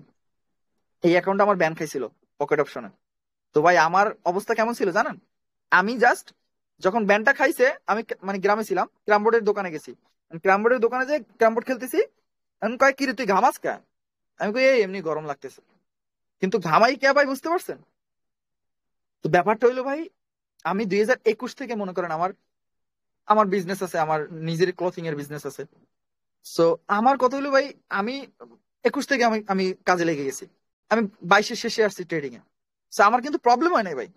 এই অ্যাকাউন্ট আমার ব্যান খাইছিল পকেট অপশনে। তো ভাই আমার অবস্থা কেমন ছিল জানেন? আমি জাস্ট যখন ব্যানটা খাইছে, আমি মানে গ্রামে ছিলাম, ক্রাম বোর্ডের দোকানে গেছি। ক্রাম বোর্ডের দোকানে যে ক্রাম বোর্ড খেলতেছি, আমি কয় কিরে তুই ঘামাস কা? আমি কই এই এমনি গরম লাগতেছে। কিন্তু ঘামাই কে ভাই, বুঝতে পারছেন? তো ব্যাপারটা হইলো ভাই, আমি 2021 থেকে মনে করেন আমার আমার বিজনেস আছে, আমার নিজের ক্লথিং এর বিজনেস আছে। সো আমার কথা হলো ভাই, আমি 21 থেকে আমি আমি কাজে লেগে গেছি। আমি 22-এর শেষে আসছি ট্রেডিং এ। সো আমার কিন্তু প্রবলেম হয় নাই ভাই,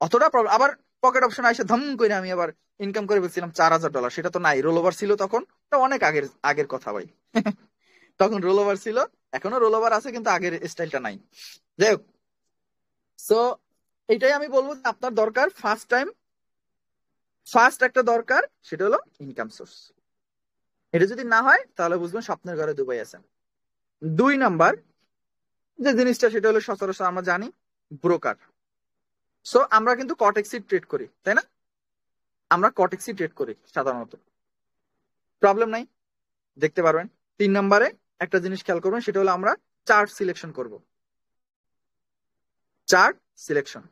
অতটা প্রবলেম। আবার পকেট অপশন আইসা ধম করে আমি আবার ইনকাম করে ফেলছিলাম $4000। সেটা তো নাই, রোল ওভার ছিল তখন, এটা অনেক আগের আগের কথা ভাই। তখন রোল ওভার ছিল, এখনো রোল ওভার আছে, কিন্তু আগের স্টাইলটা নাই। যাই হোক, সো এটাই আমি বলবো যে আপনার দরকার ফার্স্ট একটা দরকার, সেটা হলো ইনকাম সোর্স। এটা যদি না হয় তাহলে বুঝবেন স্বপ্নের ঘরে দুবাই আছেন। 2 নাম্বার যে জিনিসটা, সেটা হলো সচরাচর আমরা জানি ব্রোকার। সো আমরা কিন্তু কটেক্সি ট্রেড করি, তাই না? আমরা কটেক্সি ট্রেড করি সাধারণত, প্রবলেম নাই, দেখতে পারবেন। 3 নাম্বারে একটা জিনিস খেয়াল করবেন, সেটা হলো আমরা চার্ট সিলেকশন করব। চার্ট সিলেকশন,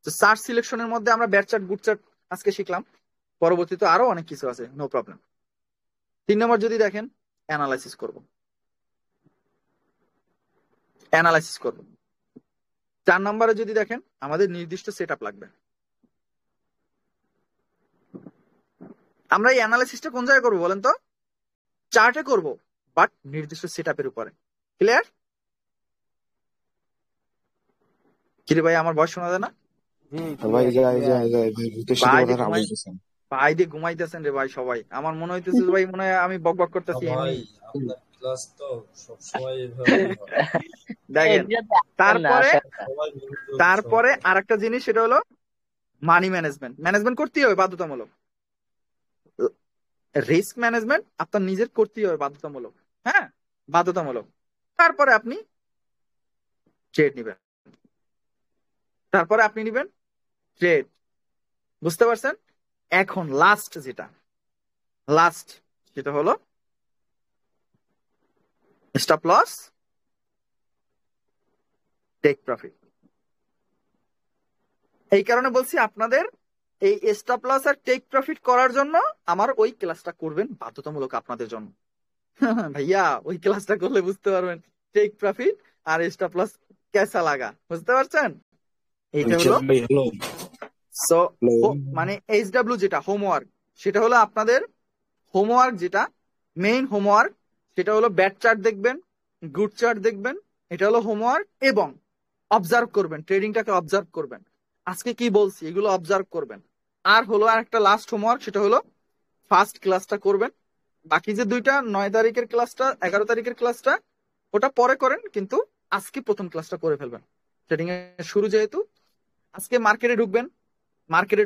তো চার্ট সিলেকশনের মধ্যে আমরা ব্যাড চার্ট, গুড চার্ট আজকে শিখলাম, পরবর্তীতে আরো অনেক কিছু আছে, নো প্রবলেম। 3 নম্বর যদি দেখেন, অ্যানালাইসিস করব। 4 নম্বরে যদি দেখেন, আমাদের নির্দিষ্ট সেটআপ লাগবে। আমরা এই অ্যানালাইসিসটা কোন জায়গায় করবো বলেন তো? চার্টে করব, বাট নির্দিষ্ট সেটআপের উপরে। ক্লিয়ার? কিরে ভাই, আমার ভয়েস শোনা যায় না? ভাই ভূতের সাথে কথা বলতেছেন ভাই দিয়ে ঘুমাইতেছেন রে ভাই সবাই। আমার মনে হইতেছে ভাই, মনে হয় আমি বক বক করতেছি। ভাই আপনার ক্লাস তো সবসময় এভাবেই হয়। দেখেন, তারপরে আরেকটা জিনিস, সেটা হলো মানি ম্যানেজমেন্ট করতেই হবে বাধ্যতামূলক। রিস্ক ম্যানেজমেন্ট আপনার নিজের করতেই হবে বাধ্যতামূলক, হ্যাঁ বাধ্যতামূলক। তারপরে আপনি ট্রেড নিবেন, ট্রেড। বুঝতে পারছেন? এখন লাস্ট যেটা হলো স্টপ লস, টেক প্রফিট। এই কারণে বলছি আপনাদের এই স্টপ লস আর টেক প্রফিট করার জন্য আমার ওই ক্লাসটা করবেন বাধ্যতামূলক আপনাদের জন্য। ভাইয়া ওই ক্লাসটা করলে বুঝতে পারবেন টেক প্রফিট আর স্টপ লস কেসা লাগা, বুঝতে পারছেন? এইটা হলো সো মানে HW যেটা হোমওয়ার্ক, সেটা হলো আপনাদের হোমওয়ার্ক, যেটা মেইন হোমওয়ার্ক, সেটা হলো ব্যাড চার্ট দেখবেন, গুড চার্ট দেখবেন, এটা হলো হোমওয়ার্ক। এবং অবজার্ভ করবেন, ট্রেডিংটাকে অবজার্ভ করবেন, আজকে কি বলছি এগুলো অবজার্ভ করবেন। আর হলো আর একটা লাস্ট হোমওয়ার্ক, সেটা হলো ফার্স্ট ক্লাসটা করবেন। বাকি যে 2টা 9 তারিখের ক্লাসটা, 11 তারিখের ক্লাসটা, ওটা পরে করেন, কিন্তু আজকে প্রথম ক্লাসটা করে ফেলবেন। ট্রেডিং এর শুরু যেহেতু, আজকে মার্কেটে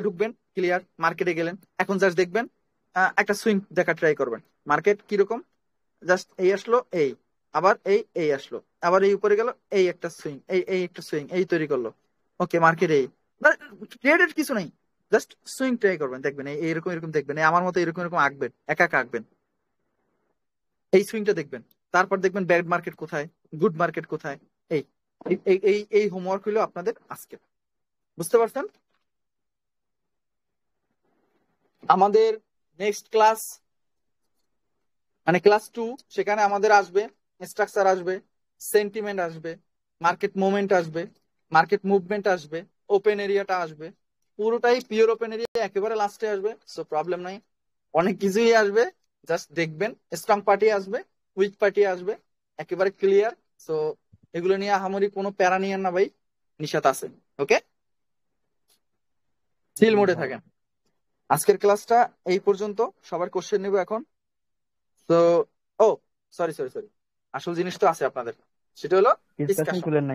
ঢুকবেন, ক্লিয়ার? মার্কেটে গেলেন, এখন জাস্ট দেখবেন, একটা সুইং দেখা ট্রাই করবেন। মার্কেট কিরকম, জাস্ট এই আসলো, এই আবার এই আসলো, আবার এই উপরে গেল, এই একটা সুইং, এই একটা সুইং, এই তৈরি করলো। ওকে, মার্কেট এই ট্রেডের কিছু নেই, জাস্ট সুইং ট্রাই করবেন, দেখবেন এরকম দেখবেন, আমার মতো এরকম আঁকবেন, একা আঁকবেন, এই সুইংটা দেখবেন। তারপর দেখবেন ব্যাড মার্কেট কোথায়, গুড মার্কেট কোথায়। এই এই এই হোমওয়ার্ক হলো আপনাদের আজকে, বুঝতে পারছেন? আমাদের নেক্সট ক্লাস মানে ক্লাস 2, সেখানে আমাদের আসবে স্ট্রাকচার, আসবে সেন্টিমেন্ট, আসবে মার্কেট মুভমেন্ট, আসবে মার্কেট মুভমেন্ট, আসবে ওপেন এরিয়াটা আসবে, পুরোটাই পিওর ওপেন এরিয়া একেবারে লাস্টে আসবে। সো প্রবলেম নাই, অনেক কিছুই আসবে, জাস্ট দেখবেন। স্ট্রং পার্টি আসবে, উইক পার্টি আসবে, একেবারে ক্লিয়ার। সো এগুলো নিয়ে আহামরি কোনো প্যারা নিয়েন না ভাই, নিশাত আছে। ওকে, চিল মোডে থাকেন। আজকের ক্লাসটা এই পর্যন্ত, সবার কোশ্চেন নেব এখন। তো সরি আসল জিনিস তো আছে আপনাদের, সেটা হলো ডিসকাশন।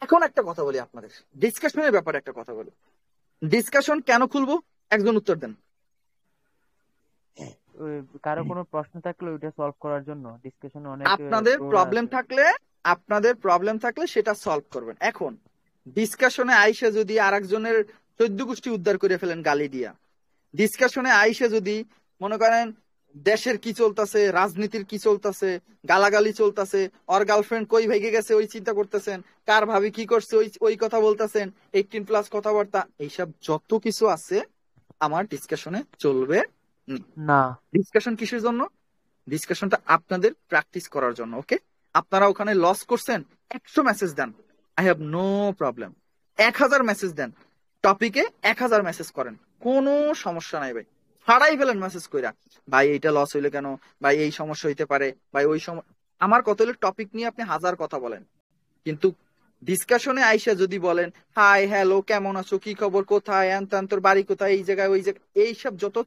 এখন একটা কথা বলি আপনাদের, ডিসকাশনের ব্যাপারে একটা কথা বলি। ডিসকাশন কেন খুলবো, একজন উত্তর দেন। কারো কোনো প্রশ্ন থাকলে ওইটা সলভ করার জন্য ডিসকাশনে অনেক আপনাদের প্রোরা প্রবলেম আছে। থাকলে সেটা সলভ করবেন। এখন ডিসকাশনে আইসা যদি আরেকজনের 14 গোষ্ঠী উদ্ধার করে ফেলেন গালি দিয়া, ডিসকাশনে আইসা যদি মনে করেন দেশের কি চলতেছে, রাজনীতির কি চলতেছে, গালাগালি চলতেছে, ওর গার্লফ্রেন্ড কই ভেগে গেছে ওই চিন্তা করতেছেন, কার ভাবি কি করছে ওই কথা বলতেছেন, 18+ কথাবার্তা, এইসব যত কিছু আছে আমার ডিসকাশনে চলবে না। ডিসকাশন কিসের জন্য? ডিসকাশনটা আপনাদের প্র্যাকটিস করার জন্য। ওকে, আপনারা ওখানে লস করছেন, 100 মেসেজ দেন, I have no problem. 1000 message দেন, টপিকে 1000 মেসেজ করেন, কোনো সমস্যা নাই ভাই। ফাড়াই ফেলেন মেসেজ কইরা, ভাই এইটা লস হইলো কেন, ভাই এই সমস্যা হইতে পারে, ভাই ওই আমার কত হইলো টপিক নিয়ে আপনি 1000 কথা বলেন। কিন্তু ডিসকাশনে আইসা যদি বলেন হাই হ্যালো কেমন আছো, কি খবর, কোথায়, তোর বাড়ি কোথায়, এই জায়গায় ওই জায়গায়, এইসব যত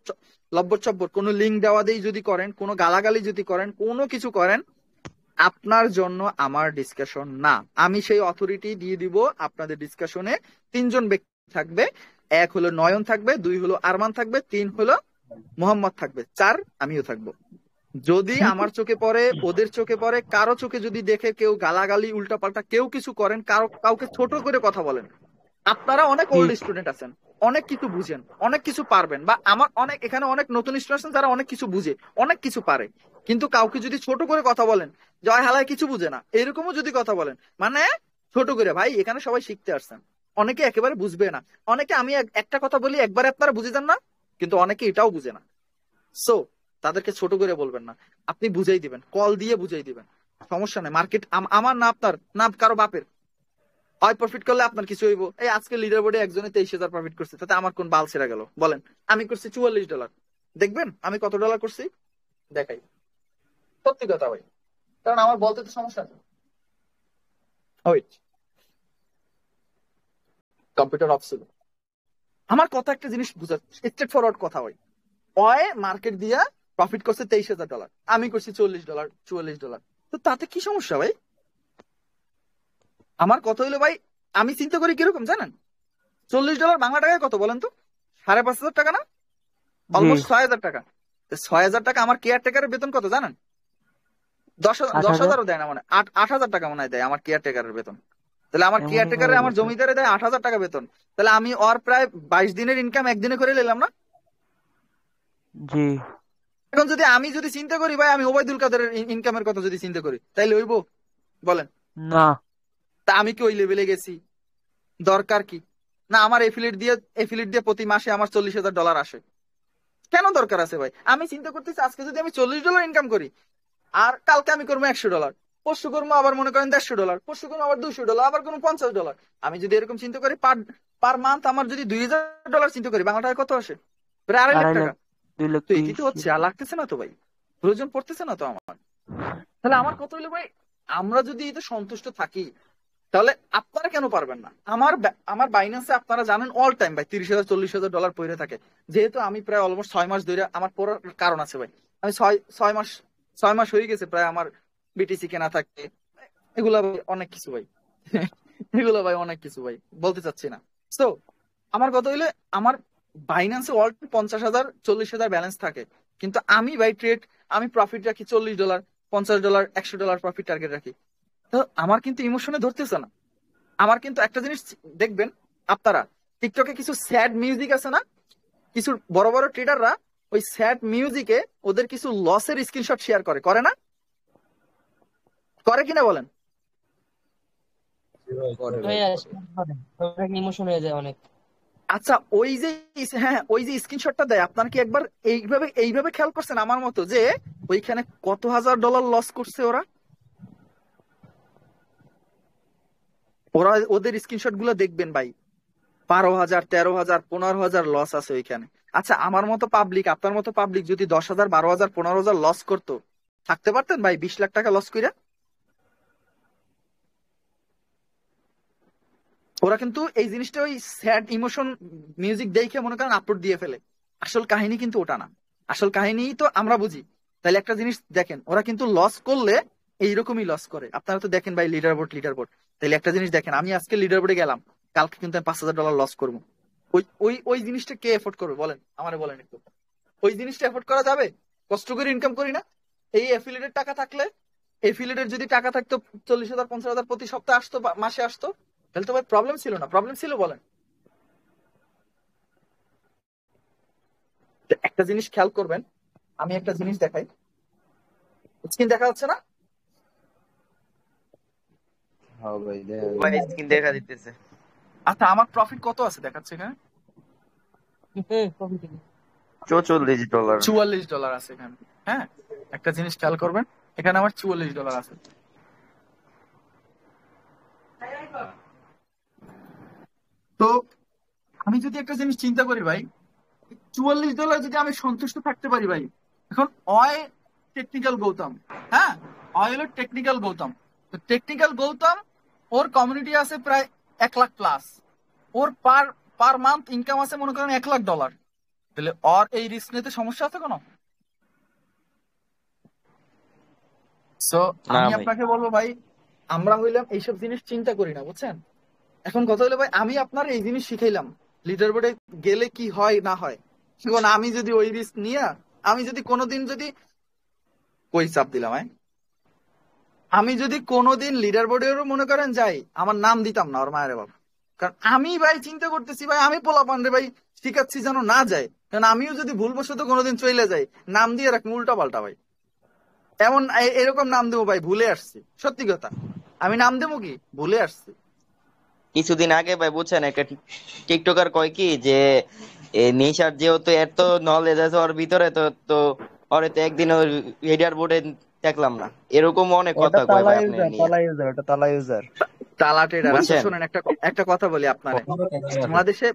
লব্বর চব্বর, কোনো লিঙ্ক দেওয়া দিয়ে যদি করেন, কোনো গালাগালি যদি করেন, কোনো কিছু করেন, আপনার জন্য আমার ডিসকাশন না। আমি সেই অথরিটি দিয়ে দিব আপনাদের ডিসকাশনে। 3 জন ব্যক্তি থাকবে, 1 হলো নয়ন থাকবে, 2 হলো আরমান থাকবে, 3 হলো মোহাম্মদ থাকবে, 4 আমিও থাকবো। যদি আমার চোখে পড়ে, ওদের চোখে পড়ে, কারো চোখে যদি দেখে কেউ গালাগালি উল্টাপাল্টা কেউ কিছু করেন, কাউকে ছোট করে কথা বলেন, আপনারা অনেক ওল্ড স্টুডেন্ট আছেন, অনেক কিছু বুঝেন, অনেক কিছু পারবেন, বা আমার এখানে অনেক নতুন স্টুডেন্ট আছেন যারা অনেক কিছু বুঝে, অনেক কিছু পারে, কিন্তু কাউকে যদি ছোট করে কথা বলেন, জয় হালায় কিছু বুঝে না, এরকমও যদি কথা বলেন, মানে ছোট করে, ভাই এখানে সবাই শিখতে আসছেন, অনেকে একেবারে বুঝবে না, অনেকে আমি একটা কথা বলি একবারে আপনারা বুঝে যান না, কিন্তু অনেকে এটাও বুঝে না। সো তাদেরকে ছোট করে বলবেন না, আপনি বুঝাই দিবেন, কল দিয়ে বুঝাই দিবেন, সমস্যা নেই। মার্কেট আমার না আপনার না কারো বাপের, হয় প্রফিট করলে আপনার কিছু হইব। এই আজকে লিডার বোর্ডে একজনে 23,000 প্রফিট করছে, তাতে আমার কোন বাল ছেড়া গেল বলেন? আমি করছি $44, দেখবেন আমি কত ডলার করছি, দেখাই, সত্যি কথা ভাই, কারণ আমার বলতে তো সমস্যা নেই। ওয়েট, কম্পিউটার অফ ছিল। আমার কথা একটা জিনিস বুঝা, স্ট্রেট ফরওয়ার্ড কথা হয়, ওই মার্কেট দিয়া প্রফিট করছে $23,000, আমি করছি $40, $44, তো তাতে কি সমস্যা ভাই? আমার কথা হইলো ভাই, আমি চিন্তা করি কিরকম জানেন, $40 বাংলা টাকায় কত বলেন তো? 5,500 টাকা না, অলমোস্ট 6,000 টাকা। 6,000 টাকা আমার কেয়ারটেকারের বেতন কত জানেন? 10,000 দেয় না, মানে 8,000 টাকা মনে হয় দেয় আমার কেয়ারটেকারের বেতন। তাহলে আমার কেয়ারটেকারের, আমার জমিদারে দেয় 8,000 টাকা বেতন, তাহলে আমি ওর প্রায় 22 দিনের ইনকাম একদিনে করে নিলাম না? জি। এখন যদি আমি চিন্তা করি ভাই, আমি ওবায়দুল কাদেরের ইনকামের কথা যদি চিন্তা করি, তাইলে হইব বলেন? না। তা আমি কি ওই লেভেলে গেছি? দরকার কি? না আমার এফিলিয়েট দিয়ে প্রতি মাসে আমার $40,000 আসে, কেন দরকার আছে ভাই? আমি চিন্তা করতেছি আজকে যদি আমি $40 ইনকাম করি, আর কালকে আমি করবো $100, পরশু করবো আবার মনে করেন $150, পরশু করবো আবার $200, আবার কোনো $50। আমি যদি এরকম চিন্তা করি, পার মান্থ আমার যদি $2,000 চিন্তা করি, বাংলা টাকা কত আসে? প্রায় 2.5 লাখ টাকা। তো এটি তো হচ্ছে, আর লাগতেছে না তো ভাই, প্রয়োজন পড়তেছে না তো আমার। তাহলে আমার কত হইলো ভাই, আমরা যদি এতে সন্তুষ্ট থাকি, তাহলে আপনারা কেন পারবেন না? আমার বাইন্যান্সে আপনারা জানেন অল টাইম ভাই $30,000 $40,000 পড়ে থাকে। যেহেতু আমি প্রায় অলমোস্ট 6 মাস ধরে, আমার পড়ার কারণ আছে ভাই, আমি 6 মাস হয়ে গেছে প্রায় আমার বিটিসি কেনা থাকে, এগুলা ভাই অনেক কিছু ভাই এগুলো ভাই অনেক কিছু ভাই, বলতে চাচ্ছি না। তো আমার কথা হইলে, আমার বাইন্যান্সে অল 50,000 40,000 ব্যালেন্স থাকে, কিন্তু আমি ভাই আমি প্রফিট রাখি $40, $50, $100 প্রফিট টার্গেট রাখি। তো আমার কিন্তু ইমোশনে ধরতেছে না। আমার কিন্তু একটা জিনিস দেখবেন আপনারা, টিকটকে কিছু স্যাড মিউজিক আছে না, কিছু বড় বড় ট্রেডাররা ওই স্যাড মিউজিকে ওদের কিছু লসের স্ক্রিনশট শেয়ার করে না? করে কিনা বলেন? ইমোশন হয়ে যায় অনেক। আচ্ছা, ওই যে স্ক্রিনশটটা দেয়, আপনারা কি একবার এইভাবে খেয়াল করছেন আমার মতো, যে ওইখানে কত $1,000 লস করছে ওরা? ওদের স্ক্রিনশট গুলো দেখবেন ভাই, 12,000 13,000 15,000 লস আছে ওইখানে। আচ্ছা, আমার মতো পাবলিক, আপনার মতো পাবলিক যদি 10,000 12,000 15,000 লস করতো, থাকতে পারতেন ভাই 20 লাখ টাকা লস কইরা? ওরা কিন্তু এই জিনিসটা ওই স্যাড ইমোশন মিউজিক দেখে মনে করেন আপলোড দিয়ে ফেলে। আসল কাহিনী কিন্তু ওটা না, আসল কাহিনী তো আমরা বুঝি। তাহলে একটা জিনিস দেখেন, ওরা কিন্তু লস করলে এইরকমই লস করে। আপনারা তো দেখেন ভাই লিডার বোর্ড। তাহলে একটা জিনিস দেখেন, আমি আজকে লিডার বোর্ডে গেলাম, কালকে কিন্তু আমি $5,000 লস করবো। ওই জিনিসটা কে এফোর্ড করবে বলেন, আমারে বলেন একটু। ওই জিনিসটা এফোর্ড করা যাবে? কষ্ট করে ইনকাম করি না? এই অ্যাফিলিয়েটের টাকা থাকলে, অ্যাফিলিয়েটের যদি টাকা থাকতো 40,000 50,000 প্রতি সপ্তাহে আসতো বা মাসে আসতো, তাহলে তো ভাই প্রবলেম ছিল না। প্রবলেম ছিল বলেন? একটা জিনিস খেয়াল করবেন, আমি একটা জিনিস দেখাই, স্ক্রিন দেখা যাচ্ছে না? ভাই স্ক্রিন দেখা দিতেছে। আচ্ছা, আমার প্রফিট কত আছে দেখাচ্ছে এখানে? $44 $44 আছে এখানে। হ্যাঁ, একটা জিনিস খেয়াল করবেন, এখানে আমার $44 আছে। তো আমি যদি একটা জিনিস চিন্তা করি ভাই, $44 যদি আমি সন্তুষ্ট থাকতে পারি ভাই, এখন অয় টেকনিক্যাল গৌতম, হ্যাঁ অয় হলো টেকনিক্যাল গৌতম, তো টেকনিক্যাল গৌতম ওর কমিউনিটি আছে প্রায় 1 লাখ প্লাস, ওর পার মান্থ ইনকাম আছে মনে করেন $1 লাখ, তাহলে ওর এই রিস্ক নিতে সমস্যা আছে কোনো? সো আমি আপনাকে বলবো ভাই, আমরা হইলাম এইসব জিনিস চিন্তা করি না, বুঝছেন? এখন কথা হলো ভাই, আমি আপনার এই জিনিস শিখাইলাম লিডার বোর্ডে গেলে কি হয় না হয়। এখন আমি যদি ওই রিস্ক নিয়ে, আমি যদি কোনোদিন যদি কই চাপ দিলাম, আমি যদি কোনোদিন লিডার বোর্ডেরও মনে করেন যাই, আমার নাম দিতাম না ওর মায়ের বাবা। কারণ আমি ভাই চিন্তা করতেছি ভাই, আমি পোলাপান রে ভাই শিখাচ্ছি যেন না যায়, কারণ আমিও যদি ভুলবশত কোনোদিন চলে যাই, নাম দিয়ে রাখবো উল্টা পাল্টা ভাই, এমন এরকম নাম দেবো ভাই, ভুলে আসছি, সত্যি কথা আমি নাম দেবো কি ভুলে আসছি। কিছুদিন আগে ভাই বুঝছেন একটা টিকটকার কয় কি যে নেশার যেহেতু এত নলেজ আছে ওর ভিতরে, তো তো ওরে তো একদিন ওর লিডার বোর্ডে দেখলাম না, এরকম অনেক কথা কয় ভাই আপনি নিয়ে। তালা ট্রেডার। আচ্ছা শোনেন, একটা কথা বলি আপনারে,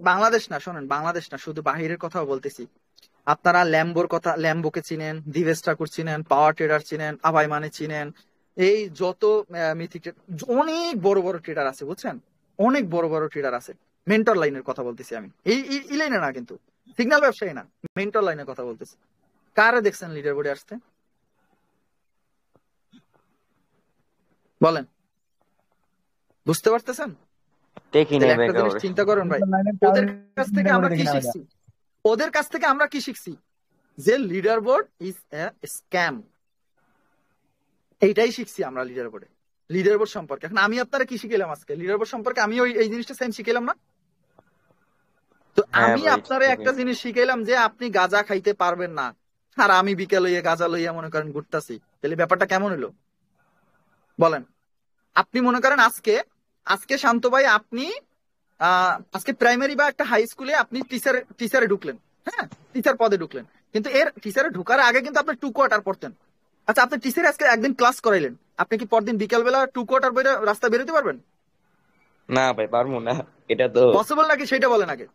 বাংলাদেশ না, শোনেন বাংলাদেশ না, শুধু বাহিরের কথাও বলতেছি। আপনারা ল্যাম্বোকে চিনেন, দিবেশ ঠাকুর চিনেন, পাওয়ার ট্রেডার চিনেন, আবাই মানে চিনেন, এই যত মিথিক অনেক বড় বড় ট্রেডার আছে, বুঝছেন? অনেক বড় বড় ট্রেডার আছে। মেন্টর লাইনের কথা বলতেছি আমি, এই লাইনে না কিন্তু, সিগন্যাল ব্যবসায়ী না, মেন্টর লাইনের কথা বলতেছি। কারে দেখছেন লিডার বোর্ডে আসতে বলেন? বুঝতে পারতেছেন? একটা জিনিস চিন্তা করেন ভাই, ওদের কাছ থেকে আমরা কি শিখছি? ওদের কাছ থেকে আমরা কি শিখছি? যে leader board is a scam, এইটাই শিখছি আমরা লিডার বোর্ডে, লিডার বোর্ড সম্পর্কে। এখন আমি আপনারা কি শিখেলাম আজকে? লিডার বোর্ড সম্পর্কে আমি এই জিনিসটা সেম শিখেলাম না? তো আমি আপনারা একটা জিনিস শিখাইলাম যে আপনি গাঁজা খাইতে পারবেন না, আর আমি বিকেল হইয়া গাঁজা লইয়া মনে করেন ঘুরতাছি, তাহলে ব্যাপারটা কেমন হলো বলেন? আপনি মনে করেন আজকে শান্ত ভাই, আপনি আজকে প্রাইমারি বা একটা হাই স্কুলে আপনি টিচারে ঢুকলেন, হ্যাঁ টিচার পদে ঢুকলেন, কিন্তু এর টিচারে ঢুকার আগে কিন্তু আপনি 2 কোয়ার্টার পড়তেন। আচ্ছা, আপনি টিচারে আজকে একদিন ক্লাস করাইলেন, আপনি কি পরদিন বিকালবেলা 2 কোয়ার্টার বইটা রাস্তায় বেরোতে পারবেন? না ভাই পারবো না, এটা তো পসিবল নাকি সেটা বলেন আগে।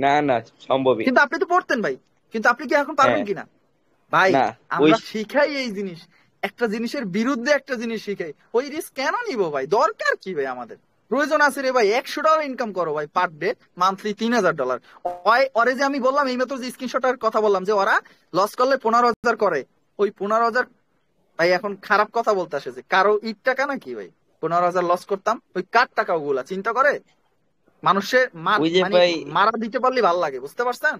না না সম্ভবই, কিন্তু আপনি তো পড়তেন ভাই, কিন্তু আপনি কি এখন পারবেন কিনা? ভাই আমরা শিখাই এই জিনিস, একটা জিনিসের বিরুদ্ধে একটা জিনিস শিখাই, ওই রিস্ক কেন নিবো ভাই? দরকার কি ভাই? আমাদের প্রয়োজন আছে রে ভাই $100 ইনকাম করো ভাই পার ডে, মান্থলি $3,000। ওরে যে আমি বললাম এইমাত্র যে স্ক্রিনশটের কথা বললাম যে ওরা লস করলে 15,000 করে, ওই 15,000 ভাই এখন খারাপ কথা বলতে আসে যে কারো ঈদ টাকা নাকি ভাই 15,000 লস করতাম, ওই কার টাকা ওগুলা চিন্তা করে? মানুষের মারা দিতে পারলে ভালো লাগে, বুঝতে পারছেন?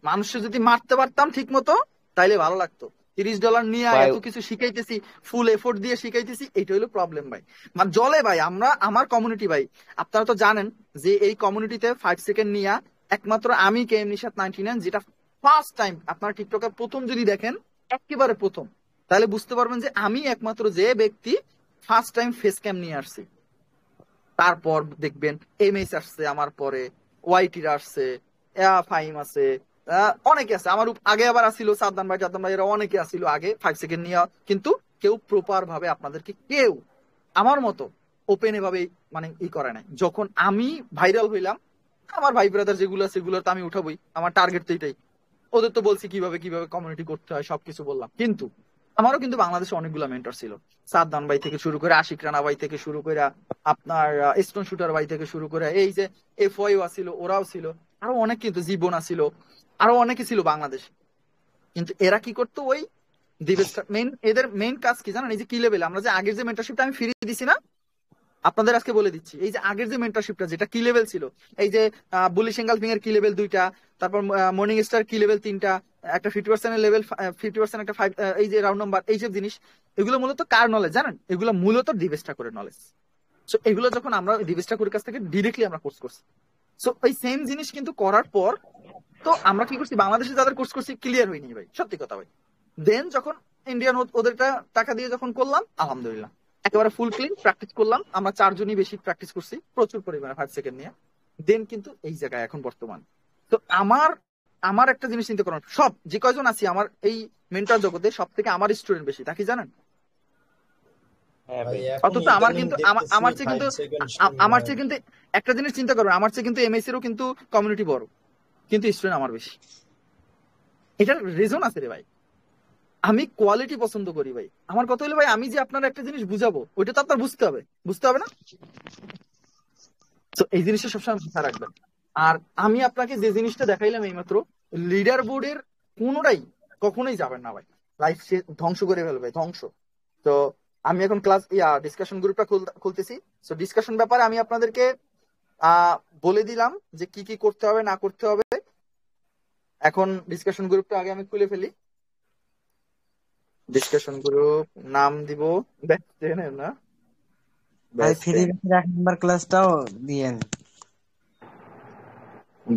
মানুষের যদি মারতে পারতাম ঠিক মতো তাইলে ভালো লাগতো। $30 নিয়ে এত কিছু শিখাইতেছি, ফুল এফোর্ট দিয়ে শিখাইতেছি, এইটা হলো প্রবলেম ভাই। মানে জলে ভাই আমার কমিউনিটি ভাই, আপনারা তো জানেন যে এই কমিউনিটিতে 5 সেকেন্ড নিয়ে একমাত্র আমি কেএম নিশাত 99, যেটা ফার্স্ট টাইম আপনার টিকটকে প্রথম যদি দেখেন, একেবারে প্রথম, তাহলে বুঝতে পারবেন যে আমি একমাত্র যে ব্যক্তি ফার্স্ট টাইম ফেস ক্যাম নিয়ে আসছি। তারপর দেখবেন এমএস আসছে, আমার পরে ওয়াইটির আসছে, ফাইম আছে, অনেকে আছে আমার আগে, আবার আসছিল সাদ্দাম ভাই এরা অনেকে আসছিল আগে 5 সেকেন্ড নিয়ে, কিন্তু কেউ প্রপার ভাবে আপনাদেরকে কেউ আমার মতো ওপেন এভাবে মানে করে নাই। যখন আমি ভাইরাল হইলাম, আমার ভাই ব্রাদার যেগুলো আছে সেগুলো তো আমি উঠাবই, আমার টার্গেট তো এটাই। ওদের তো বলছি কিভাবে কমিউনিটি করতে হয় সবকিছু বললাম, কিন্তু আমারও কিন্তু বাংলাদেশে অনেকগুলো মেন্টর ছিল, সাদ্দাম ভাই থেকে শুরু করে, আশিক রানা ভাই থেকে শুরু করে, আপনার স্টোন শুটার ভাই থেকে শুরু করে, এই যে এফওয়াই ছিল, ওরাও ছিল, আরো অনেক, কিন্তু জীবন ছিল, আরো অনেকে ছিল বাংলাদেশ। কিন্তু এরা কি করতো, ওই এদের মেইন কাজ কি জানেন? এই যে কি লেভেল আমরা যে আগের যে মেন্টরশিপটা আমি ফ্রি দিছি না, আপনাদের আজকে বলে দিচ্ছি, এই যে আগের যে মেন্টরশিপটা যেটা কি লেভেল ছিল, এই যে বুলিশ এঙ্গালফিং এর কি লেভেল 2টা, তারপর মর্নিং স্টার কি লেভেল 3টা, একটা 50% এর লেভেল 50% একটা 5, এই যে রাউন্ড নাম্বার, এইসব জিনিস, এগুলো মূলত কার নলেজ জানেন? এগুলো মূলত দিবেশটা করে নলেজ। সো এগুলো যখন আমরা দিবেশটা করে কাছ থেকে ডিরেক্টলি আমরা কোর্স করছি, সো এই সেম জিনিস কিন্তু করার পর তো আমরা কি করছি, বাংলাদেশে যাদের কোর্স করছি ক্লিয়ার হয়নি ভাই, সত্যি কথা ভাই। দেন যখন ইন্ডিয়ান ওদেরটা টাকা দিয়ে যখন করলাম, আলহামদুলিল্লাহ একেবারে ফুল ক্লিন প্র্যাকটিস করলাম। আমরা 4 জনই বেশি প্র্যাকটিস করছি প্রচুর পরিমাণে 5 সেকেন্ড নিয়ে। দেন কিন্তু এই জায়গায় এখন বর্তমান। তো আমার একটা জিনিস চিন্তা করেন, সব যে কয়জন আছি আমার এই মেন্টর জগতে সব থেকে আমার স্টুডেন্ট বেশি, তা কি জানেন? অথচ আমার কিন্তু আমার চেয়ে কিন্তু একটা জিনিস চিন্তা করবেন, আমার চেয়ে কিন্তু এমএসসি এরও কিন্তু কমিউনিটি বড়, কিন্তু স্টুডেন্ট আমার বেশি। এটার রিজন আছে রে ভাই, আমি কোয়ালিটি পছন্দ করি ভাই। আমার কথা হলো ভাই, আমি যে আপনার একটা জিনিস বুঝাবো ওইটা তো আপনার বুঝতে হবে না? তো এই জিনিসটা সবসময় মাথায় রাখবেন। আর আমি আপনাকে যে জিনিসটা দেখাইলাম এইমাত্র, লিডার বোর্ডের কোনোটাই কখনোই যাবেন না ভাই, লাইফ ধ্বংস করে ফেলবে, ধ্বংস। তো আমি এখন ক্লাস ডিসকাশন গ্রুপটা খুলতেছি। তো ডিসকাশন ব্যাপারে আমি আপনাদেরকে বলে দিলাম যে কি কি করতে হবে না করতে হবে। এখন ডিসকাশন গ্রুপটা আগে আমি খুলে ফেলি। ডিসকাশন গ্রুপ নাম দিব না ভাই, ফ্রি ব্যাচের 1 নাম্বার ক্লাসটাও দিয়েন।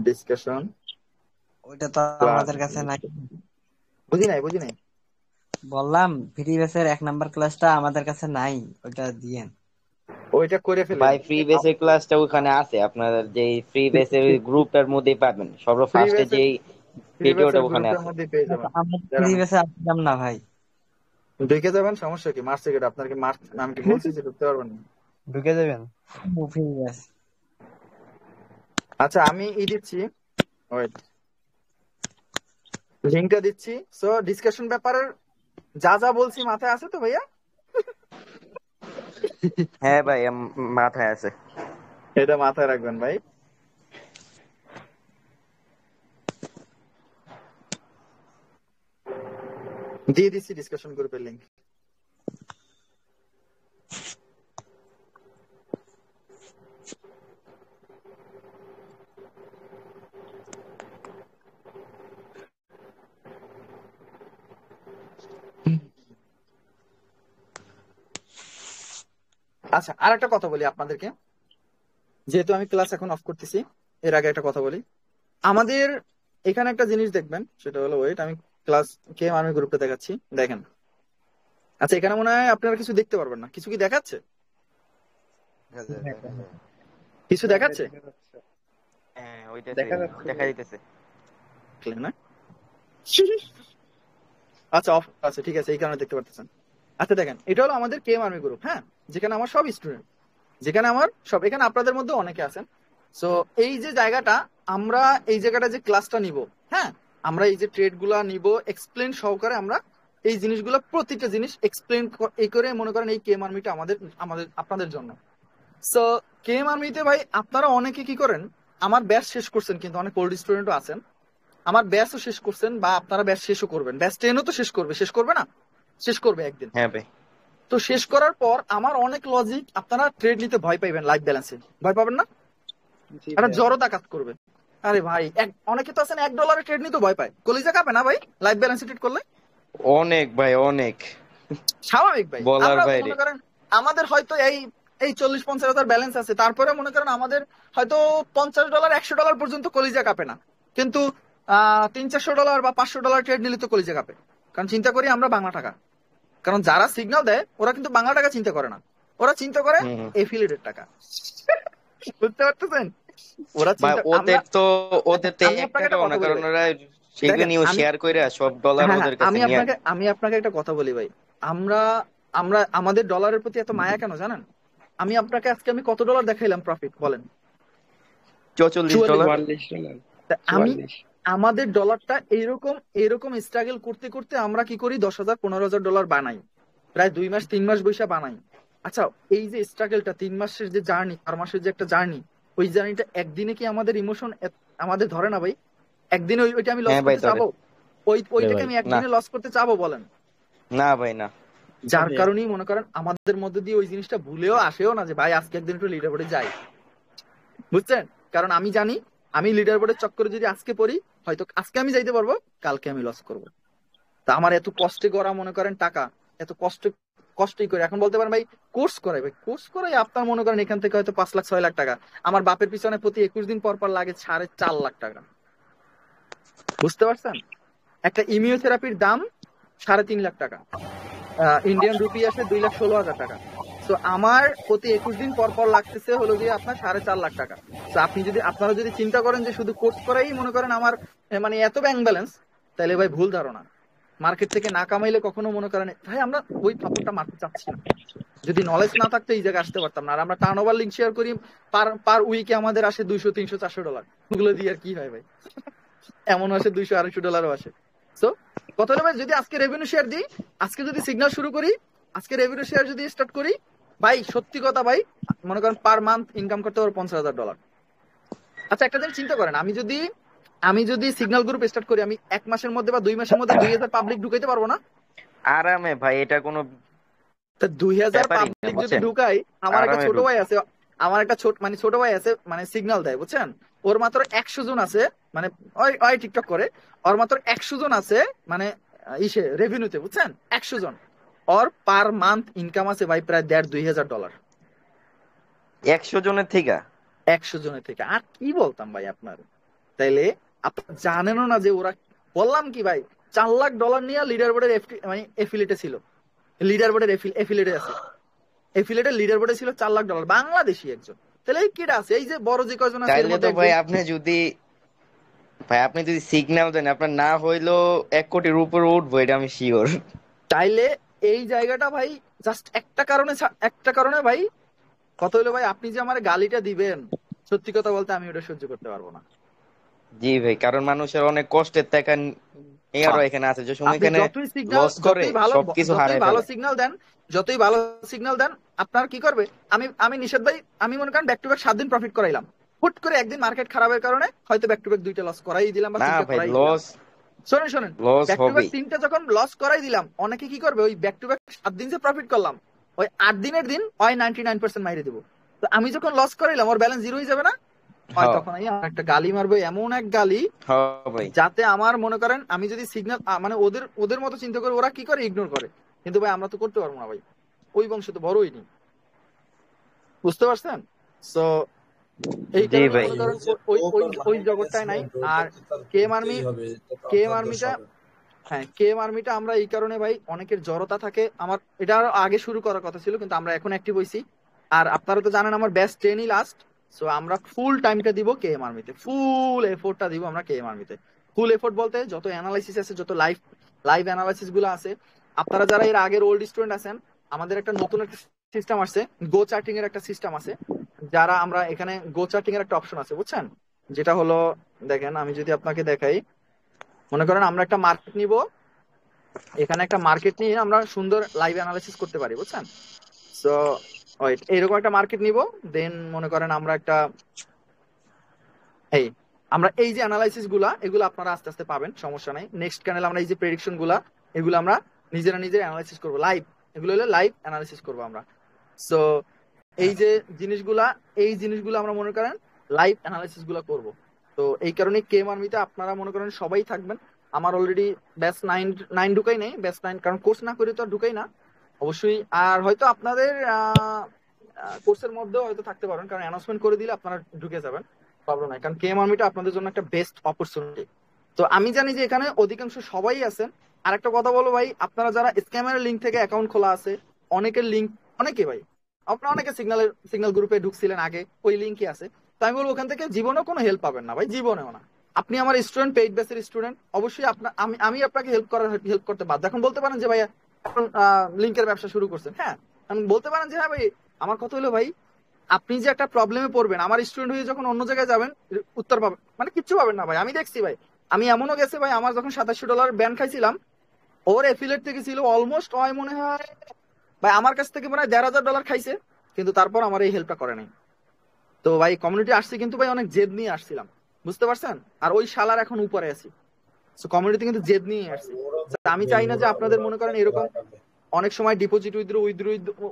ডিসকাশন ওইটা তো আমাদের কাছে নাই। বুঝি নাই বললাম ফ্রি ব্যাচের 1 নাম্বার ক্লাসটা আমাদের কাছে নাই, ওইটা দিয়েন। ওইটা করে ফেলেন ভাই। ফ্রি বেসের ক্লাসটা ওখানে আছে, আপনাদের যে ফ্রি বেসের গ্রুপটার মধ্যেই পাবেন। সর্ব ফার্স্টে যেই ভিডিওটা ওখানে আছে। আমরা ফ্রি বেসে আসলাম না ভাই। ঢুকে যাবেন, সমস্যা কি? মার্চ থেকে আপনার কি মার্চ আমি কি বলছি যে ঢুকতে পারবেন না? ঢুকে যাবেন ফ্রি বেস। আচ্ছা আমি দিচ্ছি, ওয়েট, লিংকটা দিচ্ছি। সো ডিসকাশন ব্যাপারের যা যা বলছি মাথায় আছে তো ভাইয়া? হ্যাঁ ভাই, মাথায় আছে। এটা মাথায় রাখবেন ভাই। দিয়ে দিচ্ছি ডিসকাশন গ্রুপের লিংক। আচ্ছা আর একটা কথা বলি আপনাদেরকে, যেহেতু আমি ক্লাস এখন অফ করতেছি, এর আগে একটা কথা বলি। আমাদের এখানে একটা জিনিস দেখবেন, সেটা হলো, ওয়েট আমি ক্লাস কে আমি গ্রুপে দেখাচ্ছি, দেখেন। আচ্ছা এখানে মনে হয় আপনারা কিছু দেখতে পারবেন না, কিছু কি দেখাচ্ছে? কিছু দেখাচ্ছে? হ্যাঁ ওইটা দেখা যাইতেছে না? আচ্ছা অফ আছে, ঠিক আছে, এই কারণে দেখতে পারতেছেন। আচ্ছা দেখেন, এটা হলো আমাদের কেএম আর্মি গ্রুপ, হ্যাঁ, যেখানে আমার সব স্টুডেন্ট, যেখানে আমার সব, এখানে আপনাদের মধ্যে অনেকে আছেন। সো এই যে জায়গাটা, আমরা এই জায়গাটা যে ক্লাসটা নিব, হ্যাঁ, আমরা এই যে ট্রেড গুলা নিব এক্সপ্লেন সহকারে, আমরা এই জিনিসগুলো প্রতিটা জিনিস এক্সপ্লেন এই করে মনে করেন এই কেএম আর্মিটা আমাদের আপনাদের জন্য। সো কেএম আর্মিতে ভাই আপনারা অনেকে কি করেন, আমার ব্যাচ শেষ করছেন, কিন্তু অনেক ওল্ড স্টুডেন্টও আছেন, আমার ব্যাচও শেষ করছেন, বা আপনারা ব্যাচ শেষও করবেন, ব্যাচ 10ও তো শেষ করবে না, শেষ করবে একদিন। হ্যাঁ ভাই। তো শেষ করার পর আমার অনেক লজিক, আপনারা ট্রেড নিতে ভয় পাইবেন, লাইফ ব্যালেন্সে ভয় পাবেন না, একটা জড়তা কাজ করবে। আরে ভাই অনেকে তো আছেন $1 ট্রেড নিতে ভয় পায়, কলিজা কাঁপে না ভাই লাইফ ব্যালেন্সে ট্রেড করলে? অনেক ভাই, অনেক স্বাভাবিক ভাই। বলার বাইরে। মনে করেন আমাদের হয়তো এই 40-50 হাজার ব্যালেন্স আছে, তারপরে মনে করেন আমাদের হয়তো $50 $100 পর্যন্ত কলিজা কাঁপে না, কিন্তু $300-400 বা $500 ট্রেড নিলে তো কলিজা কাঁপে। কারণ চিন্তা করি আমরা বাংলা টাকা, কারণ যারা সিগন্যাল দেয় ওরা কিন্তু বাংলা টাকা চিন্তা করে না, ওরা চিন্তা করে এফিলিয়েটেড টাকা। বুঝতে পারতেছেন? ওরা ওদের তো আমি আপনাকে একটা কথা বলি ভাই, আমরা আমাদের ডলারের প্রতি এত মায়া কেন জানেন? আমি আপনাকে আজকে আমি কত ডলার দেখাইলাম প্রফিট বলেন? $44। আমি আমাদের ডলারটা এইরকম স্ট্রাগল করতে করতে আমরা কি করি, $10,000-15,000 বানাই, প্রায় 2 মাস 3 মাস বৈশা বানাই। আচ্ছা এই যে স্ট্রাগলটা 3 মাসের যে জার্নি, 4 মাসের যে একটা জার্নি, ওই জার্নিটা একদিনে কি আমাদের ইমোশন আমাদের ধরে না ভাই? একদিনে ওইটা আমি লস করতে চাবো? ওইটাকে আমি একদিনে লস করতে চাবো বলেন? না ভাই না। যার কারণেই মনে করেন আমাদের মধ্যে দিয়ে ওই জিনিসটা ভুলেও আসেও না যে ভাই আজকে একদিন একটু লিডার বোর্ডে যাই, বুঝছেন? কারণ আমি জানি আমি লিডার বোর্ডের চক্করে যদি আজকে পড়ি, হয়তো আজকে আমি যাইতে পারবো, কালকে আমি লস করবো। তা আমার এত কষ্টে করা মনে করেন টাকা, এত কষ্টই করে এখন বলতে পারেন ভাই কোর্স করাই, ভাই কোর্স করাই আপনার মনে করেন এখান থেকে হয়তো 5 লাখ 6 লাখ টাকা, আমার বাপের পিছনে প্রতি 21 দিন পর পর লাগে 4.5 লাখ টাকা, বুঝতে পারছেন? একটা ইমিউথেরাপির দাম 3.5 লাখ টাকা, ইন্ডিয়ান রুপি আসে 2,16,000 টাকা। তো আমার প্রতি 21 দিন পর পর লাগতেছে হলো গিয়ে আপনার 4.5 লাখ টাকা। তো আপনি যদি আপনারা যদি চিন্তা করেন যে শুধু কোর্স করাই মনে করেন আমার মানে এত ব্যাংক ব্যালেন্স, তাহলে ভাই ভুল ধারণা। মার্কেট থেকে না কামাইলে কখনো মনে করেন ভাই আমরা ওই ফাপড়টা মারতে চাচ্ছি না। যদি নলেজ না থাকতো এই জায়গায় আসতে পারতাম না। আর আমরা টার্ন ওভার লিঙ্ক শেয়ার করি, পার উইকে আমাদের আসে 200 300 400 ডলার। ওগুলো দিয়ে আর কি হয় ভাই, এমন আসে 200 250 ডলারও আসে। সো কত হলো ভাই, যদি আজকে রেভিনিউ শেয়ার দিই, আজকে যদি সিগন্যাল শুরু করি, আজকে রেভিনিউ শেয়ার যদি স্টার্ট করি, ভাই সত্যি কথা ভাই মনে করেন পার মান্থ ইনকাম করতে পারবো 50,000 ডলার। আচ্ছা একটা জিনিস চিন্তা করেন, আমি যদি সিগন্যাল গ্রুপ স্টার্ট করি, আমি 1 মাসের মধ্যে বা 2 মাসের মধ্যে 2000 পাবলিক ঢুকাইতে পারবো না? আরামে ভাই, এটা কোনো 2000 পাবলিক যদি ঢুকাই, আমার একটা ছোট ভাই আছে, ছোট ভাই আছে মানে সিগন্যাল দেয়, বুঝছেন? ওর মাত্র 100 জন আছে, মানে ওই টিকটক করে, ওর মাত্র 100 জন আছে মানে রেভিনিউতে, বুঝছেন? 100 জন, ওর পার মান্থ ইনকাম আছে ভাই প্রায় 1,500-2,000 ডলার 100 জনের থেকে। 100 জনের থেকে। আর কি বলতাম ভাই আপনার, তাইলে আপনারা জানেনও না যে ওরা, বললাম কি ভাই 4 লাখ ডলার নিয়ে লিডার বোর্ডের মানে এফিলিয়েটে ছিল, লিডার বোর্ডের এফিলিয়েটে আছে, এফিলিয়েটের লিডার বোর্ডে ছিল 4 লাখ ডলার, বাংলাদেশি একজন। তাহলে এই কিটা আছে, এই যে বড় যে কয়জন আছে এর মধ্যে ভাই আপনি যদি সিগন্যাল দেন, আপনার না হইলো 1 কোটির উপরে উঠবো, এটা আমি শিওর। তাইলে এই জায়গাটা ভাই জাস্ট একটা কারণে ভাই কত হলো ভাই, আপনি যে আমার গালিটা দিবেন, সত্যি কথা বলতে আমি ওটা সহ্য করতে পারবো না। জি ভাই, কারণ মানুষের অনেক কষ্টের টাকা এখানে আছে, যে সময় এখানে লস করে সবকিছু হারায় ফেলে। ভালো সিগন্যাল দেন আপনার কি করবে, আমি নিষেধ ভাই, আমি মনে করেন ব্যাক টু ব্যাক 7 দিন প্রফিট করাইলাম, হুট করে একদিন মার্কেট খারাপের কারণে হয়তো ব্যাক টু ব্যাক 2টা লস করাই দিলাম বা 3টা করাই দিলাম। শোনেন ব্যাক টু ব্যাক 3টা যখন লস করাই দিলাম, অনেকে কি করবে, ওই ব্যাক টু ব্যাক 7 দিন যে প্রফিট করলাম, ওই 8 দিনের দিন ওই 99% মাইরে দেবো। তো আমি যখন লস করাইলাম, ওর ব্যালেন্স 0 হয়ে যাবে না? তখন একটা গালি মারবো, এমন এক গালি যাতে আমার মনে করেন আমি যদি সিগন্যাল মানে ওদের মতো চিন্তা করে, ওরা কি করে ইগনোর করে, কিন্তু ভাই আমরা তো করতে পারবো না ভাই, ওই বংশ তো বড়ই নি, বুঝতে পারছেন? সো এই ওই জগৎটাই নাই। আর কেএম আর্মিটা আমরা এই কারণে ভাই, অনেকের জড়তা থাকে, আমার এটা আরো আগে শুরু করার কথা ছিল, কিন্তু আমরা এখন অ্যাক্টিভ হইছি। আর আপনারা তো জানেন আমার বেস্ট 10ই লাস্ট। সো আমরা ফুল টাইমটা দিব কেএম আর্মিতে, ফুল এফোর্টটা দিব আমরা কেএম আর্মিতে। ফুল এফোর্ট বলতে যত অ্যানালাইসিস আছে, যত লাইভ অ্যানালাইসিস গুলো আছে, আপনারা যারা এর আগের ওল্ড স্টুডেন্ট আছেন, আমাদের একটা নতুন একটা সিস্টেম আসছে, গো চার্টিং এর একটা সিস্টেম আছে, যারা আমরা এখানে গো চার্টিং এর একটা অপশন আছে, বুঝছেন? যেটা হলো দেখেন, আমি যদি আপনাকে দেখাই, মনে করেন আমরা একটা মার্কেট নিব, এখানে একটা মার্কেট নিয়ে আমরা সুন্দর লাইভ অ্যানালাইসিস করতে পারি, বুঝছেন? সো এইরকম একটা মার্কেট নিব, দেন মনে করেন আমরা একটা আমরা এই যে অ্যানালাইসিস গুলা, এগুলো আপনারা আস্তে আস্তে পাবেন, সমস্যা নাই। নেক্সট চ্যানেল আমরা এই যে প্রেডিকশন গুলা, এগুলো আমরা নিজেরা অ্যানালাইসিস করবো, লাইভ, এগুলো হলো লাইভ অ্যানালাইসিস করবো আমরা। সো এই যে জিনিসগুলো আমরা মনে করেন লাইভ অ্যানালাইসিস গুলা করবো। তো এই কারণে কেএম আর্মিতে আপনারা মনে করেন সবাই থাকবেন। আমার অলরেডি ব্যাচ 9 ঢুকাই নেই, ব্যাচ 9 কারণ কোর্স না করে তো আর ঢুকাই না অবশ্যই। আর হয়তো আপনাদের কোর্সের মধ্যেও হয়তো থাকতে পারেন, কারণ অ্যানাউন্সমেন্ট করে দিলে আপনারা ঢুকে যাবেন, প্রবলেম নাই, কারণ কেএম আর্মিটা আপনাদের জন্য একটা বেস্ট অপরচুনিটি। তো আমি জানি যে এখানে অধিকাংশ সবাই আছেন। আর একটা কথা বলো ভাই, আপনারা যারা স্ক্যামের লিঙ্ক থেকে অ্যাকাউন্ট খোলা আছে, অনেকে ভাই আপনারা অনেকে সিগন্যাল গ্রুপে ঢুকছিলেন আগে, ওই লিঙ্কই আছে। তো আমি বলবো ওখান থেকে জীবনেও কোনো হেল্প পাবেন না ভাই, জীবনেও না। আপনি আমার স্টুডেন্ট, পেইড ব্যাচের স্টুডেন্ট, অবশ্যই আমি আপনাকে হেল্প করতে বাধ্য। এখন বলতে পারেন যে ভাইয়া এখন লিঙ্কের ব্যবসা শুরু করছেন, হ্যাঁ আমি বলতে পারেন যে হ্যাঁ ভাই, আমার কথা হলো ভাই, আপনি যে একটা প্রবলেমে পড়বেন, আমার স্টুডেন্ট হয়ে যখন অন্য জায়গায় যাবেন, উত্তর পাবেন মানে কিচ্ছু পাবেন না ভাই। আমি দেখছি ভাই, আমি এমনও গেছে ভাই, আমার যখন 2700 ডলার ব্যান খাইছিলাম, ওর এফিলিয়েট থেকে ছিল অলমোস্ট মনে হয় ভাই আমার কাছ থেকে মনে হয় 1,500 ডলার খাইছে, কিন্তু তারপর আমার এই হেল্পটা করে নাই। তো ভাই কমিউনিটি আসছে, কিন্তু ভাই অনেক জেদ নিয়ে আসছিলাম, বুঝতে পারছেন? আর ওই শালার এখন উপরে আছি, কমিউনিটি কিন্তু জেদ নিয়ে আসছে। আমি চাই না যে আপনাদের মনে করেন এরকম অনেক সময় ডিপোজিট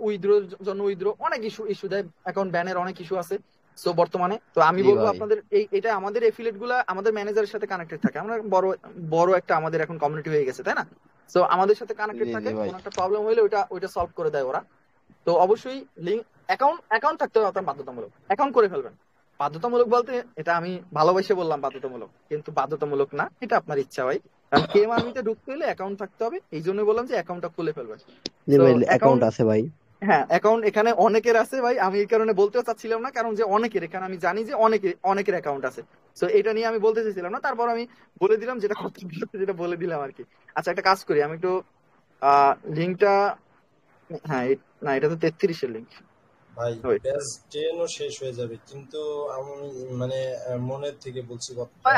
উইথড্রোর জন্য অনেক ইস্যু দেয়, অ্যাকাউন্ট ব্যানের অনেক ইস্যু আছে। সো বর্তমানে তো আমি বলবো আপনাদের এটা আমাদের এফিলিয়েট গুলা আমাদের ম্যানেজারের সাথে কানেক্টেড থাকে। আমরা বড় একটা আমাদের এখন কমিউনিটি হয়ে গেছে, তাই না? সো আমাদের সাথে কানেক্টেড থাকে, কোনো একটা প্রবলেম হলে ওইটা সলভ করে দেয় ওরা। তো অবশ্যই লিঙ্ক অ্যাকাউন্ট থাকতে হবে আপনার বাধ্যতামূলক, অ্যাকাউন্ট করে ফেলবেন। বাধ্যতামূলক বলতে এটা আমি ভালোবেসে বললাম বাধ্যতামূলক, কিন্তু বাধ্যতামূলক না, এটা আপনার ইচ্ছা ভাই। কারণ কেম আর্মিতে ঢুকতে হলে অ্যাকাউন্ট থাকতে হবে, এই জন্য বললাম যে অ্যাকাউন্টটা খুলে ফেলবেন। অ্যাকাউন্ট আছে ভাই? হ্যাঁ, অ্যাকাউন্ট এখানে অনেকের আছে ভাই, আমি এই কারণে বলতেও চাচ্ছিলাম না, কারণ যে অনেকের এখানে আমি জানি যে অনেকের অ্যাকাউন্ট আছে। তো এটা নিয়ে আমি বলতে চাইছিলাম না, তারপর আমি বলে দিলাম যেটা বলে দিলাম আর কি। আচ্ছা, একটা কাজ করি, আমি একটু লিঙ্কটা, হ্যাঁ না এটা তো 33-এর লিঙ্ক ভাই, ব্যাচ 10 ও শেষ হয়ে যাবে, কিন্তু আমি মানে মনের থেকে বলছি ভাই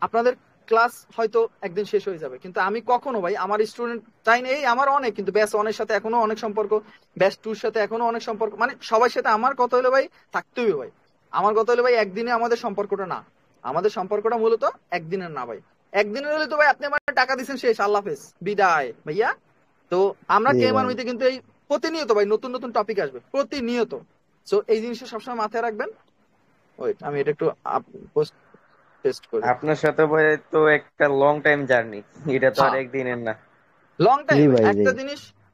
আপনাদের ক্লাস হয়তো একদিন শেষ হয়ে যাবে, কিন্তু আমি কখনো ভাই আমার স্টুডেন্ট চাই না, এই আমার অনেক, কিন্তু ব্যাচ 1 এর সাথে এখনো অনেক সম্পর্ক, ব্যাচ 2 এর সাথে এখনো অনেক সম্পর্ক, মানে সবার সাথে আমার কথা হলো ভাই থাকতে হবে ভাই। আমার কথা হলো ভাই একদিনে আমাদের সম্পর্কটা না, আমাদের সম্পর্কটা মূলত একদিনের না ভাই। একদিনের হলে তো ভাই আপনি আমার টাকা দিচ্ছেন, শেষ, আল্লাহ হাফেজ, বিদায় ভাইয়া। তো আমরা কেম আর্মিতে কিন্তু এই প্রতিনিয়ত ভাই নতুন নতুন টপিক আসবে প্রতিনিয়ত। সো এই জিনিসটা সবসময় মাথায় রাখবেন। ওয়েট, আমি এটা একটু টেস্ট করি। আপনার সাথে ভাই তো একটা লং টাইম জার্নি, এটা তো আর একদিনের না, লং টাইম।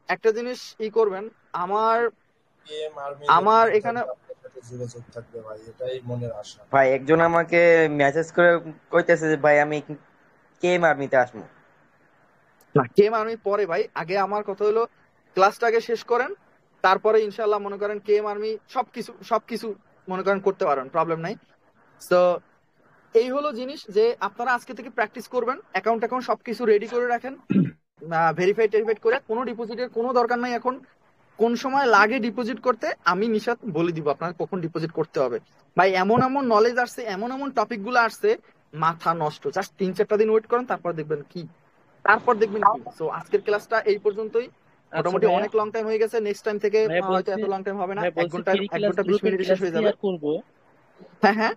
একটা জিনিস ই করবেন, আমার এখানে যোগাযোগ থাকবে ভাই, এটাই মনের আশা। ভাই একজন আমাকে মেসেজ করে কইতেছে যে ভাই আমি কেম আর্মিতে আসবো না। কেম আর্মি পরে ভাই, আগে আমার কথা হলো ক্লাসটা আগে শেষ করেন, তারপরে ইনশাআল্লাহ মনে করেন কেম আর্মি সবকিছু মনে করেন করতে পারেন, প্রবলেম নাই। তো এই হলো জিনিস যে আপনারা আজকে থেকে প্র্যাকটিস করবেন, অ্যাকাউন্ট সবকিছু রেডি করে রাখেন, ভেরিফাইড করে। কোনো ডিপোজিটের কোনো দরকার নাই এখন। কোন সময় লাগে ডিপোজিট করতে আমি নিশাত বলে দিব আপনার কখন ডিপোজিট করতে হবে। ভাই এমন নলেজ আসছে, এমন টপিক গুলো আসছে, মাথা নষ্ট। জাস্ট 3-4টা দিন ওয়েট করেন, তারপর দেখবেন কি। সো আজকের ক্লাসটা এই পর্যন্তই, মোটামুটি অনেক লং টাইম হয়ে গেছে। নেক্সট টাইম থেকে হয়তো এত লং টাইম হবে না, 1 ঘন্টা 20 মিনিট শেষ হয়ে যাবে। হ্যাঁ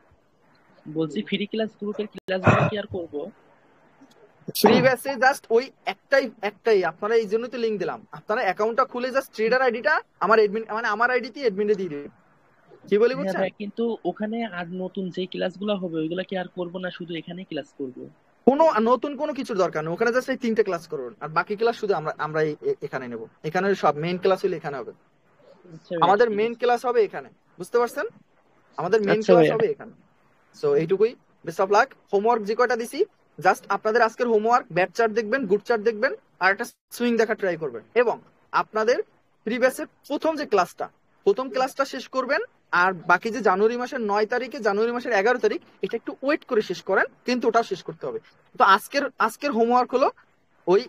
বলছি ফ্রি ক্লাস গ্রুপের ক্লাসগুলো কি আর করব? ফ্রি ব্যাচে জাস্ট ওই একটাই আপনারা এই জন্যই তো লিংক দিলাম, আপনারা অ্যাকাউন্টটা খুলে জাস্ট ট্রেডার আইডিটা আমার অ্যাডমিন, মানে আমার আইডিতে অ্যাডমিনে দিয়ে দিবেন। কি বলি বুঝছেন? কিন্তু ওখানে আর নতুন যে ক্লাসগুলো হবে ওইগুলা কি আর করব না, শুধু এখানেই ক্লাস করব? কোনো নতুন কোনো কিছুর দরকার নেই, ওখানে জাস্ট এই 3টে ক্লাস করবেন, আর বাকি ক্লাস শুধু আমরা এখানে নেব। এখানে সব মেইন ক্লাস হলে এখানে হবে, আমাদের মেইন ক্লাস হবে এখানে, বুঝতে পারছেন? আমাদের মেইন ক্লাস হবে এখানে। সো এইটুকুই, বেস্ট অফ লাক। হোমওয়ার্ক যে কয়টা দিছি, জাস্ট আপনাদের আজকের হোমওয়ার্ক ব্যাড চার্ট দেখবেন, গুড চার্ট দেখবেন, আর একটা সুইং দেখা ট্রাই করবেন, এবং আপনাদের প্রি ব্যাচের প্রথম ক্লাসটা শেষ করবেন। আর বাকি যে জানুয়ারি মাসের 9 তারিখে, জানুয়ারি মাসের 11 তারিখ, এটা একটু ওয়েট করে শেষ করেন, কিন্তু ওটাও শেষ করতে হবে। তো আজকের হোমওয়ার্ক হলো ওই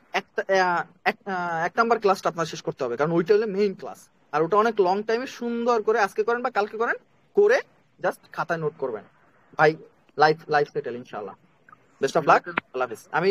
এক নাম্বার ক্লাসটা আপনার শেষ করতে হবে, কারণ ওইটা হলো মেইন ক্লাস, আর ওটা অনেক লং টাইমে সুন্দর করে আজকে করেন বা কালকে করেন, করে জাস্ট খাতায় নোট করবেন ভাই। লাইফ সেটেল ইনশাআল্লাহ। বেস্ট অফ লাক, আল্লাহ হাফেজ। আমি